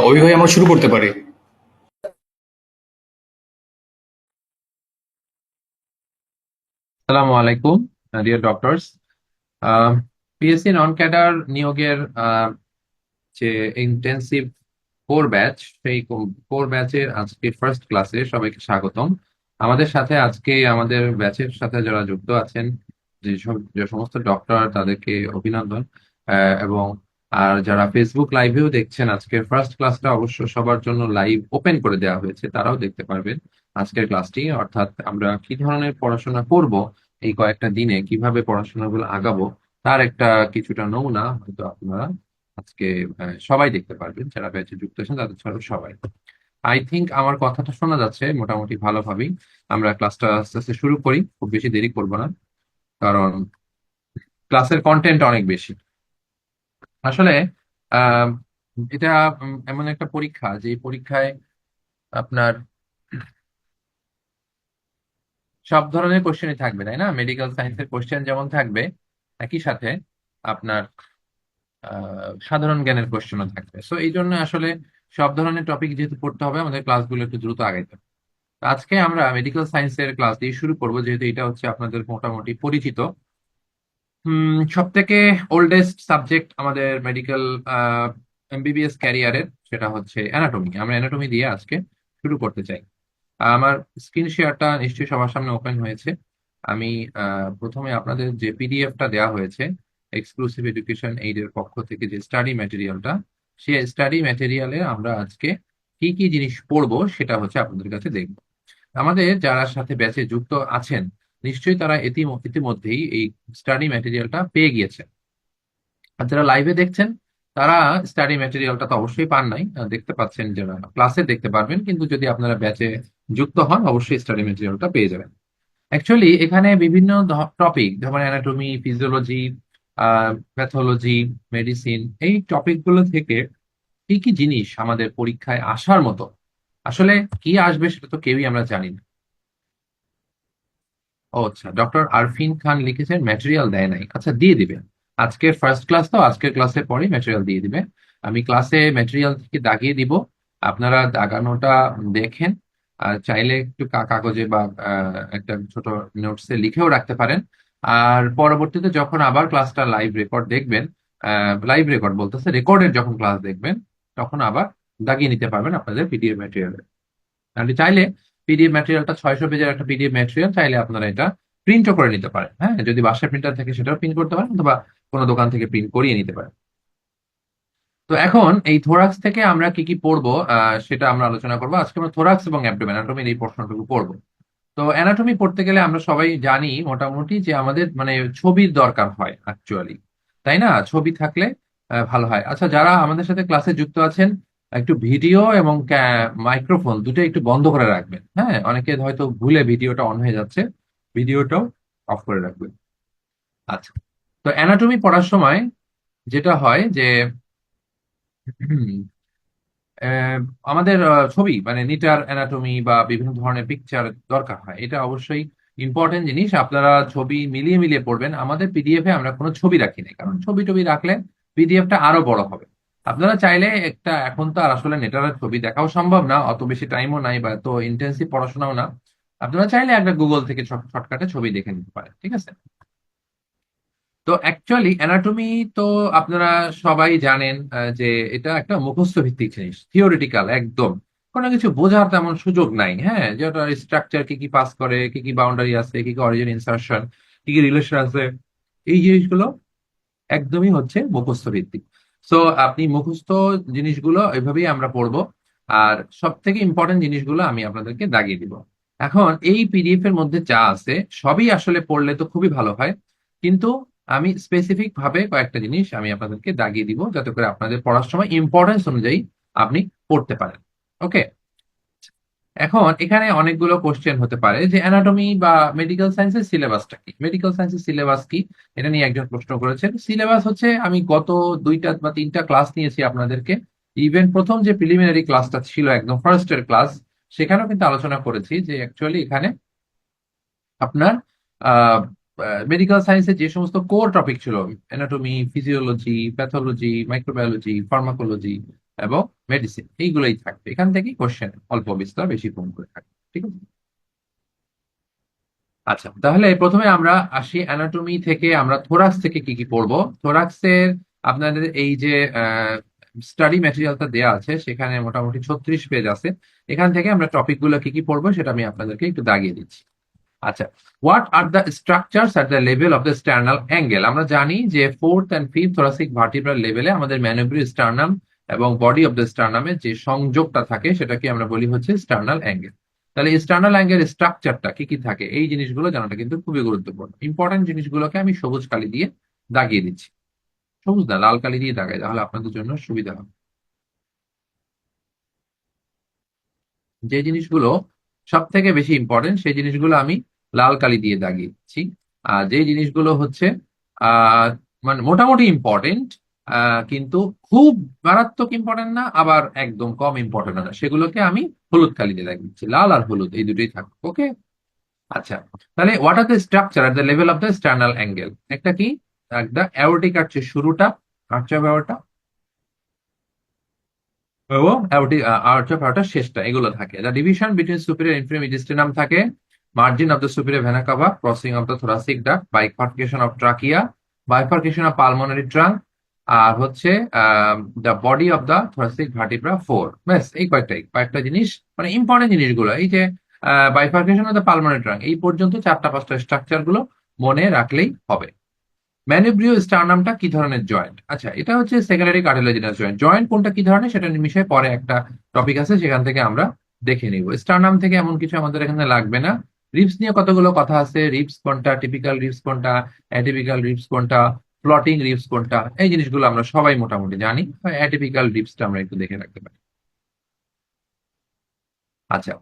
অভি ভাই, আমরা শুরু করতে পারি। আসসালামু আলাইকুম dear doctors. PSC non cadre নিয়োগের যে ইন্টেন্সিভ কোর ব্যাচ, সেই কোর ব্যাচের আজকে ফার্স্ট ক্লাসে সবাইকে স্বাগতম। আমাদের সাথে আজকে আমাদের ব্যাচের সাথে যারা যুক্ত আছেন, যে সমস্ত ডক্টর, তাদেরকে অভিনন্দন। এবং আর যারা ফেসবুক লাইভেও দেখছেন, আজকের ফার্স্ট ক্লাসটা অবশ্য সবার জন্য লাইভ ওপেন করে দেওয়া হয়েছে, তারাও দেখতে পারবেন আজকের ক্লাসটি। অর্থাৎ আমরা কি ধরনের পড়াশোনা করব, এই কয়েকটা দিনে কিভাবে পড়াশোনাগুলো আগাবো, তার একটা কিছুটা নমুনা হয়তো আপনারা আজকে সবাই দেখতে পারবেন, যারা ব্যাচে যুক্ত আছেন তাদের ছাড়াও সবাই। আই থিংক আমার কথাটা শোনা যাচ্ছে মোটামুটি ভালোভাবেই। আমরা ক্লাসটা আস্তে আস্তে শুরু করি, খুব বেশি দেরি করব না, কারণ ক্লাসের কন্টেন্ট অনেক বেশি। আসলে আহ এটা এমন একটা পরীক্ষা, যে পরীক্ষায় আপনার সব ধরনের কোশ্চেনই থাকবে, তাই না? মেডিকেল সায়েন্সের কোশ্চেন যেমন থাকবে, একই সাথে আপনার সাধারণ জ্ঞানের কোশ্চেনও থাকবে। সো এই জন্য আসলে সব ধরনের টপিক যেহেতু পড়তে হবে, আমাদের ক্লাসগুলো একটু দ্রুত আগাইতে হবে। তো আজকে আমরা মেডিকেল সায়েন্সের ক্লাস দিয়ে শুরু করব, যেহেতু এটা হচ্ছে আপনাদের মোটামুটি পরিচিত সব থেকে ওল্ডেস্ট সাবজেক্ট আমাদের মেডিকেল এমবিবিএস ক্যারিয়ারের, সেটা হচ্ছে অ্যানাটমি। আমরা অ্যানাটমি দিয়ে আজকে শুরু করতে চাই। আমার স্ক্রিন শেয়ারটা নিশ্চয়ই সবার সামনে ওপেন হয়েছে। আমি প্রথমে আপনাদের যে পিডিএফটা দেওয়া হয়েছে এক্সক্লুসিভ এডুকেশন এইড এর পক্ষ থেকে, যে স্টাডি ম্যাটেরিয়ালটা, সেই স্টাডি ম্যাটেরিয়ালে আমরা আজকে কি কি জিনিস পড়বো সেটা হচ্ছে আপনাদের কাছে দেখব। আমাদের যারা সাথে ব্যাচে যুক্ত আছেন, নিশ্চয়ই তারা ইতিমধ্যেই এই স্টাডি ম্যাটেরিয়ালটা পেয়ে গিয়েছে। আর যারা লাইভে দেখছেন, তারা স্টাডি ম্যাটেরিয়ালটা তো অবশ্যই পান নাই, দেখতে পাচ্ছেন, যারা ক্লাসে দেখতে পারবেন, কিন্তু যদি আপনারা ব্যাচে যুক্ত হন অবশ্যই স্টাডি ম্যাটেরিয়ালটা পেয়ে যাবেন। অ্যাকচুয়ালি এখানে বিভিন্ন টপিক, যেমন অ্যানাটমি, ফিজিওলজি, প্যাথোলজি, মেডিসিন, এই টপিকগুলো থেকে কি কি জিনিস আমাদের পরীক্ষায় আসার মতো, আসলে কি আসবে সেটা তো কেউই আমরা জানি না। ও আচ্ছা, ডক্টর আরফিন খান লিখেছেন ম্যাটেরিয়াল দেয় নাই। আচ্ছা, দিয়ে দিবে। আজকের ফার্স্ট ক্লাস তো, আজকের ক্লাসের পরে ম্যাটেরিয়াল দিয়ে দিবে। আমি ক্লাসে ম্যাটেরিয়াল থেকে দাগিয়ে দিব, আপনারা দাগানোটা দেখেন। আর চাইলে একটু কাগজে বা একটা ছোট নোটসে লিখেও রাখতে পারেন। আর পরবর্তীতে যখন আবার ক্লাসটা লাইভ রেকর্ড দেখবেন, লাইভ রেকর্ড বলতেছে রেকর্ডের যখন ক্লাস দেখবেন, তখন আবার দাগিয়ে নিতে পারবেন আপনাদের পিডিএফ ম্যাটেরিয়ালে। আপনি চাইলে পিডিএফ ম্যাটেরিয়ালটা 600 পেজের একটা পিডিএফ ম্যাটেরিয়াল, চাইলে আপনারা এটা প্রিন্টও করে নিতে পারেন। হ্যাঁ, যদি বাসায় প্রিন্টার থাকে সেটাও প্রিন্ট করতে পারেন, অথবা কোনো দোকান থেকে প্রিন্ট করিয়ে নিতে পারেন। তো এখন এই থোরাক্স থেকে আমরা কি কি পড়বো, সেটা আমরা আলোচনা করবো। আজকে আমরা থোরাক্স এবং অ্যাবডোমেন, অ্যানাটমির এই প্রশ্নটুকু পড়বো। তো অ্যানাটমি পড়তে গেলে আমরা সবাই জানি মোটামুটি যে আমাদের মানে ছবির দরকার হয় অ্যাকচুয়ালি, তাই না? ছবি থাকলে ভালো হয়। আচ্ছা, যারা আমাদের সাথে ক্লাসে যুক্ত আছেন, একটু ভিডিও এবং মাইক্রোফোন দুটো একটু বন্ধ করে রাখবেন। হ্যাঁ, অনেকে হয়তো ভুলে ভিডিওটা অন হয়ে যাচ্ছে, ভিডিওটাও অফ করে রাখবেন। আচ্ছা, তো অ্যানাটমি পড়ার সময় যেটা হয় যে আহ, আমাদের ছবি মানে নিটার অ্যানাটমি বা বিভিন্ন ধরনের পিকচার দরকার হয়, এটা অবশ্যই ইম্পর্টেন্ট জিনিস। আপনারা ছবি মিলিয়ে মিলিয়ে পড়বেন। আমাদের পিডিএফ এ আমরা কোনো ছবি রাখি নাই, কারণ ছবি টবি রাখলে পিডিএফটা আরো বড় হবে। আপনারা চাইলে একটা, এখন তো আর আসলে নেটারের ছবি দেখাও সম্ভব না, অত বেশি টাইমও নাই বা এত ইন্টেন্সিভ পড়াশোনাও না, আপনারা চাইলে একটা গুগল থেকে শর্টকাটে ছবি দেখে নিতে পারেন, ঠিক আছে? তো অ্যাকচুয়ালি অ্যানাটমি তো আপনারা সবাই জানেন যে এটা একটা মুখস্থ ভিত্তিক জিনিস, থিওরিটিক্যাল একদম। কোনো কিছু বোঝার তেমন সুযোগ নাই। হ্যাঁ, যেটা স্ট্রাকচার কি কি পাস করে, কি কি বাউন্ডারি আছে, কি কি অরিজিন ইনসার্শন, কি কি রিলেশন আছে, এই জিনিসগুলো একদমই হচ্ছে মুখস্থ ভিত্তিক। সো আপনি মুখস্থ জিনিসগুলো এভাবেই আমরা পড়বো। আর সব থেকে ইম্পর্টেন্ট জিনিসগুলো আমি আপনাদেরকে দাগিয়ে দিব। এখন এই পিডিএফ এর মধ্যে যা আছে সবই আসলে পড়লে তো খুবই ভালো হয়, কিন্তু আমি স্পেসিফিক ভাবে কয়েকটা জিনিস আমি আপনাদেরকে দাগিয়ে দিব, যাতে করে আপনাদের পড়ার সময় ইম্পর্টেন্স অনুযায়ী আপনি পড়তে পারেন। ওকে। এখন এখানে অনেকগুলো কোশ্চেন হতে পারে যে অ্যানাটমি বা মেডিকেল সায়েন্সের সিলেবাসটা কি, মেডিকেল সায়েন্সের সিলেবাস কি, এটা নিয়ে একজন প্রশ্ন করেছেন। সিলেবাস হচ্ছে, আমি গত 2টা বা 3টা ক্লাস নিয়েছি আপনাদেরকে। ইভেন প্রথম যে প্রিলিমিনারি ক্লাসটা ছিল, একদম ফার্স্ট এর ক্লাস, সেখানেও কিন্তু আলোচনা করেছি যে অ্যাকচুয়ালি এখানে আপনার মেডিকেল সায়েন্সের যে সমস্ত কোর টপিক ছিল, anatomy, physiology, pathology, microbiology, pharmacology এবং মেডিসিন, এইগুলোই থাকবে। এখান থেকে কোশ্চেন অল্প বিস্তর বেশি কম করে থাকবে, ঠিক আছে। আচ্ছা, তাহলে প্রথমে আমরা আসি অ্যানাটমি থেকে। আমরা থোরাক্স থেকে কি কি পড়বো? থোরাক্সের আপনাদের এই যে স্টাডি ম্যাটেরিয়ালটা দেয়া আছে, সেখানে মোটামুটি 36 পেজ আছে। এখান থেকে আমরা টপিক গুলো কি কি পড়বো সেটা আমি আপনাদেরকে একটু দাগিয়ে দিচ্ছি। আচ্ছা, what are the structures at the level of the sternal angle. আমরা জানি যে fourth and fifth thoracic vertebral লেভেলে আমাদের ম্যানোব্রিও স্টার্নাম এবং বডি অফ দ্য স্টার্নামের যে সংযোগটা থাকে সেটাকে আমরা বলি হচ্ছে স্টার্নাল অ্যাঙ্গেল। তাহলে স্টার্নাল অ্যাঙ্গেল স্ট্রাকচারটা কি কি থাকে, এই জিনিসগুলো জানাটা কিন্তু খুবই গুরুত্বপূর্ণ। ইম্পর্টেন্ট জিনিসগুলোকে আমি সবুজ কালি দিয়ে দাগিয়ে দিচ্ছি। সবুজ না, লাল কালি দিয়ে দাগাই, তাহলে আপনাদের জন্য সুবিধা হবে। যে জিনিসগুলো সব থেকে বেশি ইম্পর্টেন্ট সেই জিনিসগুলো আমি লাল কালি দিয়ে দাগিয়ে দিচ্ছি। আর যে জিনিসগুলো হচ্ছে আহ মানে মোটামুটি ইম্পর্টেন্ট, কিন্তু খুব মারাত্মক ইম্পর্টেন্ট না, আবার একদম কম ইম্পর্টেন্ট না, সেগুলোকে আমি হলুদ কালি দিয়ে দাগিয়ে দিচ্ছি। লাল আর হলুদ এই দুটোই থাকবে, ওকে। আচ্ছা, তাহলে what are the structure at the level of the sternal angle. একটা কি, একটা অ্যাওর্টিক আর্চের শুরুটা, আর্চ অফ অ্যাওর্টা, এবং আর্চ অফ অ্যাওর্টার শেষটা, এগুলো থাকে। The division between superior inferior mediastinum থাকে, margin of the superior vena cava, crossing of the thoracic duct, bifurcation of trachea, bifurcation of pulmonary trunk, আর হচ্ছে the body of the thoracic vertebra four. ব্যাস, এই কয়েকটা জিনিস, মানে important জিনিসগুলো। এই যে bifurcation of the pulmonary trunk, এই পর্যন্ত চারটা পাঁচটা স্ট্রাকচার গুলো মনে রাখলেই হবে। ম্যানোব্রিও স্টার্নামটা কি ধরনের জয়েন্ট? আচ্ছা, এটা হচ্ছে সেকেন্ডারি কার্টিলেজিনাস জয়েন্ট। জয়েন্ট কোনটা কি ধরনের সেটা নিমিশে পরে একটা টপিক আছে, সেখান থেকে আমরা দেখে নিব। স্টার্নাম থেকে এমন কিছু আমাদের এখানে লাগবে না। রিবস নিয়ে কতগুলো কথা আছে, রিবস কোনটা, টিপিক্যাল রিবস কোনটা, অ্যাটিপিক্যাল রিবস কোনটা, ফ্লটিং রিবস কোনটা, এই জিনিসগুলো আমরা সবাই মোটামুটি জানি। অ্যাটিপিক্যাল রিবসটা আমরা একটু দেখে রাখতে পারি। আচ্ছা,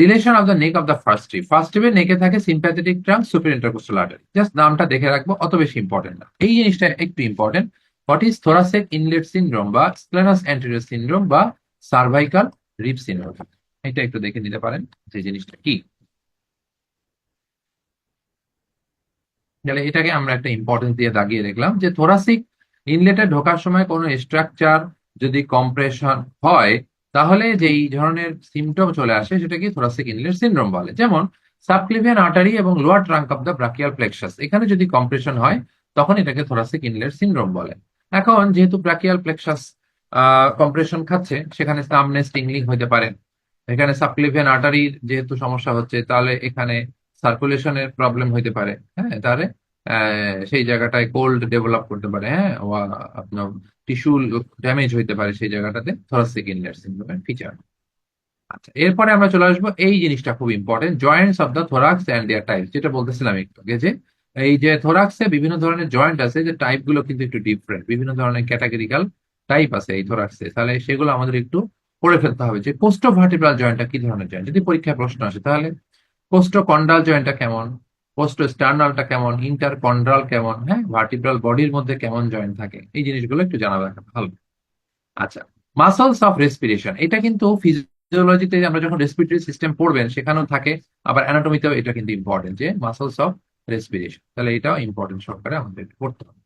relation of the neck of the first rib. First রিবের নেকে থাকে sympathetic trunk, superior intercostal artery. Just নামটা দেখে রাখবো, অত বেশি ইম্পর্টেন্ট না। এই জিনিসটা একটু important. What is thoracic inlet syndrome বা স্প্লেনাস অ্যান্টেরিয়র সিনড্রোম বা সার্ভাইকাল রিব সিনড্রোম, এটা একটু দেখে নিতে পারেন যে জিনিসটা কি। তাহলে এটাকে আমরা একটা ইম্পর্টেন্স দিয়ে দাগিয়ে দেখলাম যে থোরাসিক ইনলেটে ঢোকার সময় কোনো স্ট্রাকচার যদি কম্প্রেশন হয়, তাহলে যেই ধরনের সিমটম চলে আসে সেটাকে থোরাসিক ইনলেট সিনড্রোম বলে। যেমন সাবক্লিভিয়ান আর্টারি এবং lower trunk of the brachial plexus, এখানে যদি কম্প্রেশন হয় তখন এটাকে থোরাসিক ইনলেট সিনড্রোম বলে। এখন যেহেতু ব্রাকিয়াল প্লেক্সাস কম্প্রেশন খাচ্ছে, সেখানে সামনে স্টিংলিং হতে পারে। এখানে সাবক্লিভিয়ান আর্টারির যেহেতু সমস্যা হচ্ছে, তাহলে এখানে সার্কুলেশনের প্রবলেম হইতে পারে। হ্যাঁ, তাহলে সেই জায়গাটায় কোল্ড ডেভেলপ করতে পারে। হ্যাঁ, আপনার টিস্যু ড্যামেজ হইতে পারে সেই জায়গাটাতে, থোরাসিক ইনলেট সিনড্রোমের ফিচার। আচ্ছা, এরপরে আমরা চলে আসবো, এই জিনিসটা খুব important, joints of the thorax and their type. যেটা বলতেছিলাম একটু আগে, যে এই যে থোরাক্সে বিভিন্ন ধরনের জয়েন্ট আছে, যে টাইপ গুলো কিন্তু একটু ডিফারেন্ট, বিভিন্ন ধরনের ক্যাটাগরিক্যাল টাইপ আছে এই থোরাক্সে। তাহলে সেগুলো আমাদের একটু পড়ে ফেলতে হবে, যে কোস্টো ভার্টিব্রাল জয়েন্টটা কি ধরনের জয়েন্ট। যদি পরীক্ষায় প্রশ্ন আসে, তাহলে কোস্টো কন্ডাল জয়েন্টটা কেমন, কোস্টো স্টার্নালটা কেমন, ইন্টার কন্ড্রাল কেমন, হ্যাঁ, ভার্টিব্রাল বডির মধ্যে কেমন জয়েন্ট থাকে, এই জিনিসগুলো একটু জানা রাখা ভালো। আচ্ছা, মাসলস অফ রেসপিরেশন, এটা কিন্তু ফিজিওলজিতে আমরা যখন রেসপিরেটরি সিস্টেম পড়বেন সেখানেও থাকে, আবার অ্যানাটমিতেও এটা কিন্তু ইম্পর্টেন্ট, যে মাসলস অফ রেসপিরেশন। তাহলে এটাও ইম্পর্টেন্ট সহকারে আমাদের পড়তে হবে।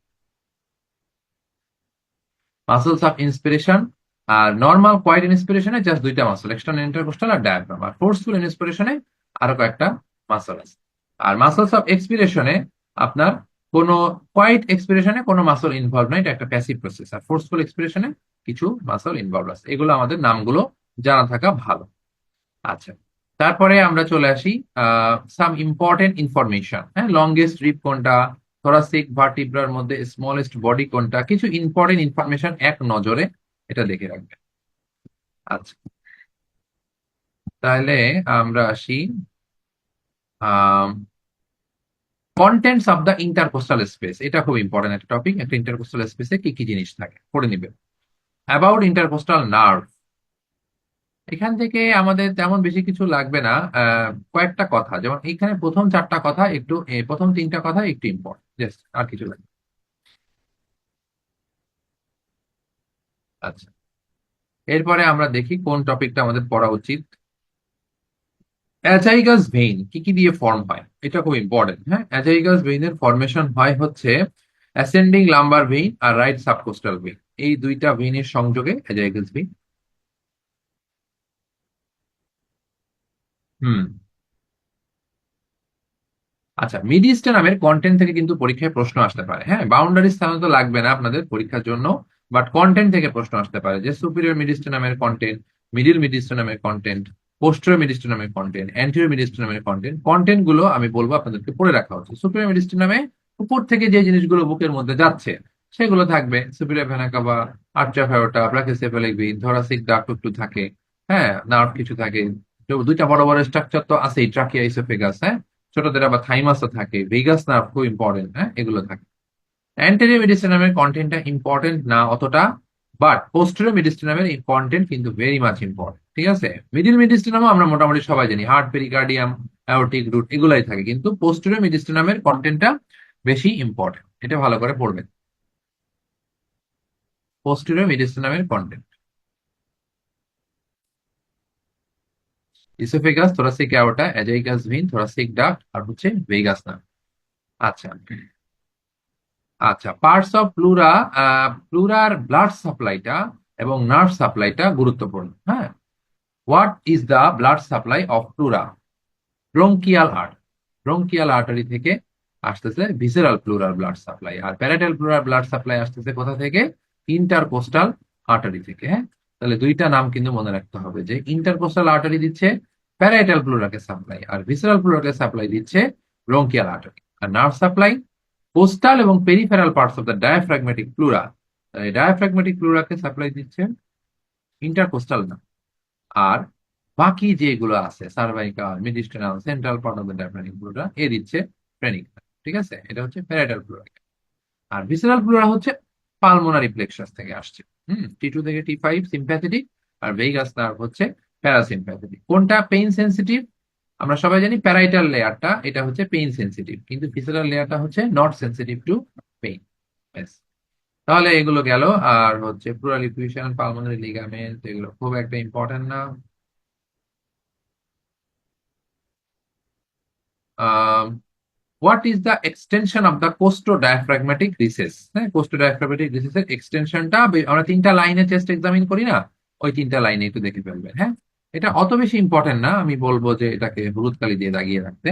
মাসলস অফ ইন্সপিরেশন আর নর্মাল কোয়াইট ইন্সপিরেশনে জাস্ট দুইটা মাসল, এক্সটার্নাল ইন্টারকোস্টাল আর ডায়াফ্রাম। আর ফোর্সফুল ইন্সপিরেশনে আরো কয়েকটা মাসল আছে। আর মাসলস অফ এক্সপিরেশনে আপনার কোনো কোয়াইট এক্সপিরেশনে কোনো মাসল ইনভলভ নাই, এটা একটা প্যাসিভ প্রসেস। আর ফোর্সফুল এক্সপিরেশনে কিছু মাসল ইনভলভ আছে। এগুলো আমাদের নামগুলো জানা থাকা ভালো। আচ্ছা, তারপরে আমরা চলে আসি সাম ইম্পর্টেন্ট ইনফরমেশন। হ্যাঁ, লংগেস্ট রিব কোনটা, থোরাসিক ভার্টিব্রার মধ্যে স্মলেস্ট বডি কোনটা, কিছু ইম্পর্টেন্ট ইনফরমেশন এক নজরে এটা দেখে রাখবেন। আচ্ছা, তাহলে আমরা আসি contents of the intercostal space. এটা খুব ইম্পর্টেন্ট একটা টপিক। একটা ইন্টারকোস্টাল স্পেসে কি কি জিনিস থাকে পড়ে নিবে। অ্যাবাউট ইন্টারকোস্টাল নার্ভ, এখান থেকে আমাদের তেমন বেশি কিছু লাগবে না। কয়েকটা কথা, যেমন এখানে প্রথম চারটা কথা একটু, প্রথম তিনটা কথা একটু ইম্পর্টেন্ট, জাস্ট আর কিছু লাগবে। আচ্ছা, এরপরে আমরা দেখি কোন টপিকটা আমাদের পড়া উচিত। অ্যাজাইগাস ভেইন কি কি দিয়ে ফর্ম হয়। এটা খুব ইম্পর্টেন্ট। হ্যাঁ, অ্যাজাইগাস ভেইনের ফরমেশন হয় হচ্ছে অ্যাসেন্ডিং লাম্বার ভেইন আর রাইট সাবকোস্টাল ভেইন, এই দুইটা ভেইনের সংযোগে অ্যাজাইগাস ভেইন। হুম। আচ্ছা, মিডিস্টেনামের কন্টেন্ট থেকে কিন্তু পরীক্ষায় প্রশ্ন আসতে পারে। হ্যাঁ, বাউন্ডারি সাধারণত লাগবে না আপনাদের পরীক্ষার জন্য, বাট কন্টেন্ট থেকে প্রশ্ন আসতে পারে যে সুপিরিয়র মিডিস্টেনামের কন্টেন্ট, মিডিল মিডিস্টেনামের কন্টেন্ট, পোস্টেরিয়র মিডিস্টেনামের কন্টেন্ট, অ্যান্টেরিয়র মিডিস্টেনামের কন্টেন্ট, কন্টেন্ট গুলো আমি বলবো আপনাদেরকে পড়ে রাখা উচিত। সুপিরিয়র মিডিস্টেনামে উপর থেকে যে জিনিসগুলো বুকের মধ্যে যাচ্ছে সেগুলো থাকবে, superior vena cava, arch of aorta, brachiocephalic vein, thoracic duct একটু থাকে। হ্যাঁ, নার্ভ কিছু থাকে। তো দুইটা বড় বড় স্ট্রাকচার তো আছেই, ট্রাকিয়া, ইসোফেগাস। হ্যাঁ, ছোটদের আবার থাইমাসও থাকে, ভেগাস নার্ভ খুব ইম্পর্টেন্ট। হ্যাঁ, এগুলো থাকে। অ্যান্টেরিয়র মেডিস্টেনামের কন্টেন্টটা ইম্পর্টেন্ট না অতটা, বাট পোস্টেরিয়র মেডিস্টেনামের কন্টেন্ট কিন্তু ভেরি মাচ ইম্পর্টেন্ট। ঠিক আছে, মিডিল মেডিস্টেনামও আমরা মোটামুটি সবাই জানি, হার্ট, পেরিকার্ডিয়াম, অ্যাওর্টিক রুট, এগুলাই থাকে, কিন্তু পোস্টেরিয়র মেডিস্টেনামের কন্টেন্টটা বেশি ইম্পর্টেন্ট, এটা ভালো করে পড়বেন। পোস্টেরিয়র মেডিস্টেনামের content, oesophagus, thoracic aorta, azygos vein, thoracic duct, আর হচ্ছে ভেগাস নার্ভ। আচ্ছা। আচ্ছা, পার্টস অফ প্লুরা, প্লুরার ব্লাড সাপ্লাইটা এবং নার্ভ সাপ্লাইটা গুরুত্বপূর্ণ। হ্যাঁ, what is the blood supply of pleura? Bronchial art, bronchial artery থেকে আসতেছে ভিসেরাল প্লুরাল ব্লাড সাপ্লাই, আর প্যারাটাল প্লুরাল ব্লাড সাপ্লাই আসতেছে কোথা থেকে? ইন্টারকোস্টাল আর্টারি থেকে। হ্যাঁ, তাহলে দুইটা নাম কিন্তু মনে রাখতে হবে, যে ইন্টারকোস্টাল আর্টারি দিচ্ছে প্যারাটাল প্লুরাকে সাপ্লাই, আর ভিসেরাল প্লুরাকে সাপ্লাই দিচ্ছে ব্রঙ্কিয়াল আর্টারি। আর নার্ভ সাপ্লাই কোস্টাল এবং peripheral parts of the diaphragmatic pleura, diaphragmatic প্লুরাকে সাপ্লাই দিচ্ছে ইন্টারকোস্টাল না। আর বাকি যেগুলো আছে, cervical, mediastinal, central part of the diaphragmatic pleura, এ দিচ্ছে ফ্রেনিক। ঠিক আছে, এটা হচ্ছে প্যারাটাল প্লুরা। আর ভিসেরাল প্লুরা হচ্ছে পালমোনারি প্লেক্সাস থেকে আসছে। T2 থেকে T5 সিম্প্যাথেটিক, আর ভেগাস নার্ভ হচ্ছে প্যারাসিম্প্যাথেটিক। কোনটা পেইন সেন্সিটিভ? আমরা সবাই জানি প্যারাইটাল লেয়ারটা, এটা হচ্ছে পেইন সেন্সিটিভ, কিন্তু ভিসেরাল লেয়ারটা হচ্ছে নট সেন্সিটিভ টু পেইন। তাহলে এগুলো গেল। আর হচ্ছে প্লুরাল ইকুয়েশন, পালমোনারি লিগামেন্ট, এগুলো খুব একটা ইম্পর্টেন্ট না। What is the extension of the costodiaphragmatic recess? হ্যাঁ, কোস্টো ডায়াফ্রাগমেটিক রিসেসের এক্সটেনশনটা আমরা তিনটা লাইনে চেস্ট এক্সামিন করি না, ওই তিনটা লাইনে একটু দেখে ফেলবেন। হ্যাঁ, এটা অত বেশি ইম্পর্টেন্ট না, আমি বলবো যে এটাকে হলুদ কালি দিয়ে দাগিয়ে রাখতে।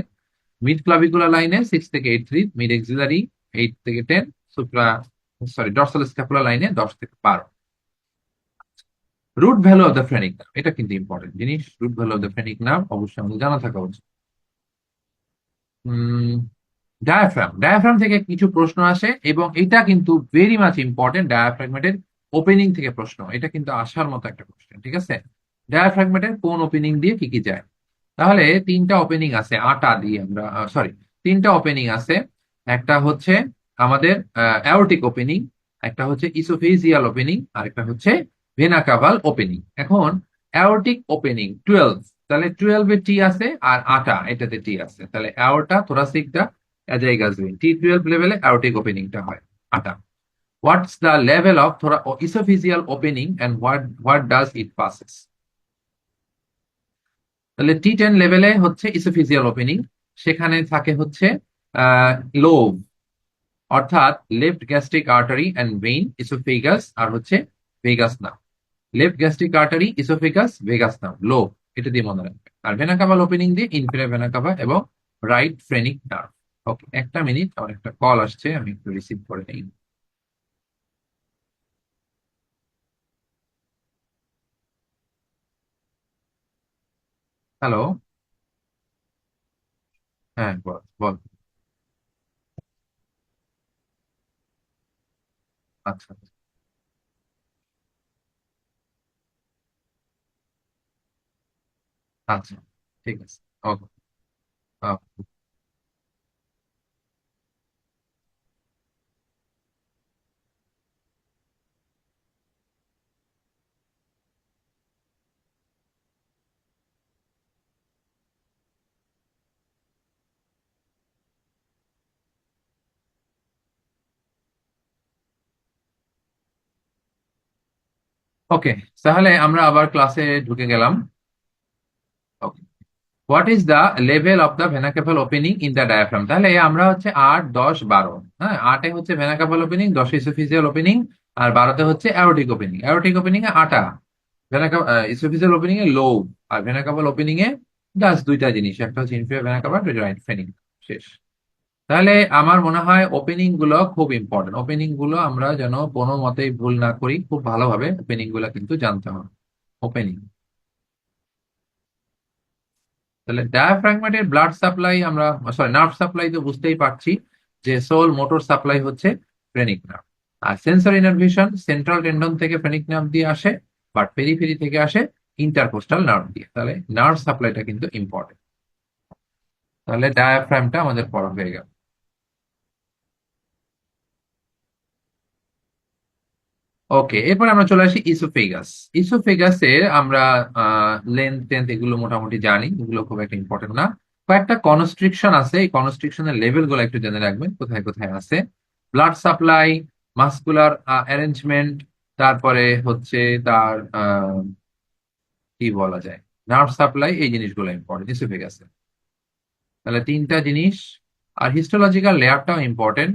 মিড ক্লাভিকুলার লাইনে 6 থেকে 8 3, মিড এক্সিলারি 8 থেকে 10, সুপ্রা, সরি, ডর্সাল স্ক্যাপুলার লাইনে 10 থেকে 12। Root value of the phrenic nerve, এটা কিন্তু ইম্পর্টেন্ট জিনিস। Root value of the phrenic nerve অবশ্যই আমাদের জানা থাকা উচিত। ডায়াফ্রাম, ডায়াফ্রাম থেকে কিছু প্রশ্ন আসে, এবং এটা কিন্তু ভেরি মাচ ইম্পর্টেন্ট। ডায়াফ্রাগমেটের ওপেনিং থেকে প্রশ্ন, এটা কিন্তু আসার মতো একটা কোশ্চেন। ঠিক আছে, ডায়াফ্রাগমেটের কোন ওপেনিং দিয়ে কি কি যায়? তাহলে তিনটা ওপেনিং আছে, আটা দিয়ে আমরা, সরি, তিনটা ওপেনিং আছে। একটা হচ্ছে আমাদের অ্যাওর্টিক ওপেনিং, একটা হচ্ছে ইসোফেজিয়াল ওপেনিং, আর একটা হচ্ছে ভেনা কাভাল ওপেনিং। এখন অ্যাওর্টিক ওপেনিং 12, তাহলে 12 এ টি আছে, আর আটা এটাতে টি আছে, তাহলে অ্যাওর্টা, থোরাসিকটা, অ্যাজাইগাস ভেইন, T12 লেভেলে অ্যাওর্টিক ওপেনিংটা হয় আটা। What's the level of oesophageal opening and what does it passes? তাহলে T10 লেভেলে হচ্ছে ইসোফিজিয়াল ওপেনিং, সেখানে থাকে হচ্ছে লোভ, অর্থাৎ left gastric artery and vein, oesophagus, আর হচ্ছে vagus nerve. Left gastric artery, oesophagus, vagus nerve, লোভ, এটা দিয়ে মনে রাখবে। আর ভেনা কাভাল ওপেনিং দিয়ে ইনফেরিয়র ভেনা কাভা এবং রাইট ফ্রেনিক নার্ভ। ওকে, একটা মিনিট, আমার একটা কল আসছে, আমি একটু রিসিভ করে নিই। হ্যালো। হ্যাঁ, বল বল। আচ্ছা, আচ্ছা, ঠিক আছে। ওকে। ওকে, তাহলে আমরা আবার ক্লাসে ঢুকে গেলাম। Okay. What is the level of the vena caval opening in the diaphragm? তাহলে আমরা হচ্ছে 8, 10, 12, হ্যাঁ, 8-এ হচ্ছে ভেনা ক্যাভাল ওপেনিং, 10-এ ইসোফিজিয়াল ওপেনিং, আর 12-তে হচ্ছে অ্যাওরটিক ওপেনিং। অ্যাওরটিক ওপেনিং এ 8টা, ইসোফিজিয়াল ওপেনিং এ লোব, আর ভেনা ক্যাভাল ওপেনিং এ জাস্ট দুইটা জিনিস, একটা হচ্ছে ইনফিরিয়র ভেনা ক্যাভা, দুইটা রাইট ফেনিং, শেষ। তাহলে আমার মনে হয় ওপেনিং গুলো খুব ইম্পর্টেন্ট। ওপেনিং গুলো আমরা যেন কোনো মতেই ভুল না করি, খুব ভালোভাবে ওপেনিং গুলো কিন্তু জানতে হবে। ওপেনিং, তাহলে ডায়াফ্রাগমেটের ব্লাড সাপ্লাই আমরা, সরি নার্ভ সাপ্লাই তো বুঝতেই পারছি যে সোল মোটর সাপ্লাই হচ্ছে ফ্রেনিক নার্ভ। আর সেন্সর ইনারভেশন সেন্ট্রাল টেন্ডন থেকে ফ্রেনিক নার্ভ দিয়ে আসে, বাট পেরিফেরি থেকে আসে ইন্টারকোস্টাল নার্ভ দিয়ে। তাহলে নার্ভ সাপ্লাইটা কিন্তু ইম্পর্টেন্ট। তাহলে ডায়াফ্রামটা আমাদের পড়া হয়ে গেল। ওকে, এরপর আমরা চলে আসি ইসোফেগাস। ইসোফেগাসের আমরা লেন্থ টেন্থ এগুলো মোটামুটি জানি, এগুলো খুব একটা ইম্পর্টেন্ট না। কয়েকটা কনস্ট্রিকশন আছে, এই কনস্ট্রিকশনের লেভেল গুলো একটু জেনে রাখবেন কোথায় কোথায় আছে। ব্লাড সাপ্লাই, মাসকুলার অ্যারেঞ্জমেন্ট, তারপরে হচ্ছে তার কি বলা যায়, নার্ভ সাপ্লাই, এই জিনিসগুলো ইম্পর্টেন্ট ইসোফেগাসে। তাহলে তিনটা জিনিস। আর হিস্টোলজিক্যাল লেয়ারটাও ইম্পর্টেন্ট।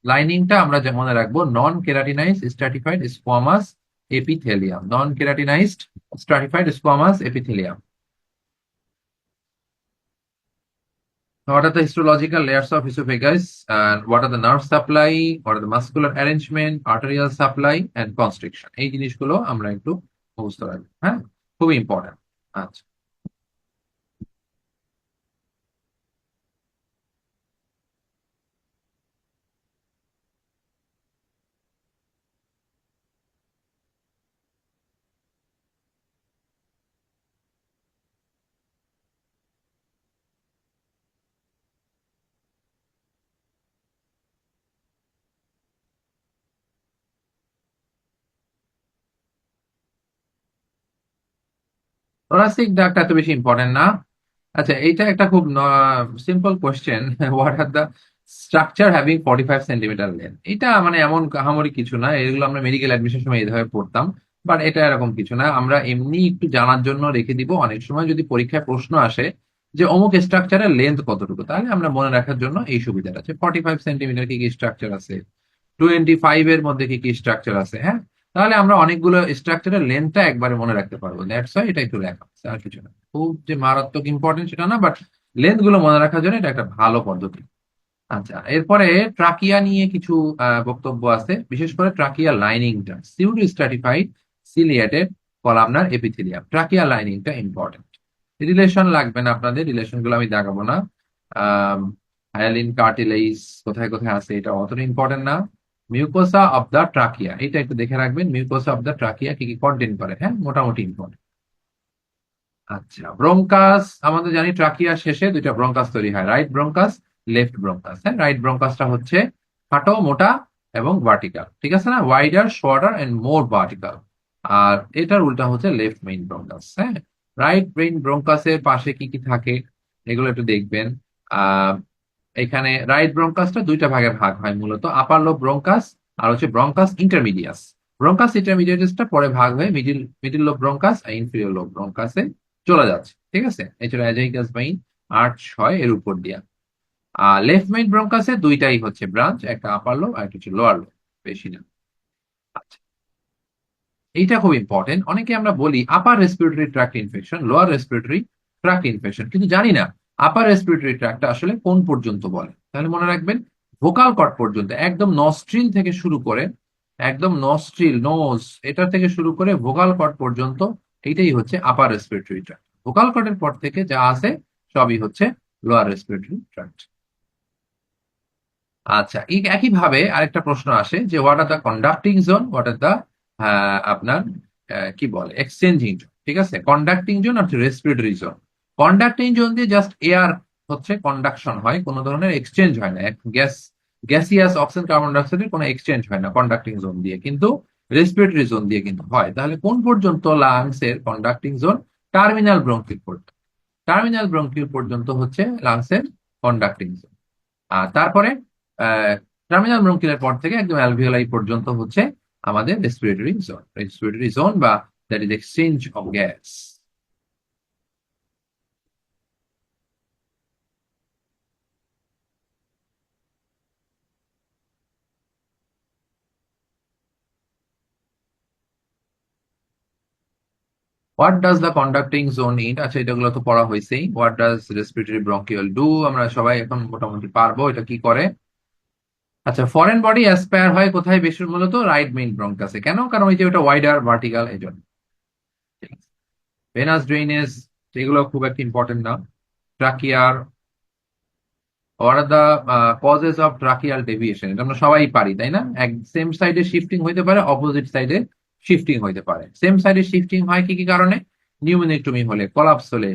লাইনিংটা আমরা যে মনে রাখবো, non keratinized stratified squamous epithelium, non keratinized stratified squamous epithelium. What are the histological layers of esophagus, and what are the nerve supply, what are the muscular arrangement, arterial supply and constriction? এই জিনিসগুলো আমরা একটু বুঝতে পারবো, হ্যাঁ, খুবই important. আচ্ছা, thoracic duct এত বেশি ইম্পর্টেন্ট না। আচ্ছা, এইটা একটা খুব simple question, what are the structure having 45 centimetre length? এটা মানে এমন আহামরি কিছু না, এগুলো আমরা মেডিকেল অ্যাডমিশন সময় এইভাবে পড়তাম, বাট এটা এরকম কিছু না, আমরা এমনি একটু জানার জন্য রেখে দিব। অনেক সময় যদি পরীক্ষায় প্রশ্ন আসে যে অমুক স্ট্রাকচারের লেন্থ কতটুকু, তাহলে আমরা মনে রাখার জন্য এই সুবিধাটা আছে, 45 সেন্টিমিটার কি কি স্ট্রাকচার আছে, 25 এর মধ্যে কি কি স্ট্রাকচার আছে, হ্যাঁ, তাহলে আমরা অনেকগুলো স্ট্রাকচারের লেন্থটা একবারে মনে রাখতে পারবো। দ্যাটস ওয়াই এটা একটু লেখা আছে, আর কিছু না, খুব যে মারাত্মক ইম্পর্টেন্ট সেটা না, বাট লেন্থ গুলো মনে রাখার জন্য এটা একটা ভালো পদ্ধতি। আচ্ছা, এরপরে ট্রাকিয়া নিয়ে কিছু বক্তব্য আছে, বিশেষ করে ট্রাকিয়া লাইনিংটা, pseudo stratified ciliated columnar epithelium, trachea লাইনিংটা ইম্পর্টেন্ট। রিলেশন লাগবে না আপনাদের, রিলেশন গুলো আমি দেখাবো না। হায়ালিন কার্টিলেজ কোথায় কোথায় আছে এটা অতটা ইম্পর্টেন্ট না। মিউকোসা অফ দা ট্রাকিয়া, এটা একটু দেখে রাখবেন, মিউকোসা অফ দা ট্রাকিয়া কি কি কন্টেন্ট করে, হ্যাঁ, মোটামুটি ইম্পর্টেন্ট। আচ্ছা, ব্রঙ্কাস, আমাদের জানি ট্রাকিয়া শেষে দুইটা ব্রঙ্কাস তৈরি হয়, রাইট ব্রঙ্কাস, লেফট ব্রঙ্কাস। হ্যাঁ, রাইট ব্রঙ্কাসটা হচ্ছে খাটো, মোটা এবং ভার্টিক্যাল, ঠিক আছে না, wider, shorter and more vertical. আর এটার উল্টা হচ্ছে লেফট মেইন ব্রঙ্কাস। হ্যাঁ, রাইট মেইন ব্রঙ্কাসের পাশে কি কি থাকে এগুলো একটু দেখবেন। আহ এখানে রাইট ব্রঙ্কাসটা দুইটা ভাগে ভাগ হয় মূলত, আপার লোব ব্রঙ্কাস আর হচ্ছে ব্রঙ্কাস ইন্টারমিডিয়াস। ব্রঙ্কাস ইন্টারমিডিয়াসটা পরে ভাগ হয়ে মিডিল মিডিল লোব ব্রঙ্কাস আর ইনফিরিয়র লোব ব্রঙ্কাসে চলে যাচ্ছে, ঠিক আছে। এছাড়া অ্যাজাইকাস ভেইন 8-6 এর উপর দিয়া। আর লেফট মেইন ব্রঙ্কাসে দুইটাই হচ্ছে ব্রাঞ্চ, একটা আপার লোব আর একটা হচ্ছে লোয়ার লোব, বেশি না। আচ্ছা, এইটা খুব ইম্পর্টেন্ট। অনেকে আমরা বলি upper respiratory tract infection, lower respiratory tract infection, কিন্তু জানি না আপার রেসপিরেটরি ট্র্যাক্টটা আসলে কোন পর্যন্ত বলে। তাহলে মনে রাখবেন, ভোকাল কর্ড পর্যন্ত, একদম নস্ট্রিল থেকে শুরু করে, একদম নস্ট্রিল নোজ এটা থেকে শুরু করে ভোকাল কর্ড পর্যন্ত, এইটাই হচ্ছে আপার রেসপিরেটরি ট্র্যাক্ট। ভোকাল কর্ডের পর থেকে যা আছে সবই হচ্ছে লোয়ার রেসপিরেটরি ট্র্যাক্ট। আচ্ছা, এই একইভাবে আরেকটা প্রশ্ন আসে যে what are the conducting zone, what are the আপনার কি বলে এক্সচেঞ্জিং জোন, ঠিক আছে, কন্ডাক্টিং জোন আর রেসপিরেটরি জোন। কন্ডাক্টিং জোন দিয়ে জাস্ট এয়ার হচ্ছে কন্ডাকশন হয়, কোনো ধরনের এক্সচেঞ্জ হয় না, গ্যাস, গ্যাসিয়াস অক্সিজেন কার্বন ডাইঅক্সাইডের কোনো এক্সচেঞ্জ হয় না কন্ডাক্টিং জোন দিয়ে, কিন্তু রেসপিরেটরি জোন দিয়ে কিন্তু হয়। তাহলে কোন পর্যন্ত লাংস এর কন্ডাক্টিং জোন? টার্মিনাল ব্রঙ্কিল পর্যন্ত, টার্মিনাল ব্রঙ্কিল পর্যন্ত হচ্ছে লাংস এর কন্ডাক্টিং জোন। আর তারপরে টার্মিনাল ব্রঙ্কিলের পর থেকে একদম অ্যালভিওলাই পর্যন্ত হচ্ছে আমাদের রেসপিরেটরি জোন, রেসপিরেটরি জোন বা that is exchange of gas. What does the conducting zone need, আচ্ছা এটাগুলো তো পড়া হয়েছেই। What does respiratory bronchiole do, আমরা সবাই এখন মোটামুটি পারবো এটা কি করে। আচ্ছা, ফরেন বডি অ্যাসপায়ার হয় কোথায় বেশি, মূলত রাইট মেইন ব্রঙ্কাসে। কেন? কারণ ওই যে ওটা ওয়াইডার ভার্টিক্যাল, এই জন্য। ভেনাস ড্রেনেজ এগুলো খুব একটা ইম্পর্টেন্ট না। ট্রাকিয়ার, what are the causes of tracheal deviation, এটা আমরা সবাই পারি তাই না? এক সেম সাইডে শিফটিং হইতে পারে, অপোজিট সাইডে শিফটিং হইতে পারে। সেম সাইডে শিফটিং হয় কি কি কারণে? নিউমোনিকটমি হলে, কলাপস হলে,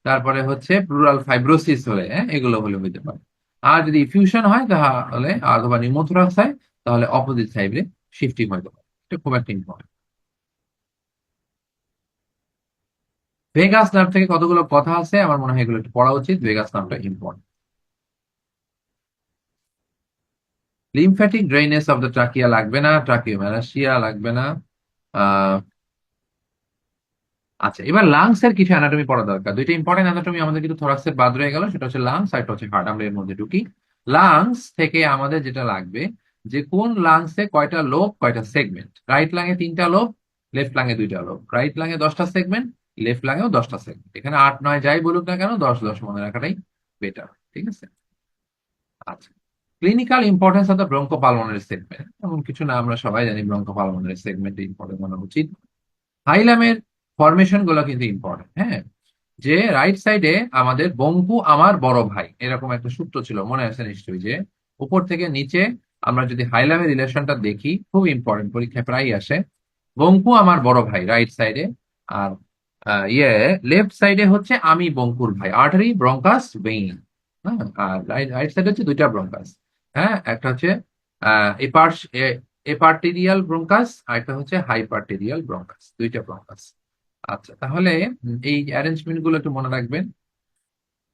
তারপরে হচ্ছে প্লুরাল ফাইব্রোসিস হলে, হ্যাঁ এগুলো হলে হইতে পারে। আর যদি ইফিউশন হয় তাহলে, অথবা নিউমোথোরাক্স হয়, তাহলে অপোজিট সাইডে শিফটিং হইতে পারে। এটা খুব একটা ইম্পর্টেন্ট। ভেগাস নার্ভ থেকে কতগুলো কথা আছে, আমার মনে হয় এগুলো একটু পড়া উচিত। ভেগাস নার্ভটা important. Lymphatic drainage of the trachea লাগবে না, ট্রাকিওম্যালাসিয়া লাগবে না। আহ আচ্ছা, এবার লাংস এর কিছু অ্যানাটমি পড়া দরকার। দুইটা ইম্পর্টেন্ট অ্যানাটমি আমাদের কিন্তু থোরাক্সের বাদ রয়ে গেল, সেটা হচ্ছে লাংস আর একটা হচ্ছে হার্ট। আমরা এর মধ্যে ঢুকি। লাংস থেকে আমাদের যেটা লাগবে, যে কোন লাংসে কয়টা লোব, কয়টা সেগমেন্ট। রাইট লাঙে 3টা লোব, লেফট লাঙে 2টা লোব। রাইট লাঙে 10টা সেগমেন্ট, লেফট লাঙেও 10টা সেগমেন্ট। এখানে 8 9 যাই বলুক না কেন, 10 10 মনে রাখাটাই বেটার। ঠিক আছে। আচ্ছা, clinical importance of the bronchopulmonary segment, এমন কিছু না, আমরা সবাই জানি ব্রঙ্কোপালমোনারি সেগমেন্ট ইম্পর্টেন্ট মনে উচিত। হাইলামের ফরমেশন গুলো কিন্তু ইম্পর্টেন্ট, হ্যাঁ। যে রাইট সাইডে আমাদের বঙ্কু আমার বড় ভাই, এরকম একটা সূত্র ছিল, মনে আছে নিশ্চয়ই, যে উপর থেকে নিচে আমরা যদি হাইলামের রিলেশনটা দেখি, খুব ইম্পর্টেন্ট, পরীক্ষায় প্রায় আসে। বঙ্কু আমার বড় ভাই রাইট সাইডে, আর লেফট সাইডে হচ্ছে আমি বঙ্কুর ভাই, আর্টারি ব্রঙ্কাস ভেইন। হ্যাঁ, আর রাইট রাইট সাইডে হচ্ছে 2টা ব্রঙ্কাস। হ্যাঁ, একটা হচ্ছে এপার্টেরিয়াল ব্রঙ্কাস, আর একটা হচ্ছে হাইপার্টেরিয়াল ব্রঙ্কাস, 2টা ব্রঙ্কাস। আচ্ছা, তাহলে এই অ্যারেঞ্জমেন্ট গুলো একটু মনে রাখবেন।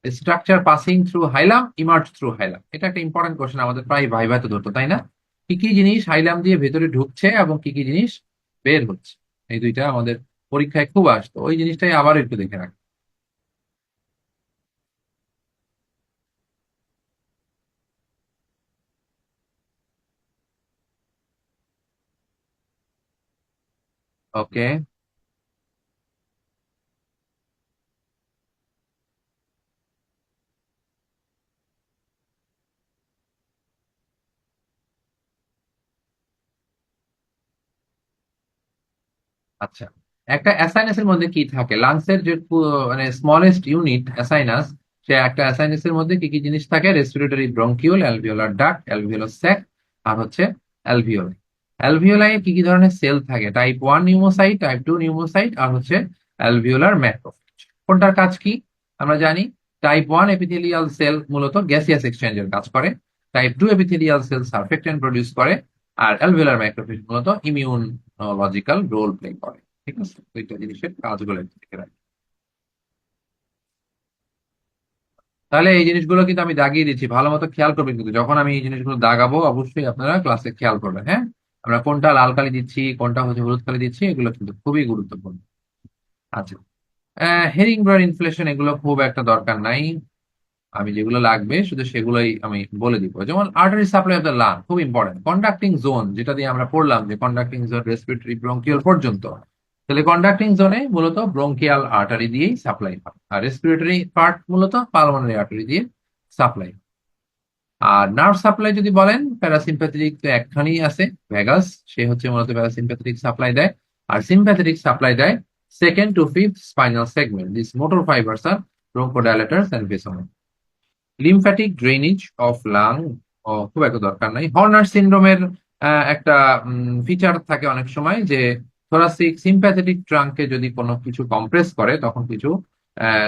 স্ট্রাকচার পাসিং থ্রু হাইলাম, ইমার্জ থ্রু হাইলাম, এটা একটা ইম্পর্টেন্ট কোশ্চেন, আমাদের প্রায় ভাইভাতে ধরতো তাই না? কি কি জিনিস হাইলাম দিয়ে ভেতরে ঢুকছে এবং কি কি জিনিস বের হচ্ছে, এই দুইটা আমাদের পরীক্ষায় খুব আসতো। ওই জিনিসটাই আবার একটু দেখে রাখ। ওকে। আচ্ছা, একটা অ্যাসাইনাস এর মধ্যে কি থাকে? লাংসের যে মানে স্মলেস্ট ইউনিট অ্যাসাইনাস, সে একটা অ্যাসাইনাস এর মধ্যে কি কি জিনিস থাকে? Respiratory bronchiole, alveolar duct, alveolar sac, আর হচ্ছে অ্যালভিওলাই। অ্যালভিওলাই কি কি ধরনের সেল থাকে? টাইপ 1 নিউমোসাইট, টাইপ 2 নিউমোসাইট, আর হচ্ছে অ্যালভিওলার ম্যাক্রোফেজ। কোনটার কাজ কি আমরা জানি? টাইপ 1 এপিথেলিয়াল সেল মূলত গ্যাসিয়াস এক্সচেঞ্জের কাজ করে। Type 2 epithelial cell surfactant produce করে। আর অ্যালভিওলার ম্যাক্রোফেজ মূলত ইমিউনোলজিক্যাল রোল প্লে করে। ঠিক আছে, দুইটা জিনিসের কাজগুলো একটু দেখে রাখি। তাহলে এই জিনিসগুলো কিন্তু আমি দাগিয়ে দিচ্ছি, ভালো মতো খেয়াল করবেন কিন্তু যখন আমি এই জিনিসগুলো দাগাবো, অবশ্যই আপনারা ক্লাসে খেয়াল করবেন, হ্যাঁ। আমরা কোনটা লাল কালি দিচ্ছি, কোনটা হচ্ছে হলুদ কালি দিচ্ছি, এগুলো কিন্তু খুবই গুরুত্বপূর্ণ। আচ্ছা, হেরিং ব্রার ইনফ্লেশন এগুলো খুব একটা দরকার নাই। আমি যেগুলো লাগবে শুধু সেগুলোই আমি বলে দিব। যেমন artery supply of the lung খুব ইম্পর্টেন্ট। কন্ডাক্টিং জোন, যেটা দিয়ে আমরা পড়লাম যে কন্ডাক্টিং জোন রেসপিরেটরি ব্রঙ্কিয়াল পর্যন্ত, তাহলে কন্ডাক্টিং জোনে মূলত ব্রঙ্কিয়াল আর্টারি দিয়েই সাপ্লাই হয়, আর রেসপিরেটরি পার্ট মূলত পালমোনারি আর্টারি দিয়ে সাপ্লাই। আর নার্ভ সাপ্লাই যদি বলেন, প্যারাসিম্প্যাথেটিক তো একখানি আছে, ভেগাস, সে হচ্ছে মূলত প্যারাসিম্প্যাথেটিক সাপ্লাই দেয়। আর সিম্প্যাথেটিক সাপ্লাই দেয় second to fifth spinal segment. This motor fibres are bronchodilators and ভেসোমেন্ট। লিমফ্যাটিক ড্রেনেজ অফ লাং খুব একটা দরকার নাই। হর্নার সিন্ড্রোমের একটা ফিচার থাকে অনেক সময়, যে থোরাসিক সিম্প্যাথেটিক ট্রাঙ্কে যদি কোনো কিছু কম্প্রেস করে, তখন কিছু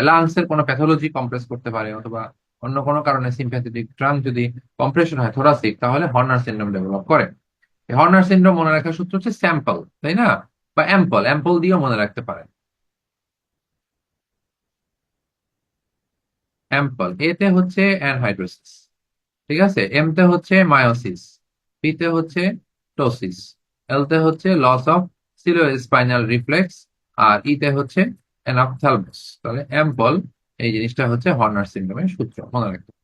লাংস এর কোনো প্যাথোলজি কম্প্রেস করতে পারে, অথবা অন্য কোনো কারণে সিম্প্যাথেটিক ট্রাঙ্ক যদি কম্প্রেশন হয় থোরাসিক, তাহলে হর্নার সিন্ড্রোম ডেভেলপ করে। এই হর্নার সিন্ড্রোম মনে রাখার সূত্র হচ্ছে স্যাম্পল, তাই না? বা অ্যাম্পল, অ্যাম্পল দিয়েও মনে রাখতে পারেন। অ্যাম্পল এতে হচ্ছে অ্যানহাইড্রোসিস, ঠিক আছে। এম তে হচ্ছে মায়োসিস, পি তে হচ্ছে টোসিস, এল তে হচ্ছে লস অফ স্পাইনাল রিফ্লেক্স, আর ই তে হচ্ছে অ্যানাপথ্যালমাস। তাহলে অ্যাম্পল, এই জিনিসটা হচ্ছে হর্নার সিন্ড্রোমের সূত্র, মনে রাখতে হবে।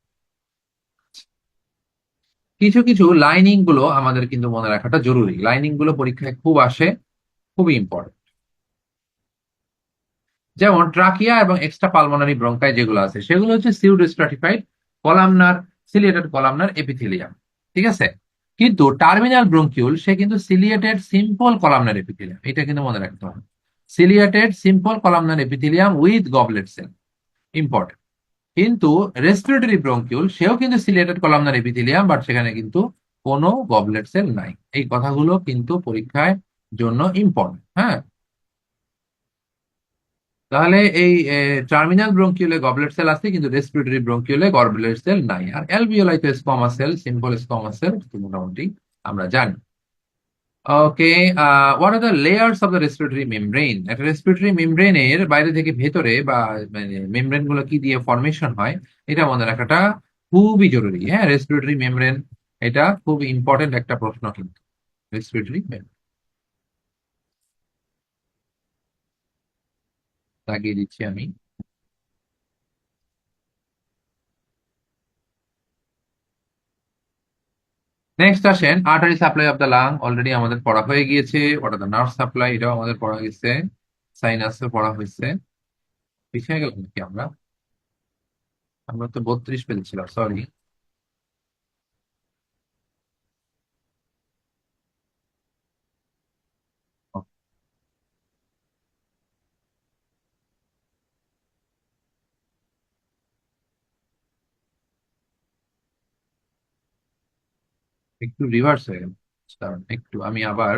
কিছু কিছু লাইনিং গুলো আমাদের কিন্তু মনে রাখাটা জরুরি। লাইনিং গুলো পরীক্ষায় খুব আসে, খুবই ইম্পর্টেন্ট। যেমন ট্রাকিয়া এবং এক্সট্রা পালমোনারি ব্রঙ্কাই যেগুলো আছে সেগুলো হচ্ছে pseudo stratified columnar ciliated columnar epithelium, ঠিক আছে। কিন্তু টার্মিনাল ব্রঙ্কিউল সে কিন্তু সিলিয়েটেড সিম্পল কলামনার এপিথেলিয়াম, এটা কিন্তু মনে রাখতে হবে। Ciliated simple columnar epithelium with goblet cell, important. কিন্তু রেসপিরেটরি ব্রঙ্কিউল সেও কিন্তু সিলিয়েটেড কলামনার এপিথেলিয়াম, বাট সেখানে কিন্তু কোনো গবলেট সেল নাই। এই কথাগুলো কিন্তু পরীক্ষায় জন্য ইম্পর্টেন্ট, হ্যাঁ। তাহলে এই টার্মিনাল ব্রঙ্কিউলে গবলেট সেল আছে, কিন্তু রেসপিরেটরি ব্রঙ্কিউলে গবলেট সেল নাই। আর অ্যালভিওলাই তো squamous cell, simple squamous cell মোটামুটি আমরা জানি। Okay, what are the layers of the respiratory membrane? একটা রেসপিরেটরি মেমব্রেনের বাইরে থেকে ভেতরে বা মানে মেমব্রেন গুলো কি দিয়ে ফরমেশন হয় এটা মনে রাখাটা খুবই জরুরি, হ্যাঁ। রেসপিরেটরি মেমব্রেন এটা খুব ইম্পর্টেন্ট একটা প্রশ্ন কিন্তু। রেসপিরেটরি লাগিয়ে দিচ্ছি আমি। নেক্সট আসেন artery supply of the lung, already আমাদের পড়া হয়ে গিয়েছে। What are the nerve supply, এটাও আমাদের পড়া গেছে। সাইনাসও পড়া হয়েছে। পিছিয়ে গেলাম নাকি আমরা? আমরা তো 32 পেজ ছিলাম, সরি। একটু রিভার্স হয়ে গেল, কারণ একটু আমি আবার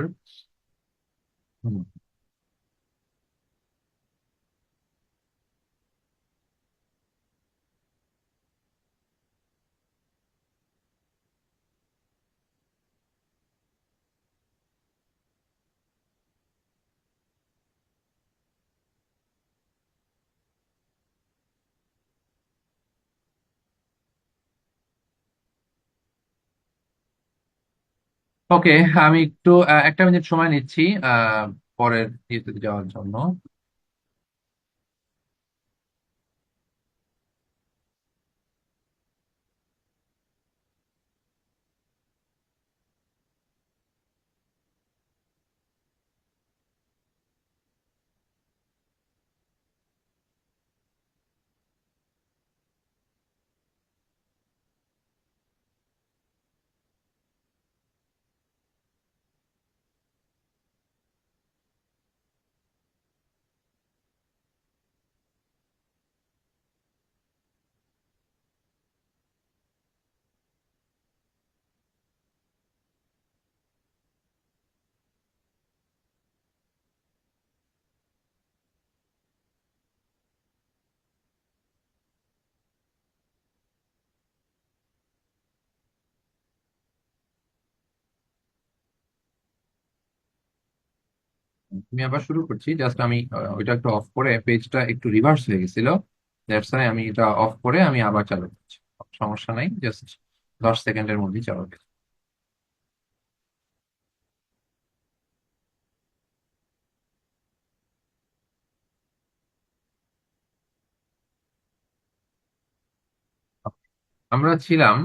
ওকে, আমি একটু 1 মিনিট সময় নিচ্ছি পরের ইয়েতে যাওয়ার জন্য। আমি আবার শুরু করছি, জাস্ট আমি ওইটা একটু অফ করে, পেজটা একটু রিভার্স হয়ে গেছিল, দ্যাটস ওয়াই আমি এটা অফ করে আমি আবার চালু করছি। সমস্যা নাই, জাস্ট 10 সেকেন্ডের মধ্যেই চালু হবে। আমরা ছিলাম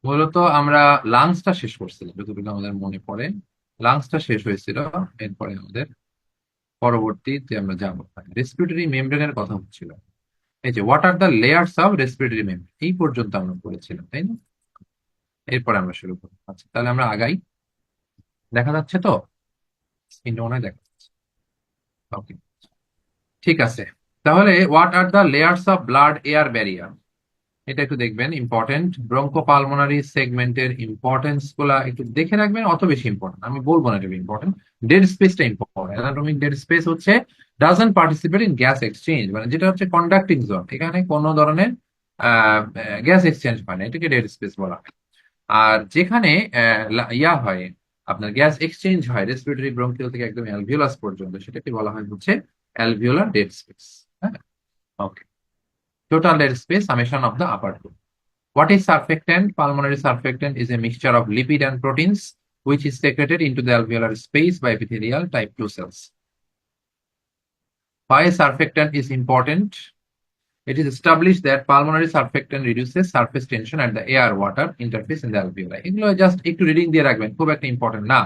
মূলত, আমরা লাংসটা শেষ করছিলাম যতটুকু আমাদের মনে পড়ে। লাংসটা শেষ হয়েছিল, এরপরে আমাদের পরবর্তীতে আমরা যাবো রেসপিরেটরি মেমব্রেনের কথা হচ্ছিল। এই যে what are the layers of respiratory membrane, এই পর্যন্ত আমরা পড়েছিলাম, তাই না? এরপরে আমরা শুরু করবো। আচ্ছা, তাহলে আমরা আগাই। দেখা যাচ্ছে তো? স্ক্রিনটা মনে হয় দেখা যাচ্ছে। ওকে, ঠিক আছে। তাহলে what are the layers of blood air barrier, এটা একটু দেখবেন, ইম্পর্টেন্ট। ব্রঙ্কোপালমোনারি সেগমেন্টের ইম্পর্টেন্স গুলা একটু দেখে রাখবেন, অত বেশি ইম্পর্টেন্ট আমি বলবো না এটা ইম্পর্টেন্ট। ডেড স্পেসটা ইম্পর্টেন্ট। অ্যানাটমিক ডেড স্পেস হচ্ছে doesn't participate in gas exchange, মানে যেটা হচ্ছে কন্ডাক্টিং জোন, এখানে কোনো ধরনের গ্যাস এক্সচেঞ্জ হয় না, এটাকে ডেড স্পেস বলা হয়। আর যেখানে ইয়া হয়, আপনার গ্যাস এক্সচেঞ্জ হয় রেসপিরেটরি ব্রঙ্কিওল থেকে একদম অ্যালভিওলাস পর্যন্ত, সেটাকে বলা হয় হচ্ছে অ্যালভিওলার ডেড স্পেস। হ্যাঁ, okay. Total dead space summation of the upper two. What is surfactant? Pulmonary surfactant is a mixture of lipid and proteins which is secreted into the alveolar space by epithelial type 2 cells. Why surfactant is important? It is established that pulmonary surfactant reduces surface tension at the air-water interface in the alveoli. এগুলো just একটু reading দিয়ে রাখবেন, খুব একটা important না।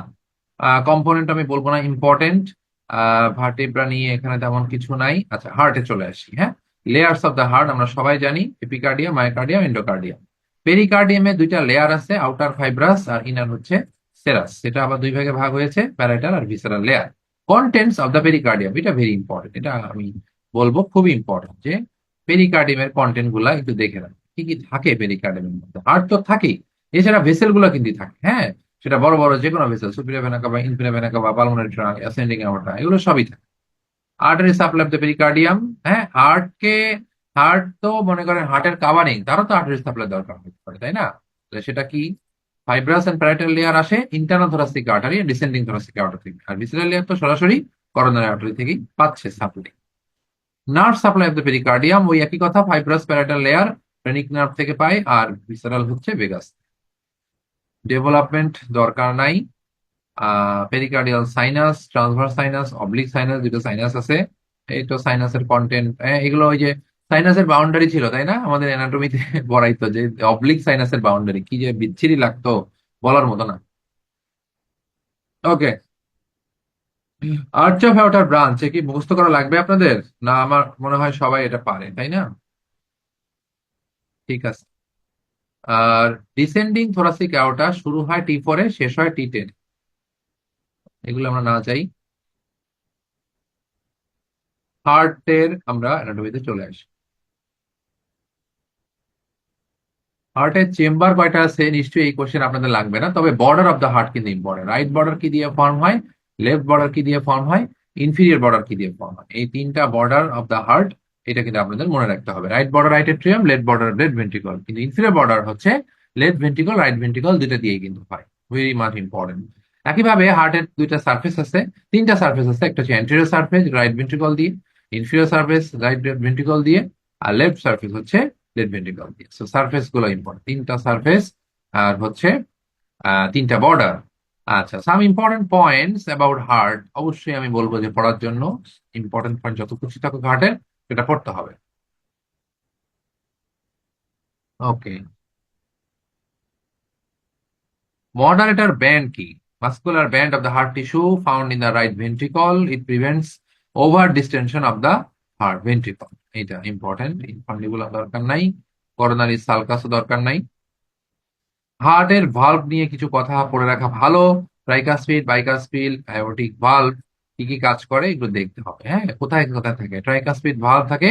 Component আমি বলবো না ইম্পর্টেন্ট। ভার্টিব্রা নিয়ে এখানে তেমন কিছু নাই। আচ্ছা, হার্টে চলে আসি। হ্যাঁ, লেয়ার্স অফ দ্য হার্ট আমরা সবাই জানি, এপিকার্ডিয়াম, মায়োকার্ডিয়াম, এন্ডোকার্ডিয়াম। পেরিকার্ডিয়ামে দুইটা লেয়ার আছে, আউটার ফাইব্রাস আর ইনার হচ্ছে সেরাস। সেটা আবার দুই ভাগে ভাগ হয়েছে, প্যারাইটাল আর visceral layer. Contents of the pericardium, এটা ভেরি ইম্পর্টেন্ট, এটা আমি বলবো খুবই ইম্পর্টেন্ট, যে পেরিকার্ডিয়ামের কন্টেন্ট গুলা একটু দেখে রাখো, কি কি থাকে পেরিকার্ডিয়ামের মধ্যে। হার্ট তো থাকেই, এছাড়া ভেসেল গুলো কিন্তু থাকে। হ্যাঁ, সেটা বড় বড় যে কোনো vessel, superior vena CAVA, inferior vena CAVA, pulmonary trunk, ascending aorta, এগুলো সবই থাকে। Artery supply of the pericardium. হ্যাঁ, হার্ট তো মনে করেন হার্টের কাভারিং, তারও তো আর্টারি সাপ্লাই দরকার হতে পারে, তাই না? তাহলে সেটা কি? ফাইব্রাস এন্ড প্যারাইটাল লেয়ার আসে internal thoracic artery, descending thoracic artery থেকে, আর ভিসেরাল লেয়ার তো সরাসরি করোনারি আর্টারি থেকেই পাচ্ছে supply. Nerve supply of the pericardium, ওই একই কথা, fibrous parietal layer phrenic nerve থেকে পায়, আর ভিসেরাল হচ্ছে ভেগাস। ডেভেলপমেন্ট দরকার নাই। Pericardial sinus, transverse sinus, oblique sinus, দুটো সাইনাস আছে। এই তো সাইনাসের কন্টেন্ট, এগুলো ওই যে সাইনাসের বাউন্ডারি ছিল, তাই না? আমাদের অ্যানাটমিতে পড়াইতো যে অবলিক সাইনাসের বাউন্ডারি কি যে বিচ্ছিরি লাগতো, বলার মতো না। ওকে, আর্চ অফ অ্যাওর্টার ব্রাঞ্চ কি মুখস্থ করা লাগবে আপনাদের? না, আমার মনে হয় সবাই এটা পারে, তাই না? ঠিক আছে। আর ডিসেন্ডিং থোরাসিক অ্যাওর্টা শুরু হয় T4 এ, শেষ হয় T10। এগুলো আমরা না চাই। হার্টের আমরা অ্যানাটমিতে চলে আসি। হার্টের চেম্বার কয়টা আছে নিশ্চয়ই এই কোশ্চেন আপনাদের লাগবে না, তবে বর্ডার অফ দ্য হার্ট কিন্তু ইম্পর্টেন্ট। রাইট বর্ডার কি দিয়ে ফর্ম হয়, লেফট বর্ডার কি দিয়ে ফর্ম হয়, ইনফিরিয়র বর্ডার কি দিয়ে ফর্ম হয়, এই তিনটা বর্ডার অফ দ্য হার্ট, এটা কিন্তু আপনাদের মনে রাখতে হবে। Right border right atrium, left border left ventricle, কিন্তু ইনফিরিয়র বর্ডার হচ্ছে লেফট ভেন্ট্রিকল রাইট ভেন্ট্রিকল, দুইটা দিয়েই কিন্তু হয়। Very much important. একইভাবে হার্টের দুইটা সার্ফেস আছে, তিনটা সার্ফেস আছে, একটা হচ্ছে অ্যান্টেরিয়র সার্ফেস রাইট ভেন্ট্রিকল দিয়ে, ইনফিরিয়র সার্ফেস রাইট ভেন্ট্রিকল দিয়ে, আর লেফট সার্ফেস হচ্ছে লেফট ভেন্ট্রিকল দিয়ে। সো সার্ফেস গুলো ইম্পর্টেন্ট, তিনটা সার্ফেস আর হচ্ছে তিনটা বর্ডার। আচ্ছা, some important points about heart, অবশ্যই আমি বলবো যে পড়ার জন্য ইম্পর্টেন্ট পয়েন্ট যত খুশি থাকুক হার্টের, সেটা পড়তে হবে। ওকে, moderator band কি? Muscular band of the heart tissue found in the right ventricle. It prevents over distension of the heart ventricle. এটা ইম্পর্টেন্ট, ইনফান্ডিবুলার দরকার নাই, করোনারি সালকাসও দরকার নাই। হার্টের ভালভ নিয়ে কিছু কথা পড়ে রাখা ভালো। ট্রাইকাসপিড, বাইকাসপিড, অ্যাওর্টিক ভালভ কি কি কাজ করে এগুলো দেখতে হবে। হ্যাঁ, কোথায় কোথায় থাকে? ট্রাইকাসপিড ভালভ থাকে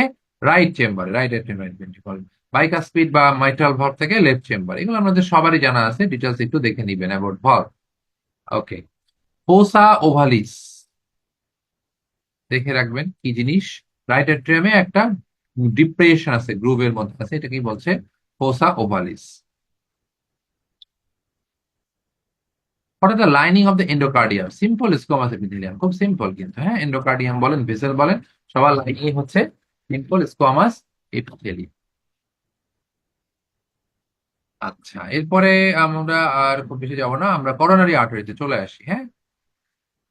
রাইট চেম্বারে, right atrium, right ventricle. Bicuspid বা মাইট্রাল ভালভ থেকে লেফট চেম্বার। এগুলো আমাদের সবারই জানা আছে, ডিটেলস একটু দেখে নিবেন অ্যাবাউট ভালভ। ওকে, ফোসা ওভালিস দেখে রাখবেন কি জিনিস। রাইট এট্রিয়ামে একটা ডিপ্রেশন আছে, গ্রুভের মধ্যে আছে, এটা কি বলছে? Fossa ovalis. What are the lining of the endocardium? Simple squamous epithelium, খুব সিম্পল কিন্তু। হ্যাঁ, এন্ডোকার্ডিয়াম বলেন, ভেসেল বলেন, সবার লাইনিং হচ্ছে সিম্পল স্কোয়ামাস এপিথেলিয়াম। আচ্ছা, এরপরে আমরা আর খুব বেশি যাব না, আমরা করোনারি আর্টারিতে চলে আসি। হ্যাঁ,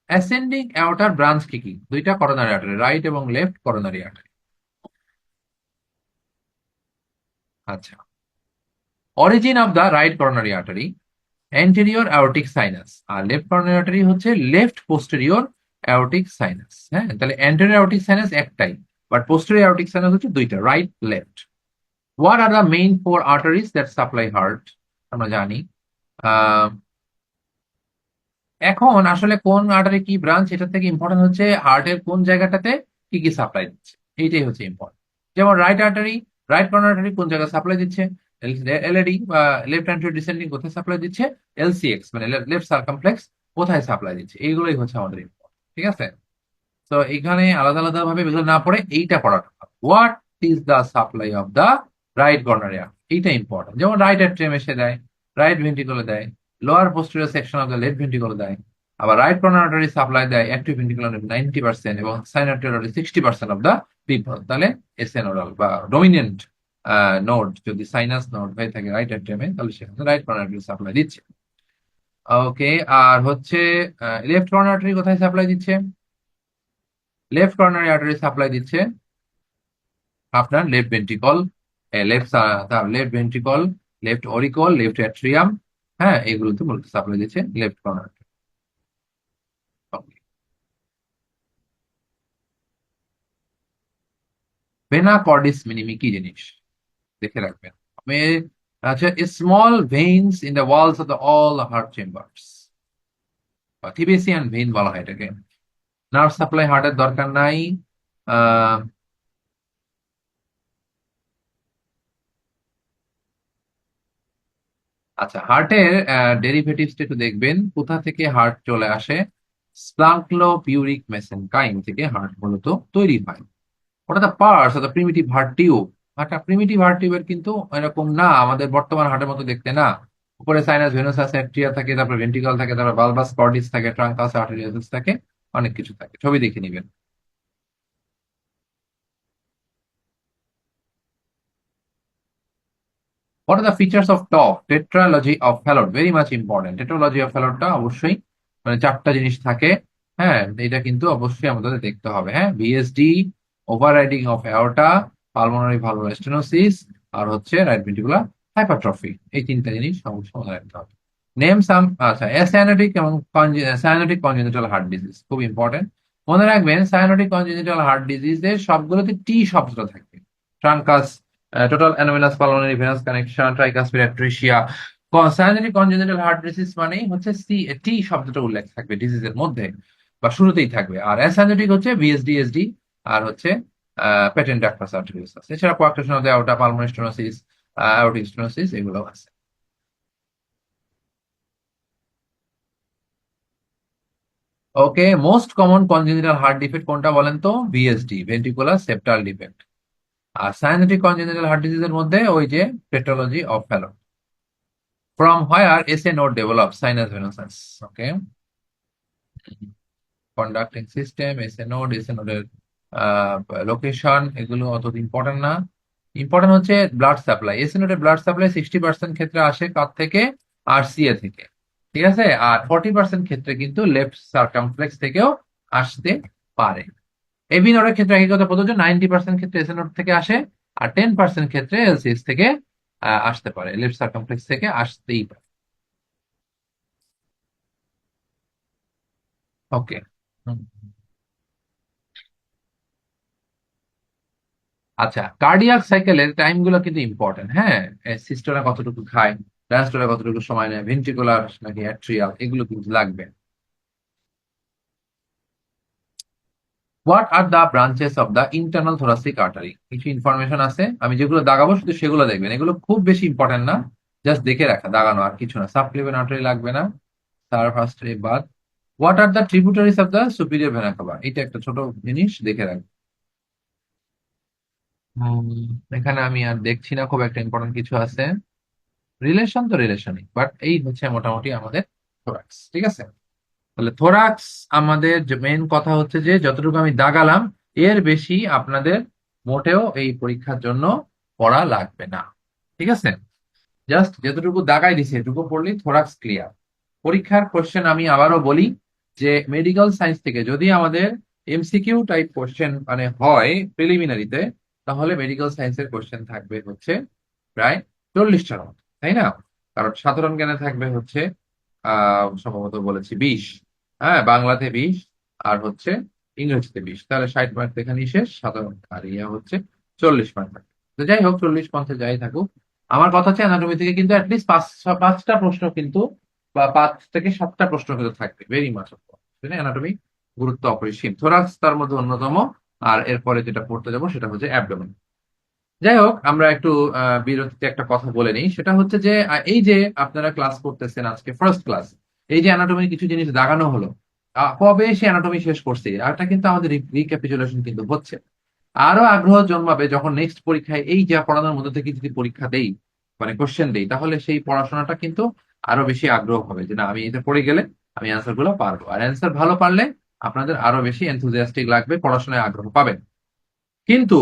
অ্যাসেন্ডিং অ্যাওর্টার ব্রাঞ্চ কি কি? দুইটা করোনারি আর্টারি, রাইট এবং লেফট করোনারি আর্টারি। আচ্ছা, origin of the right coronary artery anterior aortic sinus, আর লেফট করোনারি আর্টারি হচ্ছে লেফট পোস্টেরিয়র অ্যাওর্টিক সাইনাস। হ্যাঁ, তাহলে অ্যান্টেরিয়র অ্যাওর্টিক সাইনাস একটাই, বাট পোস্টেরিয়র অ্যাওর্টিক সাইনাস হচ্ছে দুইটা, right left. What are the main four arteries that supply heart? আমরা জানি। আহ, এখন আসলে কোন আর্টারি কি ব্রাঞ্চ, এটা থেকে ইম্পর্টেন্ট হচ্ছে হার্টের কোন জায়গাটাতে কি কি সাপ্লাই দিচ্ছে, এইটাই হচ্ছে ইম্পর্টেন্ট। যেমন right artery, right coronary artery কোন জায়গায় সাপ্লাই দিচ্ছে, এলএডি বা লেফট অ্যান্টিরিয়র ডিসেন্ডিং কোথায় সাপ্লাই দিচ্ছে, এলসিএক্স মানে লেফট সার্কামফ্লেক্স কোথায় সাপ্লাই দিচ্ছে, এইগুলোই হচ্ছে আমাদের ইম্পর্টেন্ট। ঠিক আছে, তো এখানে আলাদা আলাদা ভাবে এগুলো না পড়ে এইটা পড়াটা, what is the supply of the right coronary air, এইটা ইম্পর্টেন্ট। যেমন রাইট অ্যাট্রিয়াম এসে দেয়, রাইট ভেন্ট্রিকলে দেয়, lower posterior section of the left ভেন্ট্রিকলে দেয়, আবার রাইট কর্নার আর্টারি সাপ্লাই দেয় অ্যাক্টিভ ভেন্ট্রিকুলার 90% এবং সাইনার্টারি 60% অফ দ্য পিপল। তাহলে এসএনওরাল বা ডমিনেন্ট নোড যদি সাইনাস নোড হয়ে থাকে রাইট অ্যাট্রিয়ামে, তাহলে সেখানে রাইট কর্নার আর্টারি সাপ্লাই দিচ্ছে। ওকে, আর হচ্ছে লেফট কর্নার আর্টারি কোথায় সাপ্লাই দিচ্ছে? লেফট কর্নারি আর্টারি সাপ্লাই দিচ্ছে আপনার left ventricle, left left ventricle, left auricle, left atrium. হ্যাঁ, এগুলোতে মূলত সাপ্লাই দিচ্ছে left coronary. Vena cordis minimae কি জিনিস দেখে রাখবেন। আমি আচ্ছা, small veins in the walls of the all heart chambers, Thebesian vein বলা হয় এটাকে। নার্ভ সাপ্লাই হার্টের দরকার নাই। আহ আচ্ছা, হার্টের ডেরিভেটিভস একটু দেখবেন কোথা থেকে হার্ট চলে আসে। স্প্লাঙ্কলো পিউরিক মেসেনকাইম থেকে হার্ট মূলত তৈরি হয়। ওটা the parts of the primitive heart tube. একটা প্রিমিটিভ হার্ট টিউবের কিন্তু এরকম না আমাদের বর্তমান হার্টের মতো দেখতে না। উপরে সাইনাস ভেনাস আছে, অ্যাট্রিয়া থাকে, তারপর ভেন্ট্রিকল থাকে, তারপর বালবাস কর্ডিস থাকে, ট্রাঙ্কাস আর্টেরিয়াস থাকে, অনেক কিছু থাকে। ছবি দেখে নিবেন। What are the features of top tetralogy of Fallot, very much important. Tetralogy of ফ্যালটটা অবশ্যই মানে চারটা জিনিস থাকে। হ্যাঁ, এটা কিন্তু অবশ্যই আমাদের দেখতে হবে। হ্যাঁ, VSD, overriding of aorta, pulmonary valvular stenosis, আর হচ্ছে রাইট ভেন্ট্রিকুলার হাইপারট্রফি। এই তিনটা জিনিস অবশ্যই মনে রাখতে হবে। নেম সাম, আচ্ছা, সায়ানোটিক এবং সায়ানোটিক কনজেনিটাল হার্ট ডিজিজ খুব ইম্পর্টেন্ট। মনে রাখবেন সায়ানোটিক কনজেনিটাল হার্ট ডিজিজের সবগুলোতে টি শব্দটা থাকবে। Truncus, total anomalous pulmonary venous connection, tricuspid atresia. Cyanotic congenital heart disease মানেই হচ্ছে সি টি শব্দটা উল্লেখ থাকবে ডিজিজের মধ্যে বা শুরুতেই থাকবে। আর অ্যাসাইনোটিক হচ্ছে ভিএসডি, এসডি, আর হচ্ছে পেটেন্ট ডাক্টাস আর্টেরিওসাস। এছাড়া coarctation of the aorta, pulmonary stenosis, aortic stenosis, এগুলো আছে। Okay, most common congenital heart defect কোনটা বলেন তো? VSD, ventricular septal defect. আর সায়ানোটিক কনজেনিটাল হার্ট ডিজিজের মধ্যে ওই যে tetralogy of Fallot. From where SA node develops sinus venosus. Okay. Conducting system, SA node, SA node এর লোকেশন এগুলো অত ইম্পর্টেন্ট না। ইম্পর্টেন্ট হচ্ছে ব্লাড সাপ্লাই। এসএ নোডের ব্লাড সাপ্লাই 60% ক্ষেত্রে আসে কার থেকে? আরসিএ থেকে। ঠিক আছে, আর 40% ক্ষেত্রে কিন্তু লেফট সার্কামফ্লেক্স থেকেও আসতে পারে। এবি নোডের ক্ষেত্রে একই কথা প্রযোজ্য, 90% ক্ষেত্রে এসএ নোড থেকে আসে, আর 10% ক্ষেত্রে এলসিএস থেকে আসতে পারে, লেফট সার্কামফ্লেক্স থেকে আসতেই পারে। ওকে। আচ্ছা, কার্ডিয়াক সাইকেলের টাইম গুলো কিন্তু ইম্পর্টেন্ট। হ্যাঁ, সিস্টোলা কতটুকু খায়, ডায়াস্টোলা কতটুকু সময় নেয়, ভেন্ট্রিকুলার নাকি অ্যাট্রিয়াল, এগুলো কিন্তু লাগবে। What are the branches of the internal thoracic artery? কিছু ইনফরমেশন আছে, আমি যেগুলো দাগাবো শুধু সেগুলো দেখবেন। এগুলো খুব বেশি ইম্পর্টেন্ট না, জাস্ট দেখে রাখা, দাগানো, আর কিছু না। সাবক্লিভেন আর্টারি লাগবে না, তার ফার্স্ট বাদ। What are the tributaries of the superior vena CAVA? এটা একটা ছোট জিনিস, দেখে রাখবেন। এখানে আমি আর দেখছি না খুব একটা ইম্পর্টেন্ট কিছু আছে। রিলেশন তো রিলেশনই, বাট এই হচ্ছে মোটামুটি আমাদের থোরাক্স। ঠিক আছে, তাহলে থোরাক্স আমাদের মেইন কথা হচ্ছে যে যতটুকু আমি দাগালাম এর বেশি আপনাদের মোটেও এই পরীক্ষার জন্য পড়া লাগবে না। ঠিক আছে, জাস্ট যতটুকু দাগাই দিছে এটুকু পড়লেই থোরাক্স ক্লিয়ার। পরীক্ষার কোশ্চেন আমি আবারও বলি যে মেডিকেল সায়েন্স থেকে যদি আমাদের এমসিকিউ টাইপ কোশ্চেন মানে হয় প্রিলিমিনারিতে, তাহলে মেডিকেল সায়েন্সের কোশ্চেন থাকবে হচ্ছে প্রায় 40টার মতো, তাই না? কারণ সাধারণ জ্ঞানে থাকবে হচ্ছে সম্ভবত বলেছি 20, হ্যাঁ, বাংলাতে 20, আর হচ্ছে ইংরেজিতে 20। তাহলে 60 মার্ক এখানেই শেষ সাধারণ, আর ইয়া হচ্ছে 40 মার্ক থাকবে। তো যাই হোক, 40-50 যাই থাকুক, আমার কথা হচ্ছে অ্যানাটমি থেকে কিন্তু অ্যাটলিস্ট পাঁচটা প্রশ্ন কিন্তু, বা 5 থেকে 7টা প্রশ্ন কিন্তু থাকবে, ভেরি মাচ অফ। অ্যানাটমি গুরুত্ব অপরিসীম, থোরাক্স তার মধ্যে অন্যতম। আর এরপরে যেটা পড়তে যাবো সেটা হচ্ছে অ্যাবডোমেন। যাই হোক, আমরা একটু বিরতিতে একটা কথা বলে নিই। সেটা হচ্ছে যে এই যে আপনারা ক্লাস করতেছেন আজকে ফার্স্ট ক্লাস, এই যে অ্যানাটমির কিছু জিনিস দাগানো হলো, কবে সে অ্যানাটমি শেষ করছে, এটা কিন্তু আমাদের রিক্যাপিচুলেশন কিন্তু হচ্ছে। আরো আগ্রহ জন্মাবে যখন নেক্সট পরীক্ষায় এই যা পড়ানোর মধ্যে থেকে যদি পরীক্ষা দেই, মানে কোশ্চেন দেই, তাহলে সেই পড়াশোনাটা কিন্তু আরো বেশি আগ্রহ হবে যে না, আমি এটা পড়ে গেলে আমি অ্যান্সার গুলো পারবো। আর অ্যান্সার ভালো পারলে আপনাদের আরো বেশি এনথুজিয়াস্টিক লাগবে, পড়াশোনায় আগ্রহ পাবেন। কিন্তু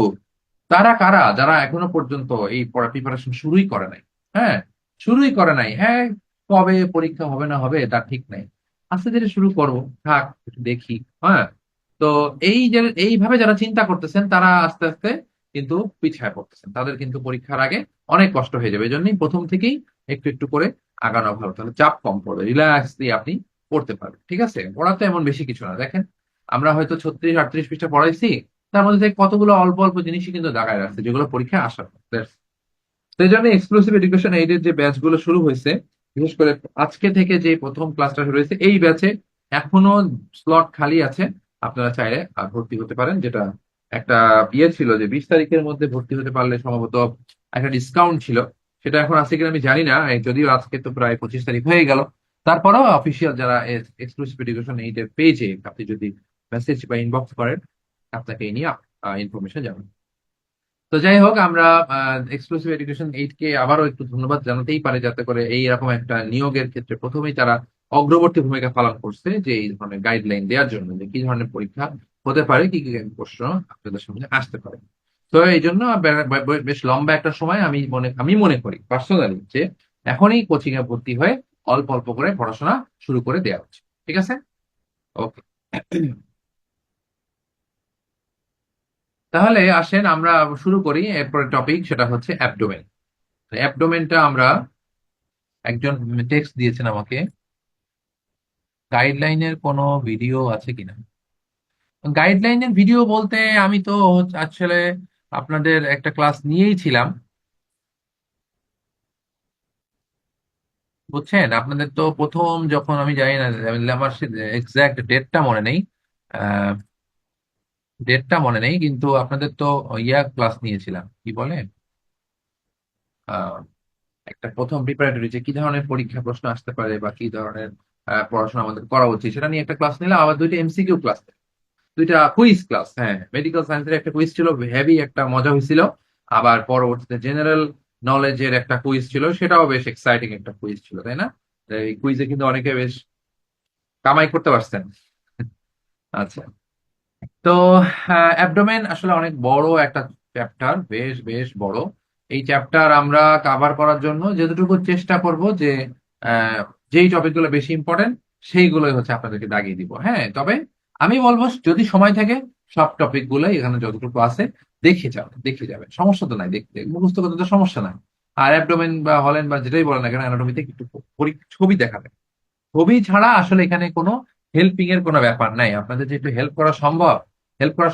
তারা কারা যারা এখনো পর্যন্ত এই পড়া প্রিপারেশন শুরুই করে নাই? হ্যাঁ, শুরুই করে নাই। হ্যাঁ, কবে পরীক্ষা হবে না হবে তার ঠিক নাই, আস্তে ধীরে শুরু করবো, থাক একটু দেখি। হ্যাঁ, তো এই যে এইভাবে যারা চিন্তা করতেছেন তারা আস্তে আস্তে কিন্তু পিছায় পড়তেছেন, তাদের কিন্তু পরীক্ষার আগে অনেক কষ্ট হয়ে যাবে। এই জন্যই প্রথম থেকেই একটু একটু করে আগানো ভালো, তাহলে চাপ কম পড়বে, রিল্যাক্স দিয়ে আপনি পড়তে পারবেন। ঠিক আছে, পড়া তো এমন বেশি কিছু না। দেখেন, আমরা হয়তো 36-38 পৃষ্ঠা পড়াইছি, তার মধ্যে থেকে কতগুলো অল্প অল্প জিনিসই কিন্তু দাগায় রাখছে যেগুলো পরীক্ষায় আসা সেই জন্য এক্সক্লুসিভ এডুকেশন এইডের যে ব্যাচ গুলো শুরু হয়েছে, বিশেষ করে আজকে থেকে যে প্রথম ক্লাসটা শুরু হয়েছে এই ব্যাচে এখনো স্লট খালি আছে। আপনারা চাইলে ভর্তি হতে পারেন, যেটা একটা ছিল যে 20 তারিখের মধ্যে ভর্তি হতে পারলে সম্ভবত একটা ডিসকাউন্ট ছিল। সেটা এখন আছে কিনা আমি জানি না, যদিও আজকে তো প্রায় 25 তারিখ হয়ে গেল। তারপরেও অফিসিয়াল যারা এক্সক্লুসিভ এডুকেশন এইডের পেজে আপনি যদি মেসেজ বা ইনবক্স করেন, আপনাকে এই নিয়ে ইনফরমেশন জানাবেন। তো যাই হোক, আমরা এক্সক্লুসিভ এডুকেশন এইট কে আবারও একটু ধন্যবাদ জানাতেই পারে, যাতে করে এই রকম একটা নিয়োগের ক্ষেত্রে প্রথমেই তারা অগ্রবর্তী ভূমিকা পালন করছে, যে এই ধরনের গাইডলাইন দেওয়ার জন্য যে কি ধরনের পরীক্ষা হতে পারে, কি কি প্রশ্ন আপনাদের সামনে আসতে পারে। তো এই জন্য বেশ লম্বা একটা সময় আমি মনে করি পার্সোনালি যে এখনই কোচিং এ ভর্তি হয়ে অল্প অল্প করে পড়াশোনা শুরু করে দেওয়া উচিত। ঠিক আছে, ওকে। তাহলে আসেন আমরা শুরু করি। এরপরে টপিক সেটা হচ্ছে অ্যাবডোমেন। অ্যাবডোমেনটা আমরা, একজন টেক্সট দিয়েছেন আমাকে, গাইডলাইনের কোনো ভিডিও আছে কিনা। গাইডলাইনের ভিডিও বলতে আমি তো আসলে আপনাদের একটা ক্লাস নিয়েই ছিলাম, বুঝছেন। আপনাদের তো প্রথম যখন, আমি জানি না, আমার এক্সাক্ট ডেটটা মনে নেই, ডেটটা মনে নেই, কিন্তু আপনাদের তো ক্লাস নিয়েছিলাম, কি বলে, আহ, একটা প্রথম প্রিপারেটরি যে কি ধরনের পরীক্ষা প্রশ্ন আসতে পারে বা কি ধরনের পড়াশোনা আমাদের করা উচিত, সেটা নিয়ে একটা ক্লাস নিলাম। আবার দুইটা এমসিকিউ ক্লাস, দুইটা কুইজ ক্লাস। হ্যাঁ, মেডিকেল সায়েন্সের একটা কুইজ ছিল, হেভি একটা মজা হয়েছিল। আবার পরবর্তীতে জেনারেল নলেজের একটা কুইজ ছিল, সেটাও বেশ এক্সাইটিং একটা কুইজ ছিল, তাই না? এই কুইজে কিন্তু অনেকে বেশ কামাই করতে পারছেন। আচ্ছা। তো অ্যাবডোমেন আসলে অনেক বড় একটা চ্যাপ্টার, বেশ বেশ বড়। এই চ্যাপ্টার আমরা কাভার করার জন্য যতটুকু চেষ্টা করব যে যেই টপিকগুলো বেশি ইম্পর্টেন্ট সেইগুলোই হচ্ছে আপনাদেরকে দাগিয়ে দিব। হ্যাঁ, তবে আমি বলবো যদি সময় থাকে সব টপিক গুলোই এখানে যতটুকু আছে দেখে যাবে, সমস্যা তো নাই, দেখতে মুখস্থ করতে তো সমস্যা নাই। আর অ্যাবডোমেন বা হলেন বা যেটাই বলেন না কেন, অ্যানাটমিতে একটু ছবি দেখাবে। ছবি ছাড়া আসলে এখানে কোনো হেল্পিং এর কোনো ব্যাপার নাই। আপনাদের যে একটু হেল্প করা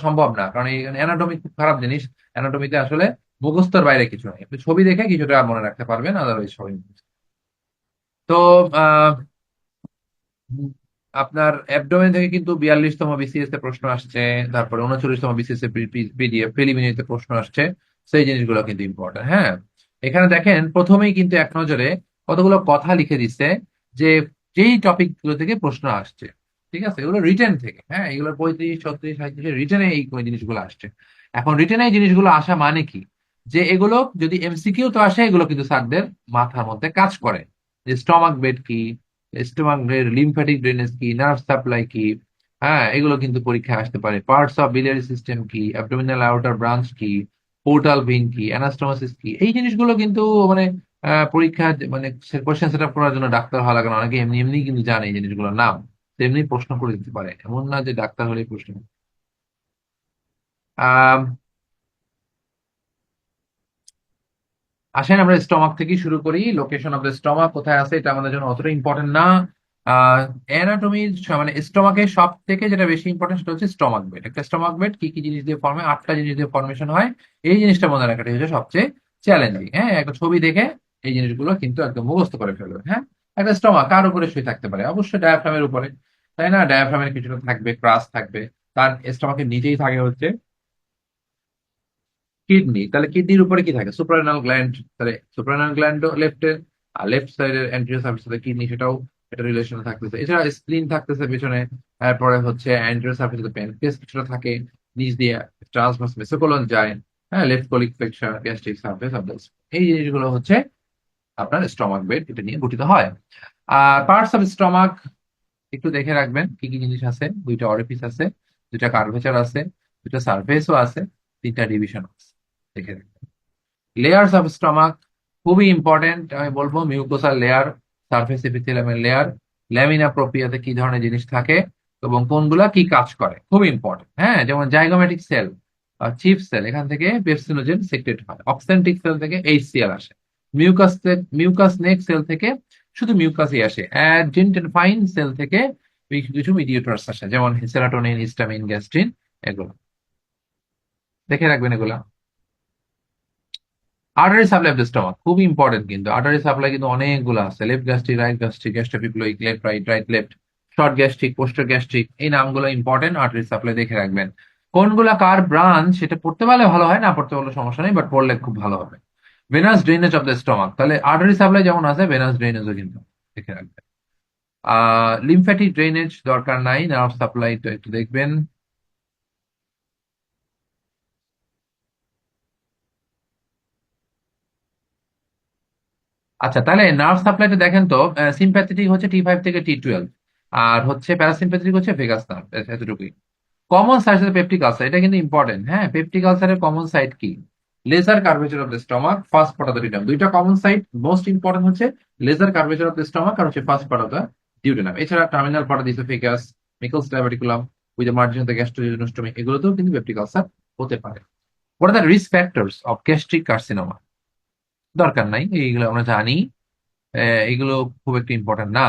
সম্ভব না, কারণ এখানে অ্যানাটমি খুব খারাপ জিনিস। অ্যানাটমিতে আসলে মুখস্থর বাইরে কিছু নেই, আপনি ছবি দেখে কিছুটা মনে রাখতে পারবেন, আদারওয়াইজ সবই মুখস্থ। তো আহ উম, আপনার অ্যাবডোমেন থেকে কিন্তু 42তম বিসিএস এ প্রশ্ন আসছে, তারপরে 39তম বিসিএস এ পিডিএফ প্রিলিমিনারিতে প্রশ্ন আসছে। সেই জিনিসগুলো কিন্তু ইম্পর্টেন্ট। হ্যাঁ, এখানে দেখেন প্রথমেই কিন্তু এক নজরে কতগুলো কথা লিখে দিচ্ছে যে যেই টপিক গুলো থেকে প্রশ্ন আসছে। ঠিক আছে, এগুলো রিটেন থেকে, হ্যাঁ, এগুলো 35, 36, 37 রিটেনে এই জিনিসগুলো আসছে। এখন রিটেনে এই জিনিসগুলো আসা মানে কি, যে এগুলো যদি এমসিকিউ তো আসে, এগুলো কিন্তু স্যারদের মাথার মধ্যে কাজ করে। যে স্টমাক বেড কি, স্টোমাক লিম্ফ্যাটিক ড্রেনেজ কি, নার্ভ সাপ্লাই কি, হ্যাঁ, এগুলো কিন্তু পরীক্ষায় আসতে পারে। পার্টস অফ বিলিয়ারি সিস্টেম কি, অ্যাবডোমিনাল আউটার ব্রাঞ্চ কি, পোর্টাল ভেইন কি, অ্যানাস্টোমোসিস কি, এই জিনিসগুলো কিন্তু মানে পরীক্ষা মানে কোশ্চেন সেট আপ করার জন্য ডাক্তার হওয়া লাগে না, অনেকে এমনি এমনি কিন্তু জানে এই জিনিসগুলোর নাম, তেমনি প্রশ্ন করে দিতে পারে, এমন না যে ডাক্তার হলেই প্রশ্ন। আহ আসেন আমরা স্টমাক থেকে শুরু করি। লোকেশন অফ দ্য স্টমাক কোথায় আছে এটা আমাদের জন্য অতটা ইম্পর্টেন্ট না। অ্যানাটমি, মানে স্টমাকের সব থেকে যেটা বেশি ইম্পর্টেন্ট সেটা হচ্ছে স্টমাক বেড। একটা স্টমাক বেড কি কি জিনিস দিয়ে ফর্মে, 8টা জিনিস দিয়ে ফর্মেশন হয়। এই জিনিসটা মনে রাখাটাই হচ্ছে সবচেয়ে চ্যালেঞ্জিং। হ্যাঁ, একটা ছবি দেখে এই জিনিসগুলো কিন্তু একদম মুখস্থ করে ফেলবে। হ্যাঁ, একটা স্টমাক কার উপরে শুয়ে থাকতে পারে, অবশ্যই ডায়াফ্রামের উপরে, তাই না? ডায়াফ্রামের কিছুটা থাকবে, ক্রাস থাকবে। তার স্টমাকের নিচেই থাকে হচ্ছে কিডনি, তাহলে কিডনির উপরে কি থাকে, সুপ্রারেনাল গ্ল্যান্ড। তাহলে সুপ্রারেনাল গ্ল্যান্ড লেফটে, আর লেফট সাইডের অ্যান্টেরিয়র সার্ফেস সাথে কিডনি, সেটাও এটা রিলেশন থাকতেছে। এছাড়া স্প্লিন থাকতেছে পিছনে। তারপরে হচ্ছে অ্যান্টেরিয়র সার্ফেস সাথে প্যানক্রিয়াস কিছুটা থাকে, নিচ দিয়ে ট্রান্সভার্স মেসোকোলন যায়। হ্যাঁ, left colic flexure, gastric surface of the, এই জিনিসগুলো হচ্ছে আপনার স্টমাক বেড, এটা নিয়ে গঠিত হয়। আর পার্টস অফ স্টমাক একটু দেখে রাখবেন কি কি জিনিস আছে। দুইটা অরিফিস আছে, দুইটা কার্ভেচার আছে, দুইটা সার্ফেসও আছে, তিনটা ডিভিশন আছে, দেখে রাখবেন। লেয়ার্স অফ স্টমাক খুবই ইম্পর্টেন্ট, আমি বলবো মিউকোসাল লেয়ার, সারফেস এপিথেলিয়ামের লেয়ার, ল্যামিনা প্রোপ্রিয়াতে কি ধরনের জিনিস থাকে এবং কোনগুলা কি কাজ করে, খুবই ইম্পর্টেন্ট। হ্যাঁ, যেমন জাইগোমেটিক সেল, চিফ সেল, এখান থেকে পেপসিনোজেন সেক্রেট হয়। অক্সেন্টিক সেল থেকে এইচসিএল আসে। মিউকাস মিউকাস নেক সেল থেকে শুধু মিউকাসই আসে। অ্যাডজেন্টেনফাইন সেল থেকে কিছু কিছু মিডিয়েটরস আসে, যেমন সেরাটোনিন, হিস্টামিন, গ্যাস্ট্রিন, এগুলো। দেখে রাখবেন এগুলা। Artery supply of the stomach খুব ইম্পর্টেন্ট, কিন্তু আর্টারি সাপ্লাই কিন্তু অনেকগুলো আছে, left gastric, right gastric, gastroepiploic, left right, right left, short gastric, posterior gastric, এই নামগুলো ইম্পর্টেন্ট। আর্টারি সাপ্লাই দেখে রাখবেন। কোনগুলা কার ব্রাঞ্চ সেটা পড়তে পারলে ভালো হয়, না পড়তে পারলে সমস্যা নেই, বাট পড়লে খুব ভালো হবে। Venous drainage of the stomach, তাহলে আর্টারি সাপ্লাই যেমন আছে ভেনাস ড্রেনেজও কিন্তু দেখে রাখবেন। লিমফ্যাটিক ড্রেনেজ দরকার নাই, নার্ভ সাপ্লাই তো একটু দেখবেন। আচ্ছা, তাহলে নার্ভ সাপ্লাইটা দেখেন তো, সিম্প্যাথেটিক হচ্ছে T5 থেকে T12, আর হচ্ছে প্যারাসিম্প্যাথেটিক হচ্ছে ভেগাস নার্ভ, এতটুকুই। কমন সাইট হচ্ছে পেপটিক আলসার, এটা কিন্তু ইম্পর্টেন্ট। হ্যাঁ, পেপটিক আলসারের কমন সাইট কি? Lesser curvature of the stomach, first part of the duodenum, দুইটা কমন সাইট। মোস্ট ইম্পর্টেন্ট হচ্ছে lesser curvature of the stomach আর হচ্ছে first part of the duodenum. এছাড়া terminal part of the oesophagus, Meckel's diverticulum with the margin of the gastrojejunostomy, এগুলোতেও কিন্তু peptic ulcer হতে পারে। What are the risk factors of gastric carcinoma? দরকার নাই, এইগুলো আমরা জানি। এগুলো খুব একটা ইম্পর্টেন্ট না।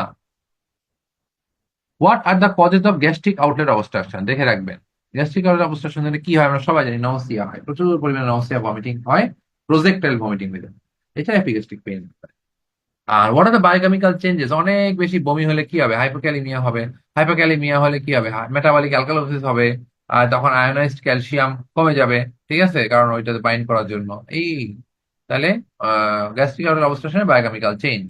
What are the causes of gastric outlet obstruction? দেখে রাখবেন। গ্যাস্ট্রিক আউটলেট অবস্ট্রাকশন হলে কি হয় আমরা সবাই জানি, নওসিয়া হয়, প্রচুর পরিমাণে নওসিয়া, ভমিটিং হয়, প্রজেক্টাইল ভমিটিং হয়ে যায়। এছাড়া এপিগ্যাস্ট্রিক পেইন। আর what are the biochemical changes? অনেক বেশি বমি হলে কি হবে? হাইপোক্যালিমিয়া হবে। হাইপোক্যালিমিয়া হলে কি হবে? মেটাবলিক অ্যালকালোসিস হবে। আর তখন আয়োনাইজড ক্যালসিয়াম কমে যাবে, ঠিক আছে, কারণ ওইটাতে বাইন্ড করার জন্য এই। তাহলে গ্যাস্ট্রিক আউটলেট অবস্ট্রাকশনের বায়োকেমিক্যাল চেঞ্জ।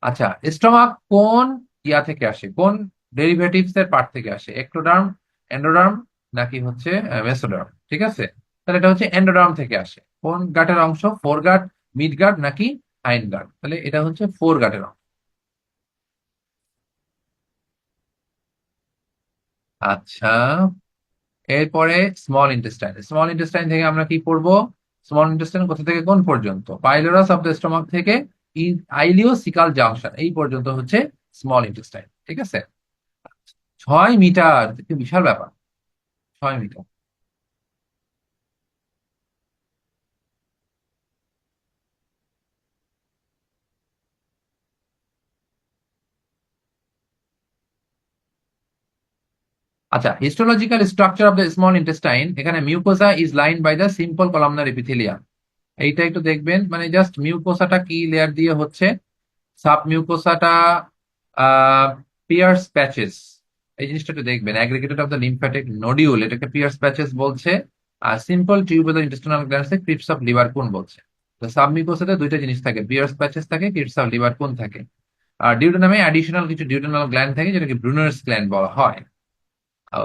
আচ্ছা, স্টোমাক কোন ইয়া থেকে আসে, কোন ডেরিভেটিভস এর পার্ট থেকে আসে? এক্টোডার্ম, এন্ডোডার্ম, নাকি হচ্ছে মেসোডার্ম? ঠিক আছে, তাহলে এটা হচ্ছে এন্ডোডার্ম থেকে আসে। কোন গাটের অংশ? ফোর গাট, মিড গাট, নাকি হাইন্ড গাট? তাহলে এটা হচ্ছে ফোর গাটের অংশ। আচ্ছা, এরপরে স্মল ইন্টেস্টাইন। স্মল ইন্টেস্টাইন থেকে আমরা কি পড়বো? স্মল ইন্টেস্টাইন কোথা থেকে কোন পর্যন্ত? পাইলোরাস অফ দ্য স্টমাক থেকে আইলিওসিকাল জাংশন এই পর্যন্ত হচ্ছে স্মল ইন্টেস্টাইন, ঠিক আছে। 6 মিটার, কি বিশাল ব্যাপার, 6 মিটার। আচ্ছা, histological structure of the small intestine, এখানে mucosa is line by the simple columnar epithelium. এইটা একটু দেখবেন, মানে জাস্ট মিউকোসাটা কি লেয়ার দিয়ে হচ্ছে? সাব মিউকোসাটা পিয়ার্স প্যাচেস, এই জিনিসটা একটু দেখবেন। Aggregated of the lymphatic nodule, এটাকে পিয়ার্স প্যাচেস বলছে। আর সিম্পল টিউবুলার ইন্টেস্টিনাল গ্ল্যান্ডসে ক্রিপস অফ লিভার কোন বলছে। তো সাব মিউকোসাতে দুইটা জিনিস থাকে, পিয়ার্স প্যাচেস থাকে, ক্রিপস অফ লিভার কোন থাকে। আর ডিউডেনামে অ্যাডিশনাল কিছু ডিউডেনাল গ্ল্যান্ড থাকে, যেটাকে ব্রুনার্স গ্ল্যান্ড বলা হয়।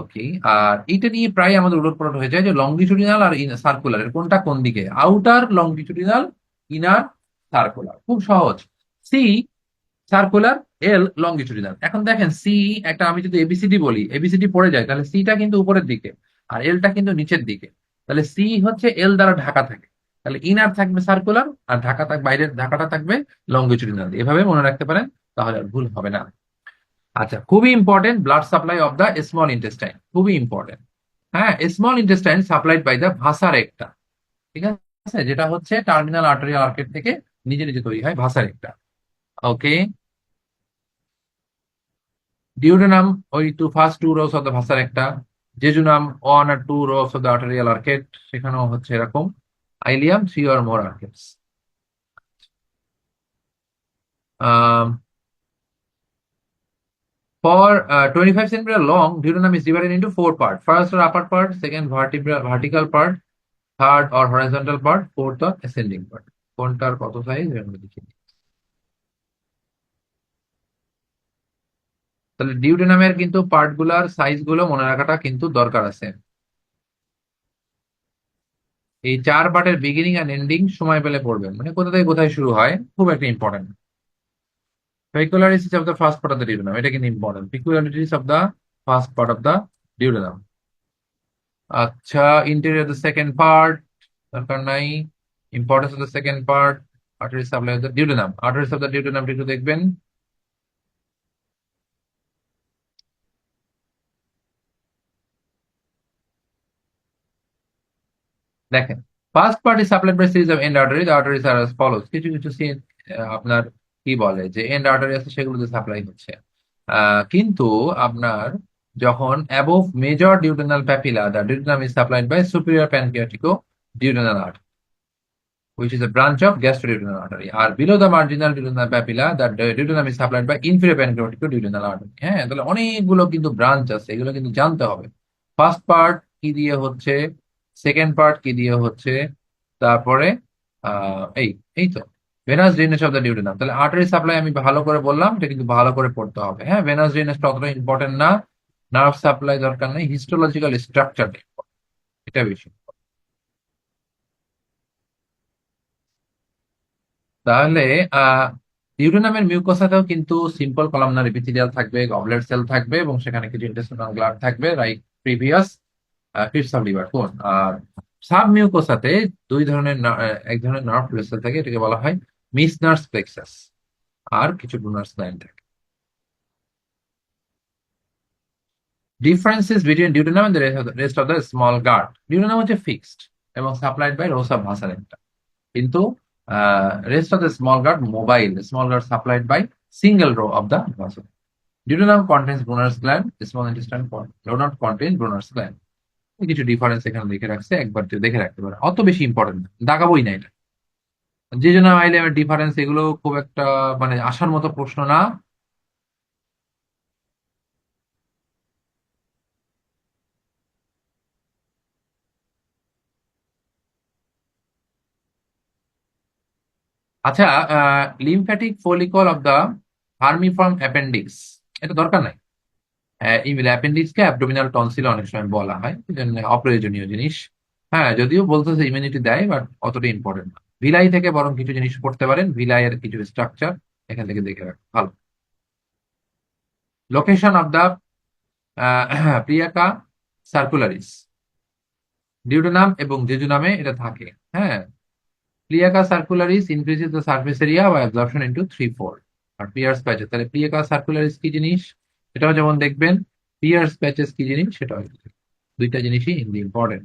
ওকে। আর এটা নিয়ে প্রায় আমাদের উলটপালট হয়ে যায় যে লংগিচুডিনাল আর সার্কুলার এর কোনটা কোন দিকে, আউটার লংগিচুডিনাল, ইনার সার্কুলার। খুব সহজ। সি সার্কুলার, এল লংগিচুডিনাল। এখন দেখেন সি, একটা আমি যদি এবিসিডি বলি, এবিসিডি পড়ে যায়, তাহলে সিটা কিন্তু উপরের দিকে আর এলটা কিন্তু নিচের দিকে। তাহলে সি হচ্ছে এল দ্বারা ঢাকা থাকে, তাহলে ইনার থাকবে সার্কুলার আর ঢাকা থাকবে, বাইরের ঢাকাটা থাকবে লংগিচুডিনাল। এভাবে মনে রাখতে পারেন, তাহলে আর ভুল হবে না। আচ্ছা, খুবই important, blood supply of the small intestine খুবই ইম্পর্টেন্ট। হ্যাঁ, small intestine supplied by the vasa recta, ঠিক আছে, যেটা হচ্ছে টার্মিনাল আর্টারিয়াল আর্কেট থেকে নিজে নিজে তৈরি হয় ভাসা রেক্টা। ওকে। ডিউডেনাম, ওই first two rows of the vasa recta. Jejunum, 1 আর 2 rows of the arterial arcade, সেখানেও হচ্ছে এরকম। Ileum, 3 or more arcades. For 25 centimeter long, duodenum is divided into 4 parts. First or upper part, second vertical part, third or horizontal part, fourth or ascending part. কোনটার কত size আমরা দেখি। তাহলে ডিউডেনামের কিন্তু part গুলার সাইজ গুলো মনে রাখাটা কিন্তু দরকার আছে। এই 4 পার্টের বিগিনিং আর এন্ডিং সময় পেলে পড়বেন, মানে কোথা থেকে কোথায় শুরু হয়, খুব একটা important. Peculiarities of the first part of the duodenum, এটা কিন্তু important. Peculiarities of the first part of the duodenum. আচ্ছা, ইন্টেরিয়র দ্য সেকেন্ড পার্ট দরকার নাই। Importance of the second part, artery supply of the duodenum. Arteries of the duodenum একটু দেখবেন। দেখেন, first part is supplied by series of end artery, the arteries are as follows. কিছু কিছু আপনার কি বলে যে এন্ড আর্টারি আছে, সেগুলোতে সাপ্লাই হচ্ছে। কিন্তু আপনার যখন above major duodenal papilla the duodenum is supplied by superior pancreatico-duodenal artery which is a branch of gastroduodenal artery R below the marginal duodenal papilla the duodenum is supplied by inferior pancreatico-duodenal artery। হ্যাঁ, তাহলে অনেকগুলো কিন্তু branch আছে, এগুলো কিন্তু জানতে হবে। First part কি দিয়ে হচ্ছে, সেকেন্ড পার্ট কি দিয়ে হচ্ছে, তারপরে এই এই তো venous drainage of the duodenum. তাহলে আর্টারি সাপ্লাই আমি ভালো করে বললাম, এটা কিন্তু ভালো করে পড়তে হবে। হ্যাঁ, ভেনাস ড্রেনেজটা অতটা ইম্পর্টেন্ট না, নার্ভ সাপ্লাই দরকার নেই, হিস্টোলজিক্যাল স্ট্রাকচারটা এটা বেশি। তাহলে আহ ডিউডেনামের মিউকোসাতেও কিন্তু সিম্পল কলামনার এপিথেলিয়াল থাকবে, গবলেট সেল থাকবে এবং সেখানে কিছু ইন্টেস্টিনাল গ্ল্যান্ড থাকবে, right previous fits of liver কোন। আর সাব মিউকোসাতে দুই ধরনের এক ধরনের নার্ভ ভেসেল থাকে, এটাকে বলা হয় মিসনার্স প্লেক্সাস, আর কিছু ডোনার্স গ্ল্যান্ড থাকে। Differences between duodenum and rest of the small gut. Duodenum হচ্ছে ফিক্সড এবং supplied by rows of vasa recta, কিন্তু rest of the small gut mobile, small gut supplied by single row of the vessel. Duodenum contains Brunner's gland, small intestine do not contain Brunner's gland। কিছু difference এখানে লিখে রাখছে, একবার তুই দেখে রাখতে পারে, অত বেশি ইম্পর্টেন্ট না, দাগাবোই না এটা। যে জন্য আইলেমের ডিফারেন্স এগুলো খুব একটা মানে আসার মতো প্রশ্ন না। আচ্ছা, lymphatic follicle of the vermiform appendix, এটা দরকার নাই। ইমেল অ্যাপেন্ডিক্স কে অ্যাবডোমিনাল টনসিল অনেক সময় বলা হয়, এই জন্য অপ্রয়োজনীয় জিনিস। হ্যাঁ, যদিও বলতেছে ইমিউনিটি দেয়, বাট অতটা ইম্পর্টেন্ট না। ভিলাই থেকে বরং কিছু জিনিস পড়তে পারেন, ভিলাইয়ের কিছু স্ট্রাকচার এখান থেকে দেখে রাখা ভালো। Location of the plicae circulares, duodenum এবং জেজুনামে এটা থাকে। হ্যাঁ, plicae circulares increases the surface area by absorption into 3/4। আর পিয়ার্স প্যাচেস, তাহলে প্লিয়াকা সার্কুলারিস কি জিনিস সেটাও যেমন দেখবেন, পিয়ার্স প্যাচেস কি জিনিস সেটাও দেখবেন। দুইটা জিনিসই important.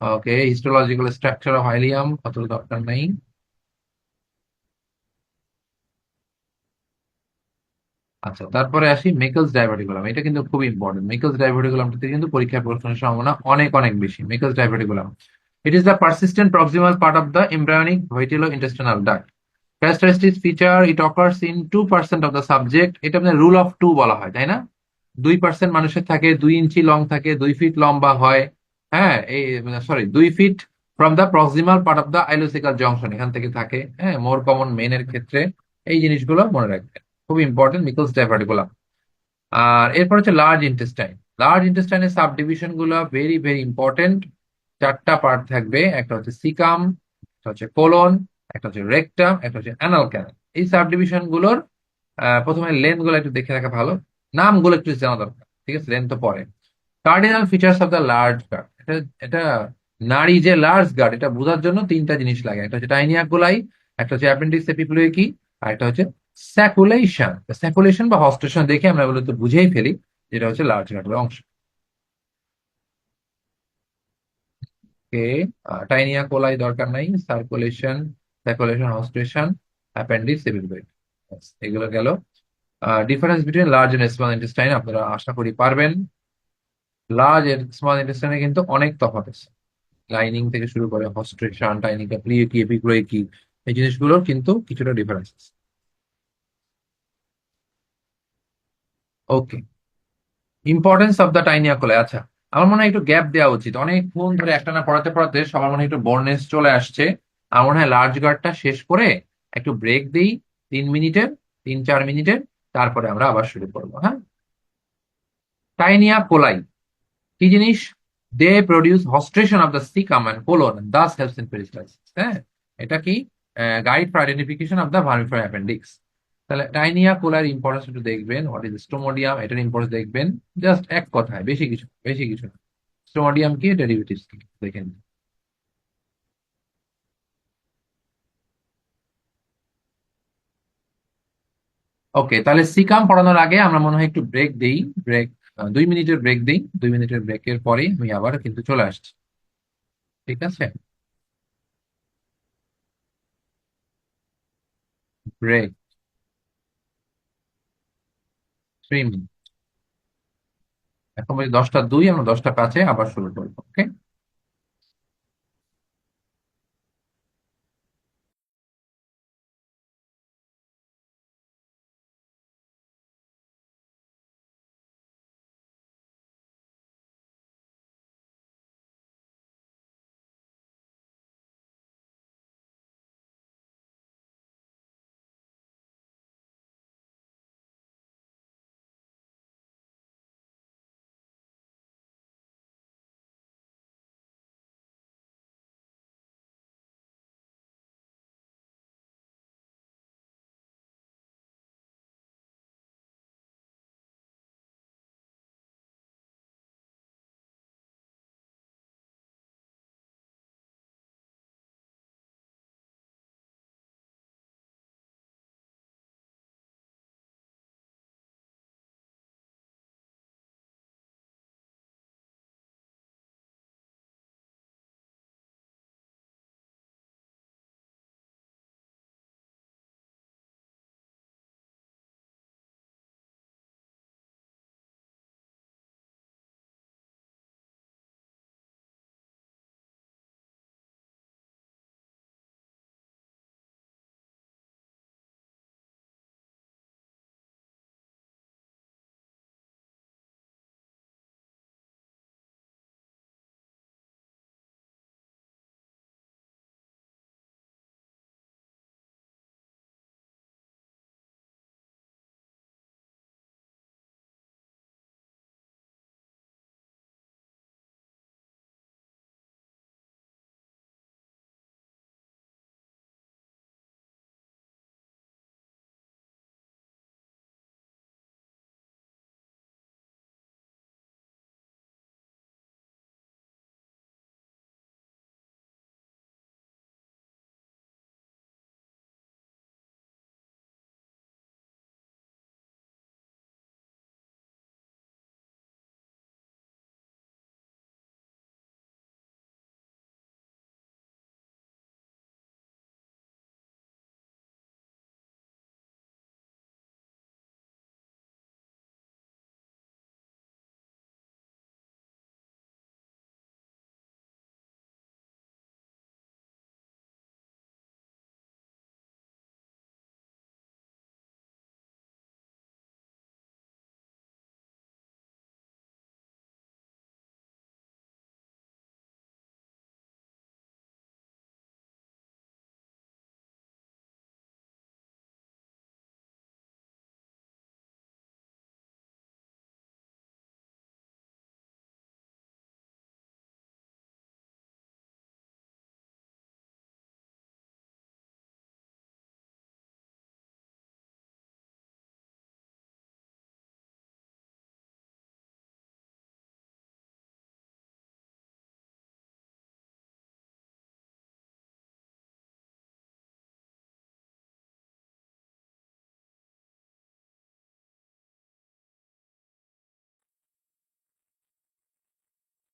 Okay, histological structure of ileum অত দরকার নেই। আচ্ছা, তারপরে আসি মেকলস ডাইভার্টিকুলাম, এটা কিন্তু খুব ইম্পর্টেন্ট। মেকলস ডাইভার্টিকুলামটাতে কিন্তু পরীক্ষায় প্রশ্নের সম্ভাবনা অনেক অনেক বেশি। Meckel's diverticulum, it is the persistent proximal part of the embryonic vitello intestinal duct. Characteristic feature, it occurs in 2% of the subject. এটা আপনার রুল অফ টু বলা হয়, তাই না? 2% মানুষের থাকে, 2 ইঞ্চি লং থাকে, 2 ফিট লম্বা হয়। হ্যাঁ, এই sorry 2 feet from the proximal part of the ileocaecal junction, এখান থেকে থাকে। হ্যাঁ, মোর কমন মেনের ক্ষেত্রে এই জিনিসগুলো মনে রাখবেন, খুব ইম্পর্টেন্ট মিকলস ডাইভার্টিকুলাম। আর এরপর হচ্ছে লার্জ ইন্টেস্টাইন। লার্জ ইন্টেস্টাইনের সাব ডিভিশন গুলো ভেরি ভেরি ইম্পর্টেন্ট। 4টা পার্ট থাকবে, একটা হচ্ছে সিকাম, একটা হচ্ছে কোলন, একটা হচ্ছে রেকটাম, একটা হচ্ছে অ্যানাল ক্যানাল। এই সাব ডিভিশন গুলোর প্রথমে লেন্থ গুলো একটু দেখে রাখা ভালো, নামগুলো একটু জানা দরকার। ঠিক আছে, লেন্থ তো পরে। Cardinal features of the large gut, এটা এটা নারী যে লার্জ গার্ড এটা বোঝার জন্য 3টা জিনিস লাগে, একটা হচ্ছে টাইনিয়া কোলাই, একটা হচ্ছে অ্যাপেন্ডিক্স এপিপ্লোয়েকি, আর একটা হচ্ছে স্যাকুলেশন। স্যাকুলেশন বা হস্টেশন দেখে আমরা এগুলো তো বুঝেই ফেলি যেটা হচ্ছে লার্জ গার্ডের অংশ। কে টাইনিয়া কোলাই দরকার নাই, সার্কুলেশন, স্যাকুলেশন, হস্টেশন, অ্যাপেন্ডিক্স এপিপ্লোয়েকি, এগুলো গেল। Difference between large and small intestine আপনারা আশা করি পারবেন। লার্জ এন্ড স্মল ইন্টেস্টাইনে কিন্তু অনেক তফাৎ আছে, লাইনিং থেকে শুরু করে হস্ট্রেশন, টাইনিকা প্লিয়েকি, এপিগ্লোইকি, এই জিনিসগুলোর কিন্তু কিছুটা ডিফারেন্স আছে। ওকে, ইম্পর্টেন্স অফ দ্য টাইনিয়া কোলাই। আচ্ছা, আমার মনে হয় একটু গ্যাপ দেওয়া উচিত, অনেকক্ষণ ধরে একটানা পড়াতে পড়াতে সবার মনে হয় একটু বোরনেস চলে আসছে। আমার মনে হয় লার্জ গার্ডটা শেষ করে একটু ব্রেক দিই, 3 মিনিটের, 3-4 মিনিটের, তারপরে আমরা আবার শুরু করবো। হ্যাঁ, টাইনিয়া কোলাই কি জিনিস? They produce haustration of the caecum and colon, thus helps in peristalsis. হ্যাঁ, এটা কি guide for identification of the vermiform appendix. তাহলে টাইনিয়া কোলার ইম্পর্টেন্স একটু দেখবেন, হোয়াট ইজ স্টোমোডিয়াম, এটার ইম্পর্টেন্স দেখবেন। জাস্ট এক কথায়, বেশি কিছু না। স্টোমোডিয়াম কি, ডেরিভেটিভস কি দেখেন। ওকে, তাহলে সিকাম পড়ানোর আগে আমরা মনে হয় একটু ব্রেক দেই। ব্রেক, 2 মিনিটের ব্রেক দিই, 2 মিনিটের ব্রেকের পরে আমি আবার কিন্তু চলে আসছি। ঠিক আছে, ব্রেক 3 মিনিট। এখন বাজে 10টা 2, আমরা 10টা 5-এ আবার শুরু করবো, ওকে?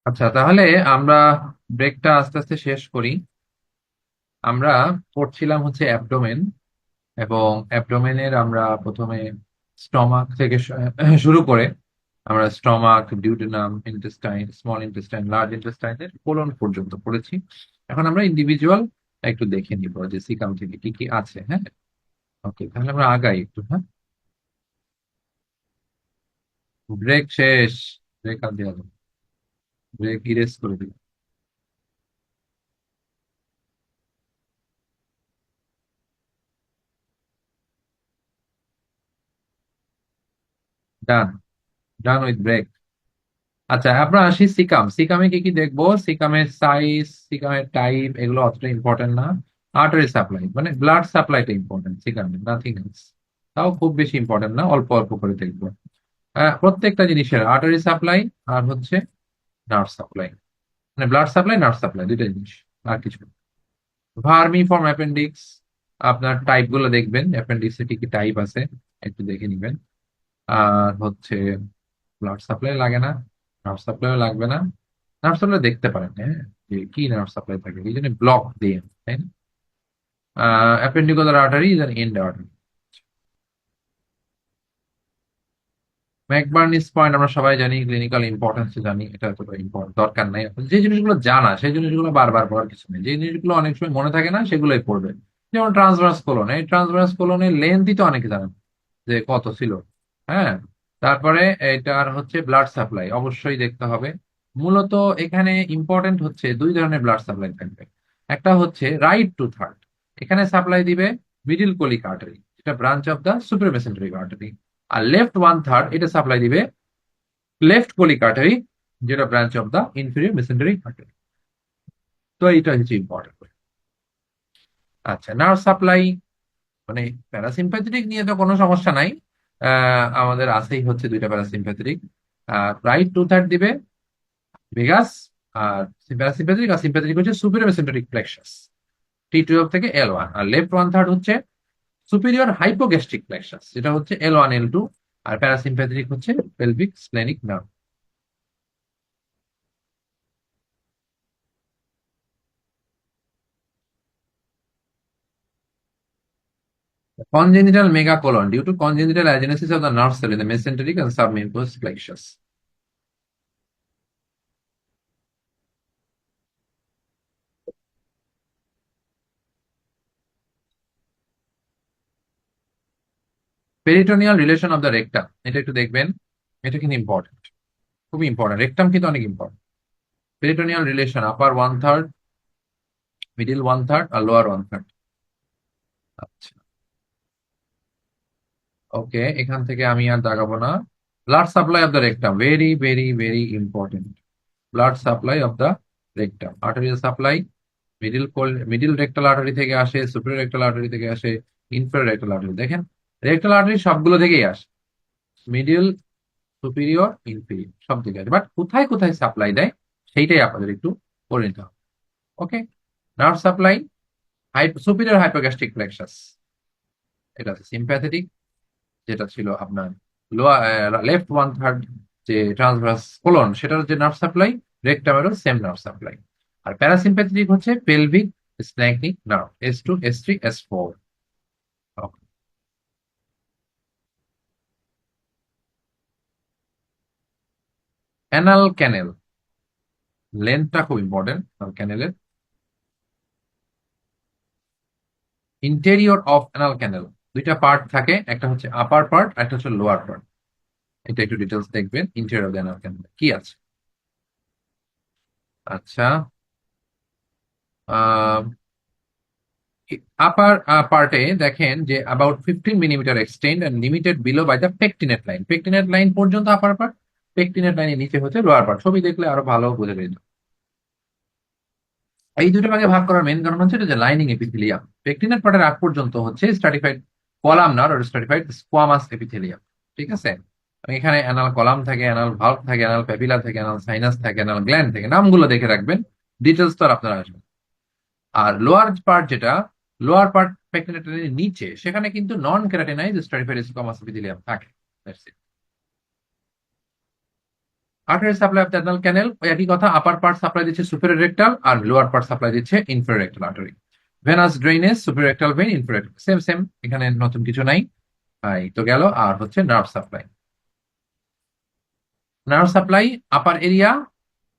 আচ্ছা, তাহলে আমরা ব্রেকটা আস্তে আস্তে শেষ করি। আমরা পড়ছিলাম হচ্ছে অ্যাবডোমেন, এবং অ্যাবডোমেনের আমরা প্রথমে স্টমাক থেকে শুরু করে আমরা stomach, duodenum, intestine, small intestine, large ইন্টেস্টাইনের কোলন পর্যন্ত পড়েছি। এখন আমরা ইন্ডিভিজুয়াল একটু দেখে নিব যে সিকাম থেকে কি কি আছে, হ্যাঁ? ওকে, তাহলে আমরা আগাই একটু, হ্যাঁ? ব্রেক শেষ। ব্রেক আর দেওয়া যাবে, ব্রেক ইরেজ করে দিই। ডান, ডান উইথ ব্রেক। আচ্ছা, আমরা আসি সিকাম। সিকামে কি কি দেখবো? সিকামের সাইজ, সিকামের টাইপ, এগুলো অতটা ইম্পর্টেন্ট না। আর্টারি সাপ্লাই মানে ব্লাড সাপ্লাইটা ইম্পর্টেন্ট সিকামে, নাথিং এলস। তাও খুব বেশি ইম্পর্টেন্ট না, অল্প অল্প করে দেখবো। প্রত্যেকটা জিনিসের আর্টারি সাপ্লাই আর হচ্ছে নার্ভ সাপ্লাই, মানে ব্লাড সাপ্লাই নার্ভ সাপ্লাই দুইটা জিনিস, আর কিছু না। ভার্মি ফর্ম অ্যাপেন্ডিক্স, আপনার টাইপ গুলো দেখবেন, অ্যাপেন্ডিক্সে কি কি টাইপ আছে একটু দেখে নিবেন। আর হচ্ছে ব্লাড সাপ্লাই লাগে না, নার্ভ সাপ্লাইও লাগবে না। নার্ভ সাপ্লাই দেখতে পারেন, হ্যাঁ, যে কি নার্ভ সাপ্লাই থাকে, এই জন্য ব্লক দিয়ে, তাই না? Appendicular artery is an end artery. McBurney's point আমরা সবাই জানি, ক্লিনিক্যাল ইম্পর্টেন্স জানি, এটা এতটা ইম্পর্টেন্ট দরকার নাই। যে জিনিসগুলো জানা সেই জিনিসগুলো বারবার পড়ার কিছু নেই, যে জিনিসগুলো অনেক সময় মনে থাকে না সেগুলোই পড়বে। যেমন ট্রান্সভার্স কোলন, এই ট্রান্সভার্স কোলনের লেন্থই তো অনেকে জানেন যে কত ছিল। হ্যাঁ, তারপরে এটার হচ্ছে ব্লাড সাপ্লাই অবশ্যই দেখতে হবে। মূলত এখানে ইম্পর্টেন্ট হচ্ছে দুই ধরনের ব্লাড সাপ্লাই থাকবে। একটা হচ্ছে রাইট টু থার্ড, এখানে সাপ্লাই দিবে মিডিল কোলিক আর্টারি, যেটা branch of the super mesenteric artery. আর লেফট ওয়ান থার্ড এটা সাপ্লাই দিবে লেফট কোলিক আর্টারি, যেটা branch of the inferior mesenteric artery. তো এইটা হচ্ছে ইম্পর্টেন্ট। আচ্ছা, নার্ভ সাপ্লাই মানে প্যারাসিম্প্যাথেটিক নিয়ে তো কোনো সমস্যা নাই। আমাদের আছেই হচ্ছে দুইটা প্যারাসিম্প্যাথেটিক। রাইট টু থার্ড দিবে ভেগাস, আর প্যারাসিম্প্যাথেটিক আর সিম্প্যাথেটিক হচ্ছে সুপিরিয়র মেসেন্টারিক প্লেক্সাস T12 থেকে L1, আর লেফট ওয়ান থার্ড হচ্ছে সুপিরিয়র হাইপোগ্যাস্ট্রিক প্লেক্সাস, যেটা হচ্ছে L1 L2। আর প্যারাসিম্প্যাথেটিক হচ্ছে pelvic splenic nerve. Congenital megacolon due to congenital agenesis of the nerve cell in the mesenteric and submucous plexus. Peritoneal relation of the rectum, এটা একটু দেখবেন, এটা কিন্তু important, খুবই important. Rectum কিন্তু অনেক important. Peritoneal relation upper one third, middle one third আর lower one third. আচ্ছা, ওকে, এখান থেকে আমি আর দাগাবো না। Blood supply of the rectum, very very very important. Blood supply of the rectum, arterial supply middle rectal artery থেকে আসে, সুপিরিয়র রেক্টাল আর্টারি থেকে আসে, ইনফেরিয়র রেক্টাল আর্টারি। দেখেন রেক্টাল আর্টারি সবগুলো থেকেই আসে, মিডিল, সুপিরিয়র, ইনফেরিয়র সব দিকে আছে, বাট কোথায় কোথায় সাপ্লাই দেয় সেইটাই আপনাদের একটু করে নিতে হবে। Okay, nerve supply superior hypogastric plexus, এটা আছে সিম্প্যাথেটিক, যেটা ছিল আপনার লোয়ার লেফট ওয়ান থার্ড যে ট্রান্সভার্স কোলন, সেটার যে নার্ভ সাপ্লাই রেক্টামেরও সেম নার্ভ সাপ্লাই। আর প্যারাসিম্প্যাথেটিক হচ্ছে pelvic splanchnic nerve, S2 S3 S4। Anal canal, লেন্থটা খুব ইম্পর্টেন্ট ক্যানেলের। ইন্টেরিয়র অফ অ্যানাল ক্যানেল দুইটা পার্ট থাকে, একটা হচ্ছে আপার পার্ট, একটা হচ্ছে লোয়ার পার্ট। এটা একটু ডিটেলস দেখবেন, ইন্টেরিয়র অফ অ্যানাল ক্যানেল কি আছে। আচ্ছা, আপার পার্টে দেখেন যে about 15 millimetre extend and limited below by the pectinate line, pectinate line পর্যন্ত আপার পার্ট, পেকটিনেট লাইনের নিচে হচ্ছে লোয়ার পার্ট। ছবি দেখলে আরো ভালো বোঝা যেত। এই দুটো ভাগে ভাগ করার মেন কারণ হচ্ছে এটা যে লাইনিং এপিথেলিয়াম, পেকটিনেট পার্টের আগ পর্যন্ত হচ্ছে স্ট্রাটিফাইড কলামনার আর স্ট্রাটিফাইড স্কোয়ামাস এপিথেলিয়াম। ঠিক আছে, এখানে অ্যানাল কলাম থাকে, অ্যানাল ভাল্ব থাকে, অ্যানাল প্যাপিলা থাকে, অ্যানাল সাইনাস থাকে, অ্যানাল গ্ল্যান্ড থাকে, নামগুলো দেখে রাখবেন, ডিটেলস তো আর আপনারা আসবেন। আর লোয়ার পার্ট যেটা, লোয়ার পার্ট পেকটিনেট লাইনের নিচে, সেখানে কিন্তু নন কেরাটিনাইজ স্ট্রাটিফাইড স্কোয়ামাস এপিথেলিয়াম থাকে। That's it. Artery supply of the anal ক্যানেল ওই একই কথা, আপার পার্ট সাপ্লাই দিচ্ছে সুপিরিয়র রেক্টাল আর লোয়ার পার্ট সাপ্লাই দিচ্ছে inferior rectal artery. Venous drainage, superior rectal vein, inferior, same same, এখানে নতুন কিছু নাই। এই তো গেল। আর হচ্ছে nerve supply, nerve supply upper area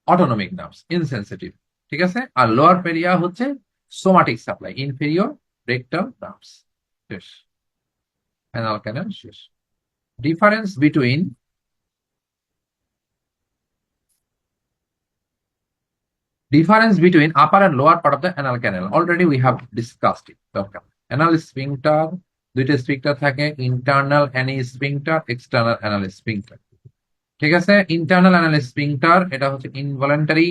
autonomic nerves insensitive, ঠিক আছে। আর লোয়ার এরিয়া হচ্ছে somatic supply, inferior rectal nerves. শেষ, অ্যানাল ক্যানেল শেষ। Difference between, upper and lower part of the anal canal already we have discussed it দরকার। anal sphincter, দুইটা sphincter থাকে, internal ani sphincter, external anal sphincter. ঠিক আছে, internal anal sphincter এটা হচ্ছে involuntary,